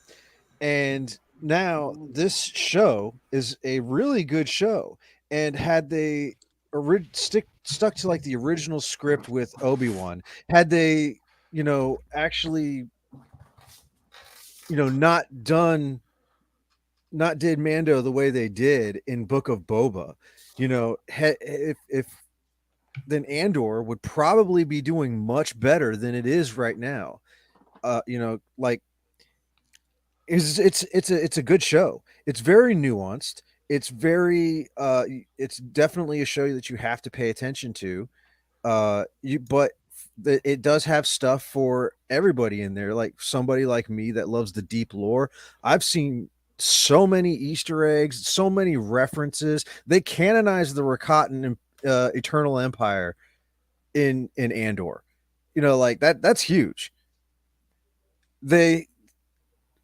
and now this show is a really good show. And had they stuck to like the original script with Obi-Wan, had they actually not did Mando the way they did in Book of Boba, if then Andor would probably be doing much better than it is right now. Like it's a good show. It's very nuanced. It's very it's definitely a show that you have to pay attention to. But it does have stuff for everybody in there. Like somebody like me that loves the deep lore. I've seen so many Easter eggs, so many references. They canonized the Rakatan Eternal Empire in Andor. Like that's huge. They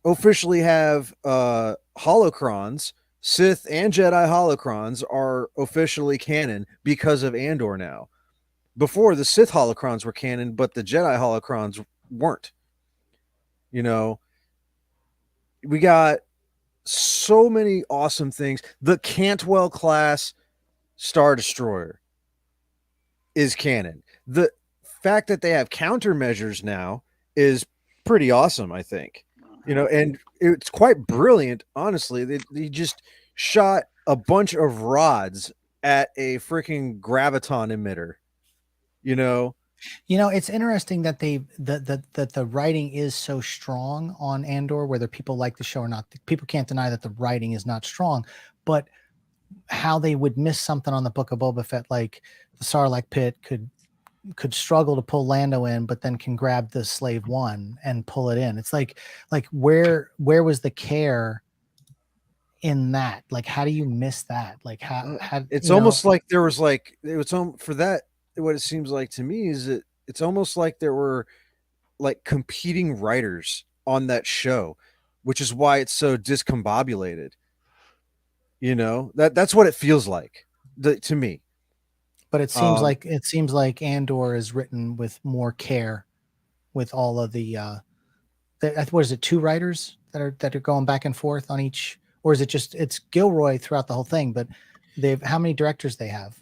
officially have holocrons. Sith and Jedi holocrons are officially canon because of Andor now. Before, the Sith holocrons were canon, but the Jedi holocrons weren't. We got so many awesome things. The Cantwell class Star Destroyer is canon. The fact that they have countermeasures now is pretty awesome, I think. And it's quite brilliant, honestly. They just shot a bunch of rods at a freaking graviton emitter. It's interesting that that the writing is so strong on Andor, whether people like the show or not. People can't deny that the writing is not strong, but how they would miss something on the Book of Boba Fett, like the Sarlacc pit could struggle to pull Lando in, but then can grab the Slave One and pull it in. It's like where was the care in that? Like, how do you miss that? Like, how it's almost like there was like it was for that. What it seems like to me is that it's almost like there were like competing writers on that show, which is why it's so discombobulated. That's what it feels like to me. But it seems like Andor is written with more care, with all of the what is it, 2 writers that are going back and forth on each, or is it just it's Gilroy throughout the whole thing? But how many directors they have?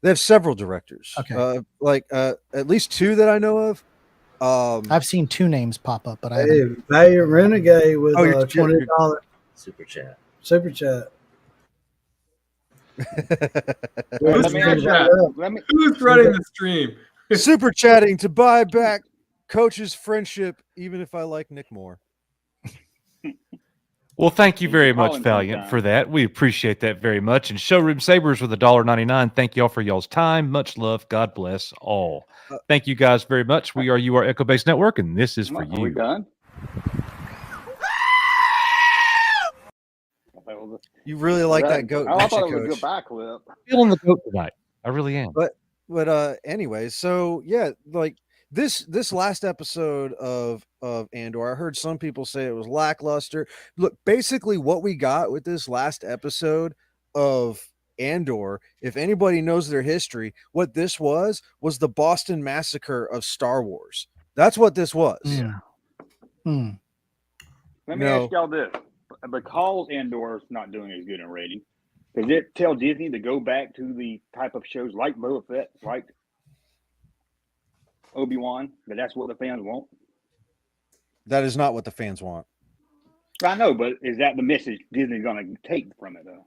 They have several directors. Okay. At least 2 that I know of. I've seen 2 names pop up, but I Hey, haven't. Valiant Renegade with $20 super chat. Super chat. Let me ask y'all. Who's running the stream? Super chatting to buy back Coach's friendship, even if I like Nick more. Well, thank you very much, calling Valiant, sometime. for that. We appreciate that very much. And Showroom Sabers with $1.99. Thank y'all for y'all's time. Much love. God bless all. Thank you guys very much. We are UR Echo Base Network, and this is for Are we you. done? You really like that goat, I don't thought you, it was a Coach? good back clip. Feeling the goat tonight. I really am. But anyway, so yeah, like this last episode of Andor, I heard some people say it was lackluster. Look, basically what we got with this last episode of Andor, if anybody knows their history, what this was the Boston Massacre of Star Wars. That's what this was. Yeah. Let me ask y'all this: because Andor's not doing as good in rating, does it tell Disney to go back to the type of shows like Boba Fett, like Obi-Wan, that's what the fans want? That is not what the fans want. I know, but is that the message Disney's going to take from it, though?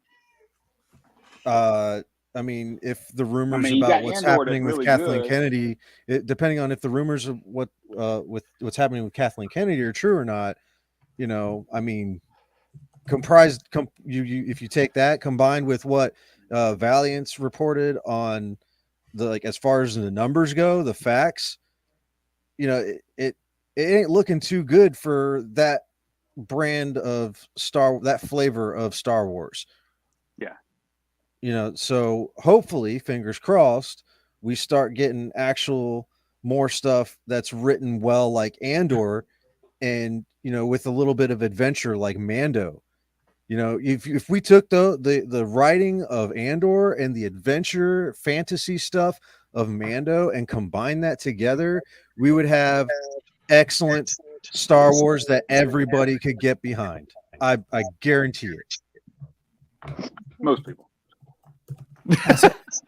I mean, if the rumors you about got what's Andor happening that's with really Kathleen good. Kennedy, depending on if the rumors of with what's happening with Kathleen Kennedy are true or not, I mean, if you take that combined with what Valiant's reported on as far as the numbers go, the facts, it ain't looking too good for that brand of that flavor of Star Wars. Yeah. So hopefully, fingers crossed, we start getting actual more stuff that's written well like Andor, and with a little bit of adventure like Mando. If we took the writing of Andor and the adventure fantasy stuff of Mando and combine that together, we would have excellent Star Wars that everybody could get behind. I guarantee it. Most people.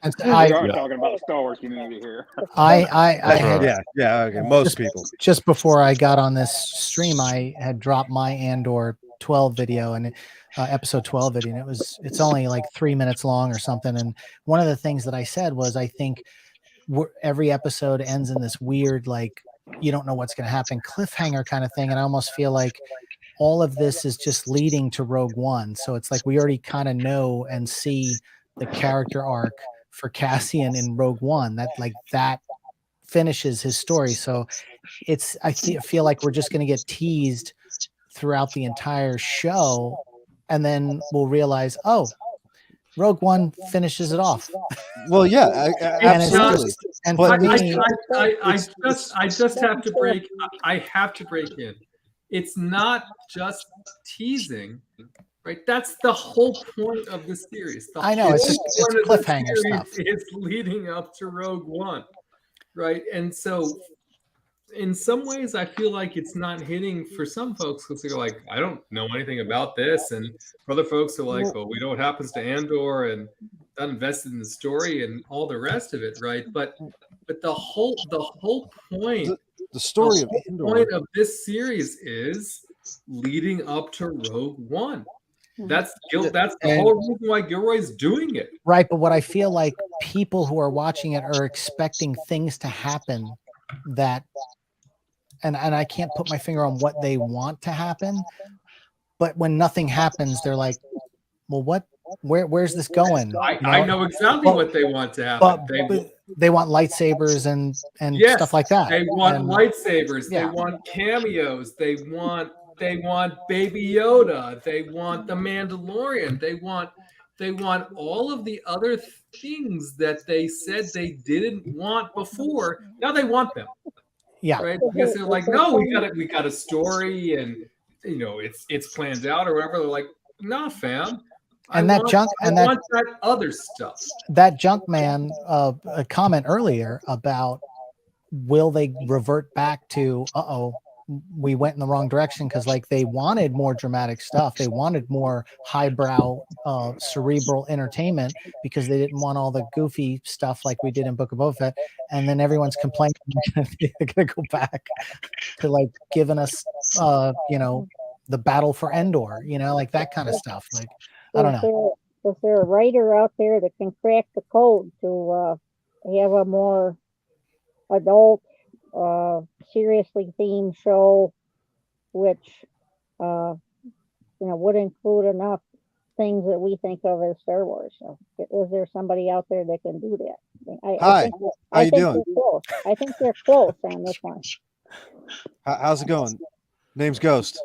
And We are talking about the Star Wars community here. I had, okay, most people. Just before I got on this stream, I had dropped my Andor 12 video and episode 12 video, and it's only like 3 minutes long or something. And one of the things that I said was, I think every episode ends in this weird, like, you don't know what's going to happen, cliffhanger kind of thing. And I almost feel like all of this is just leading to Rogue One. So it's like we already kind of know and see the character arc for Cassian in Rogue One, that finishes his story. So I feel like we're just going to get teased throughout the entire show, and then we'll realize, oh, Rogue One finishes it off. Well, yeah, absolutely. And for me, I just have to break. I have to break in. It's not just teasing, right? That's the whole point of the series. I know it's cliffhanger stuff. It's leading up to Rogue One, right? And so, in some ways, I feel like it's not hitting for some folks because they're like, I don't know anything about this, and for other folks are like, well, we know what happens to Andor and not invested in the story and all the rest of it, right? But the whole point, the story the of Andor, point of this series is leading up to Rogue One. That's the whole reason why Gilroy's doing it, right? But what I feel like people who are watching it are expecting things to happen that. And I can't put my finger on what they want to happen, but when nothing happens, they're like, well, where's this going? I know exactly what they want to happen. They want lightsabers and yes, stuff like that. They want lightsabers. Yeah. They want cameos. They want Baby Yoda. They want the Mandalorian. They want all of the other things that they said they didn't want before. Now they want them. Yeah. Right. Because they're like, no, we got a story, and it's planned out or whatever. They're like, nah, fam. And I want that other stuff. That junk man a comment earlier about will they revert back to we went in the wrong direction, because like they wanted more dramatic stuff, they wanted more highbrow cerebral entertainment, because they didn't want all the goofy stuff like we did in Book of Boba Fett, and then everyone's complaining they're gonna go back to like giving us the battle for Endor, like that kind of stuff. Like I don't know. Is there a writer out there that can crack the code to have a more adult, seriously themed show, which would include enough things that we think of as Star Wars? So, is there somebody out there that can do that? Hi, how you doing? I think they're close on this one. How's it going? Name's Ghost.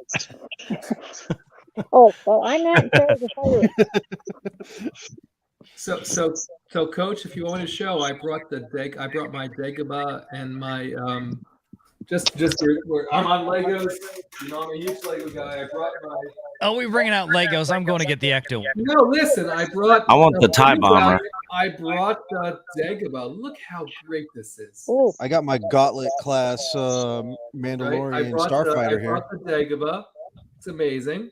Oh, well, I'm not in charge of hiring. So, Coach, if you want to show, I brought my Dagobah and my I'm on Legos. I'm a huge Lego guy. I brought my. Oh, we're bringing out Legos. I'm going to get the Ecto. No, listen, I want the TIE bomber. I brought the Dagobah. Look how great this is. Ooh. I got my Gauntlet class Mandalorian Starfighter here. I brought the Dagobah. It's amazing.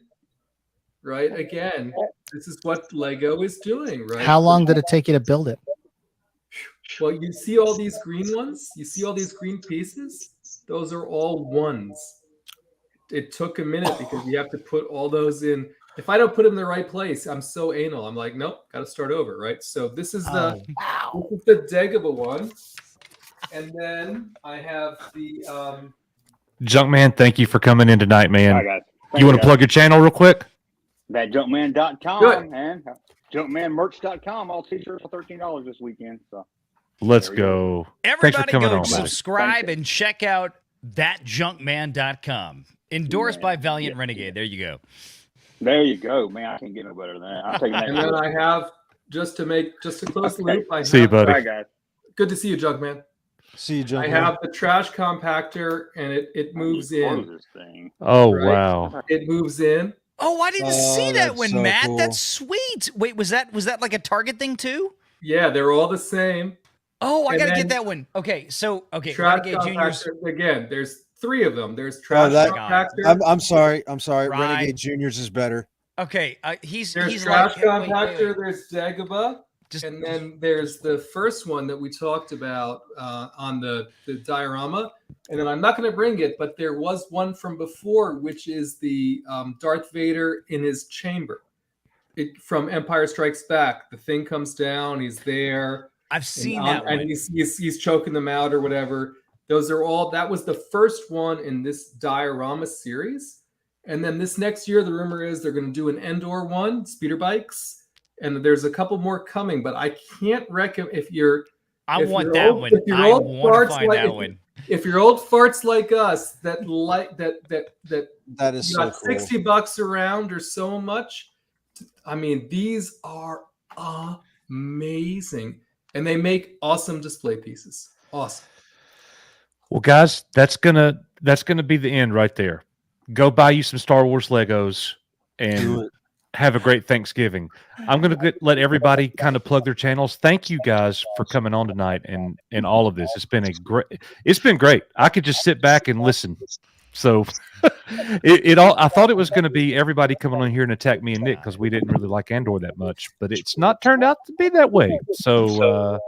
Right? Again, this is what Lego is doing, right? How long did it take you to build it? Well, you see all these green ones? You see all these green pieces? Those are all ones. It took a minute because you have to put all those in. If I don't put them in the right place, I'm so anal. I'm like, nope, got to start over, right? So this is the Dagobah one. And then I have the Junkman, thank you for coming in tonight, man. All right, guys. You want to plug your channel real quick? That Junkman.com and JunkmanMerch.com. All t-shirts for $13 this weekend. So let's go. Everybody go on, subscribe and check out thatjunkman.com. Endorsed by Valiant Renegade. There you go. There you go, man. I can't get no better than that. I'll take that. And then I have just to close the loop. See you, buddy. Bye, guys. Good to see you, Junkman. See you, I gentlemen. have the trash compactor, and it moves in. This thing. Oh Right? wow. It moves in. Oh, I didn't see Oh, that that's one, so Matt. cool. That's sweet. Wait, was that like a Target thing too? Yeah, they're all the same. Oh, I And gotta get then that one. Okay, Trash Renegade Juniors. compactor again. There's 3 of them. There's Oh, trash that, compactor. I'm sorry. Rye. Renegade Juniors is better. Okay, he's There's like trash compactor. There's Dagobah. Just- And then there's the first one that we talked about on the diorama. And then I'm not going to bring it, but there was one from before, which is the Darth Vader in his chamber. From Empire Strikes Back. The thing comes down. He's there. I've seen that one. And he's choking them out or whatever. Those are all. That was the first one in this diorama series. And then this next year, the rumor is they're going to do an Endor one, speeder bikes. And there's a couple more coming, but I can't recommend if you're. I if want you're that old, one. If you're I old want to farts find like, that if, one. If you're old farts like us that like that is you so got cool. $60 around or so much. I mean, these are amazing, and they make awesome display pieces. Awesome. Well, guys, that's gonna be the end right there. Go buy you some Star Wars Legos and have a great Thanksgiving. I'm gonna let everybody kind of plug their channels. Thank you guys for coming on tonight and all of this. It's been great. I could just sit back and listen. So I thought it was going to be everybody coming on here and attack me and Nick because we didn't really like Andor that much, but it's not turned out to be that way. So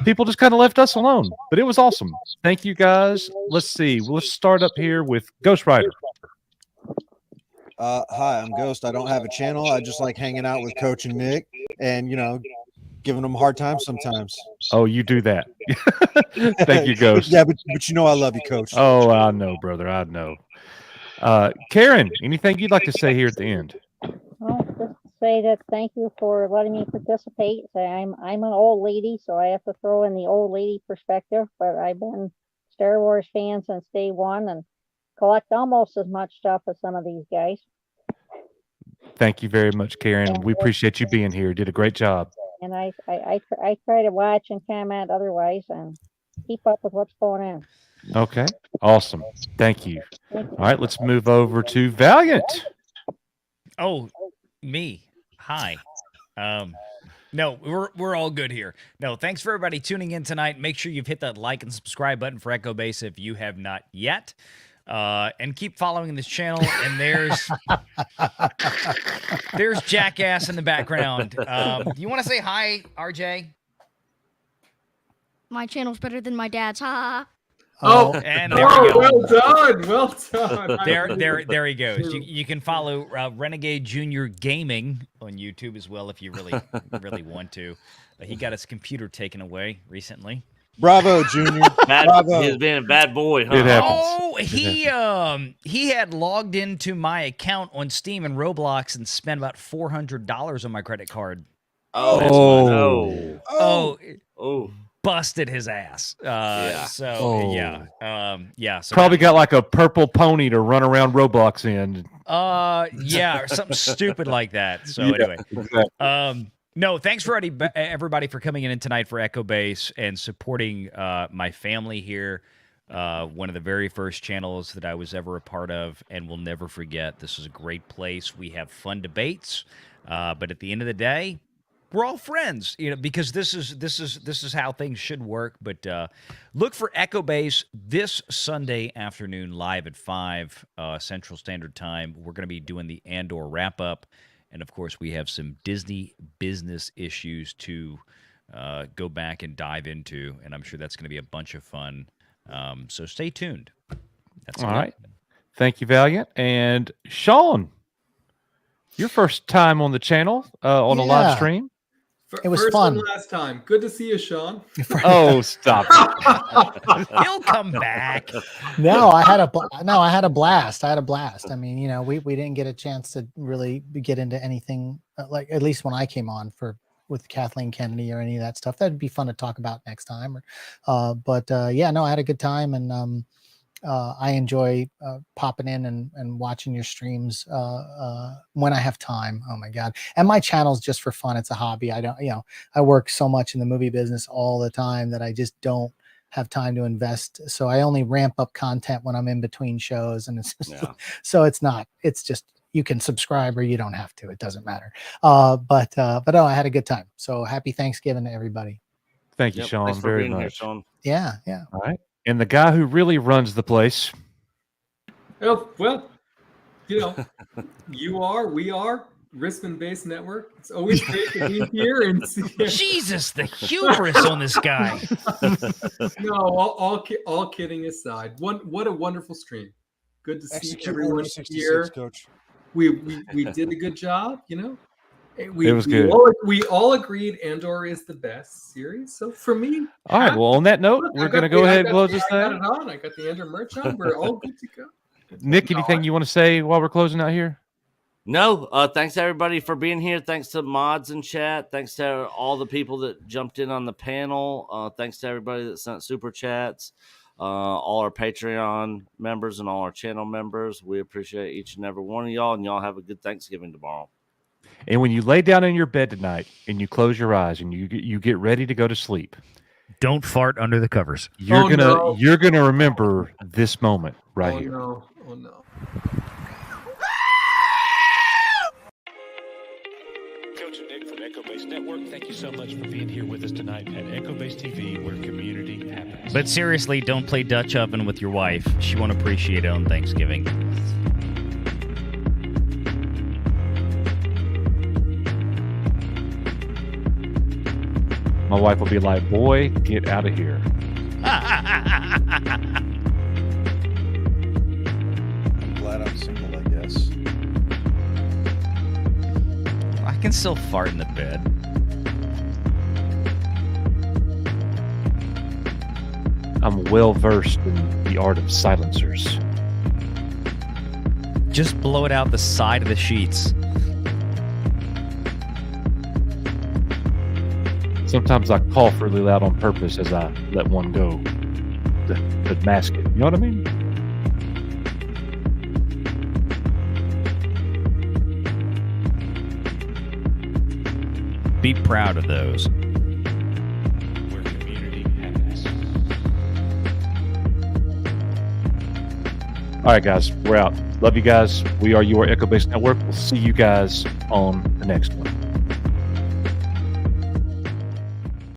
people just kind of left us alone, but it was awesome. Thank you guys. Let's see. Let's start up here with Ghost Rider. Hi, I'm Ghost. I don't have a channel. I just like hanging out with Coach and Nick and, giving them a hard time sometimes. Oh, you do that. Thank you, Ghost. Yeah, but I love you, Coach. Oh, I know, brother. I know. Karen, anything you'd like to say here at the end? Well, just to say that thank you for letting me participate. I'm an old lady, so I have to throw in the old lady perspective, but I've been Star Wars fan since day one and collect almost as much stuff as some of these guys. Thank you very much, Karen. We appreciate you being here. You did a great job. And I try to watch and comment otherwise and keep up with what's going on. Okay. Awesome. Thank you. All right, let's move over to Valiant. Oh, me. Hi. No, we're all good here. No, thanks for everybody tuning in tonight. Make sure you've hit that like and subscribe button for Echo Base if you have not yet. And keep following this channel. And there's Jackass in the background. You want to say hi, RJ? My channel's better than my dad's. Ha. Oh, and there we go. Well done. Well done. There he goes. You can follow Renegade Junior Gaming on YouTube as well if you really want to. He got his computer taken away recently. Bravo, Junior. Bravo. He's been a bad boy, huh? It happens. Oh, he had logged into my account on Steam and Roblox and spent about $400 on my credit card. Oh. Busted his ass. Yeah. So So Probably got like a purple pony to run around Roblox in. Or something stupid like that. So anyway, no, thanks for everybody for coming in tonight for Echo Base and supporting my family here. One of the very first channels that I was ever a part of, and will never forget. This is a great place. We have fun debates, but at the end of the day, we're all friends, because this is how things should work. But look for Echo Base this Sunday afternoon live at 5 Central Standard Time. We're going to be doing the Andor wrap up, and of course, we have some Disney business issues to go back and dive into, and I'm sure that's going to be a bunch of fun. So stay tuned. That's all right. Thank you, Valiant. And Sean, your first time on the channel on a live stream. It was First fun. and last time. Good to see you, Sean. Oh, stop it. He'll come back. No, I had a blast. I had a blast. I mean, we didn't get a chance to really get into anything like, at least when I came on with Kathleen Kennedy or any of that stuff. That'd be fun to talk about next time. But I had a good time, and I enjoy popping in and watching your streams when I have time. Oh my God. And my channel's just for fun. It's a hobby. I work so much in the movie business all the time that I just don't have time to invest. So I only ramp up content when I'm in between shows, and it's just, Yeah. so it's just, you can subscribe or you don't have to. It doesn't matter. But no, I had a good time. So happy Thanksgiving to everybody. Thank you, Yep, Sean, thanks for very being here, much. Sean. Yeah. All right. And the guy who really runs the place. Oh, well, you know, we are Rispin Base Network. It's always great to be here and see. Jesus, the hubris on this guy. No, all kidding aside, what a wonderful stream. Good to see Execute everyone Order 66, here. Coach. We did a good job, you know. It was good. We all agreed Andor is the best series. So for me, All right. Well, on that note, we're going to go ahead and close this I got thing. it on. I got the Andor merch on. We're all good to go. Nick, anything you want to say while we're closing out here? No, thanks everybody for being here. Thanks to mods in chat. Thanks to all the people that jumped in on the panel. Thanks to everybody that sent super chats. All our Patreon members and all our channel members. We appreciate each and every one of y'all, and y'all have a good Thanksgiving tomorrow. And when you lay down in your bed tonight and you close your eyes and you get ready to go to sleep, don't fart under the covers. You're gonna remember this moment right here. Oh no. Coach and Nick from Echo Base Network, thank you so much for being here with us tonight at Echo Base TV, where community happens. But seriously, don't play Dutch oven with your wife. She won't appreciate it on Thanksgiving. My wife will be like, boy, get out of here. I'm glad I'm single, I guess. I can still fart in the bed. I'm well versed in the art of silencers. Just blow it out the side of the sheets. Sometimes I cough really loud on purpose as I let one go to mask it. You know what I mean? Be proud of those. Where community happens. All right, guys, we're out. Love you guys. We are your Echo Base Network. We'll see you guys on the next one.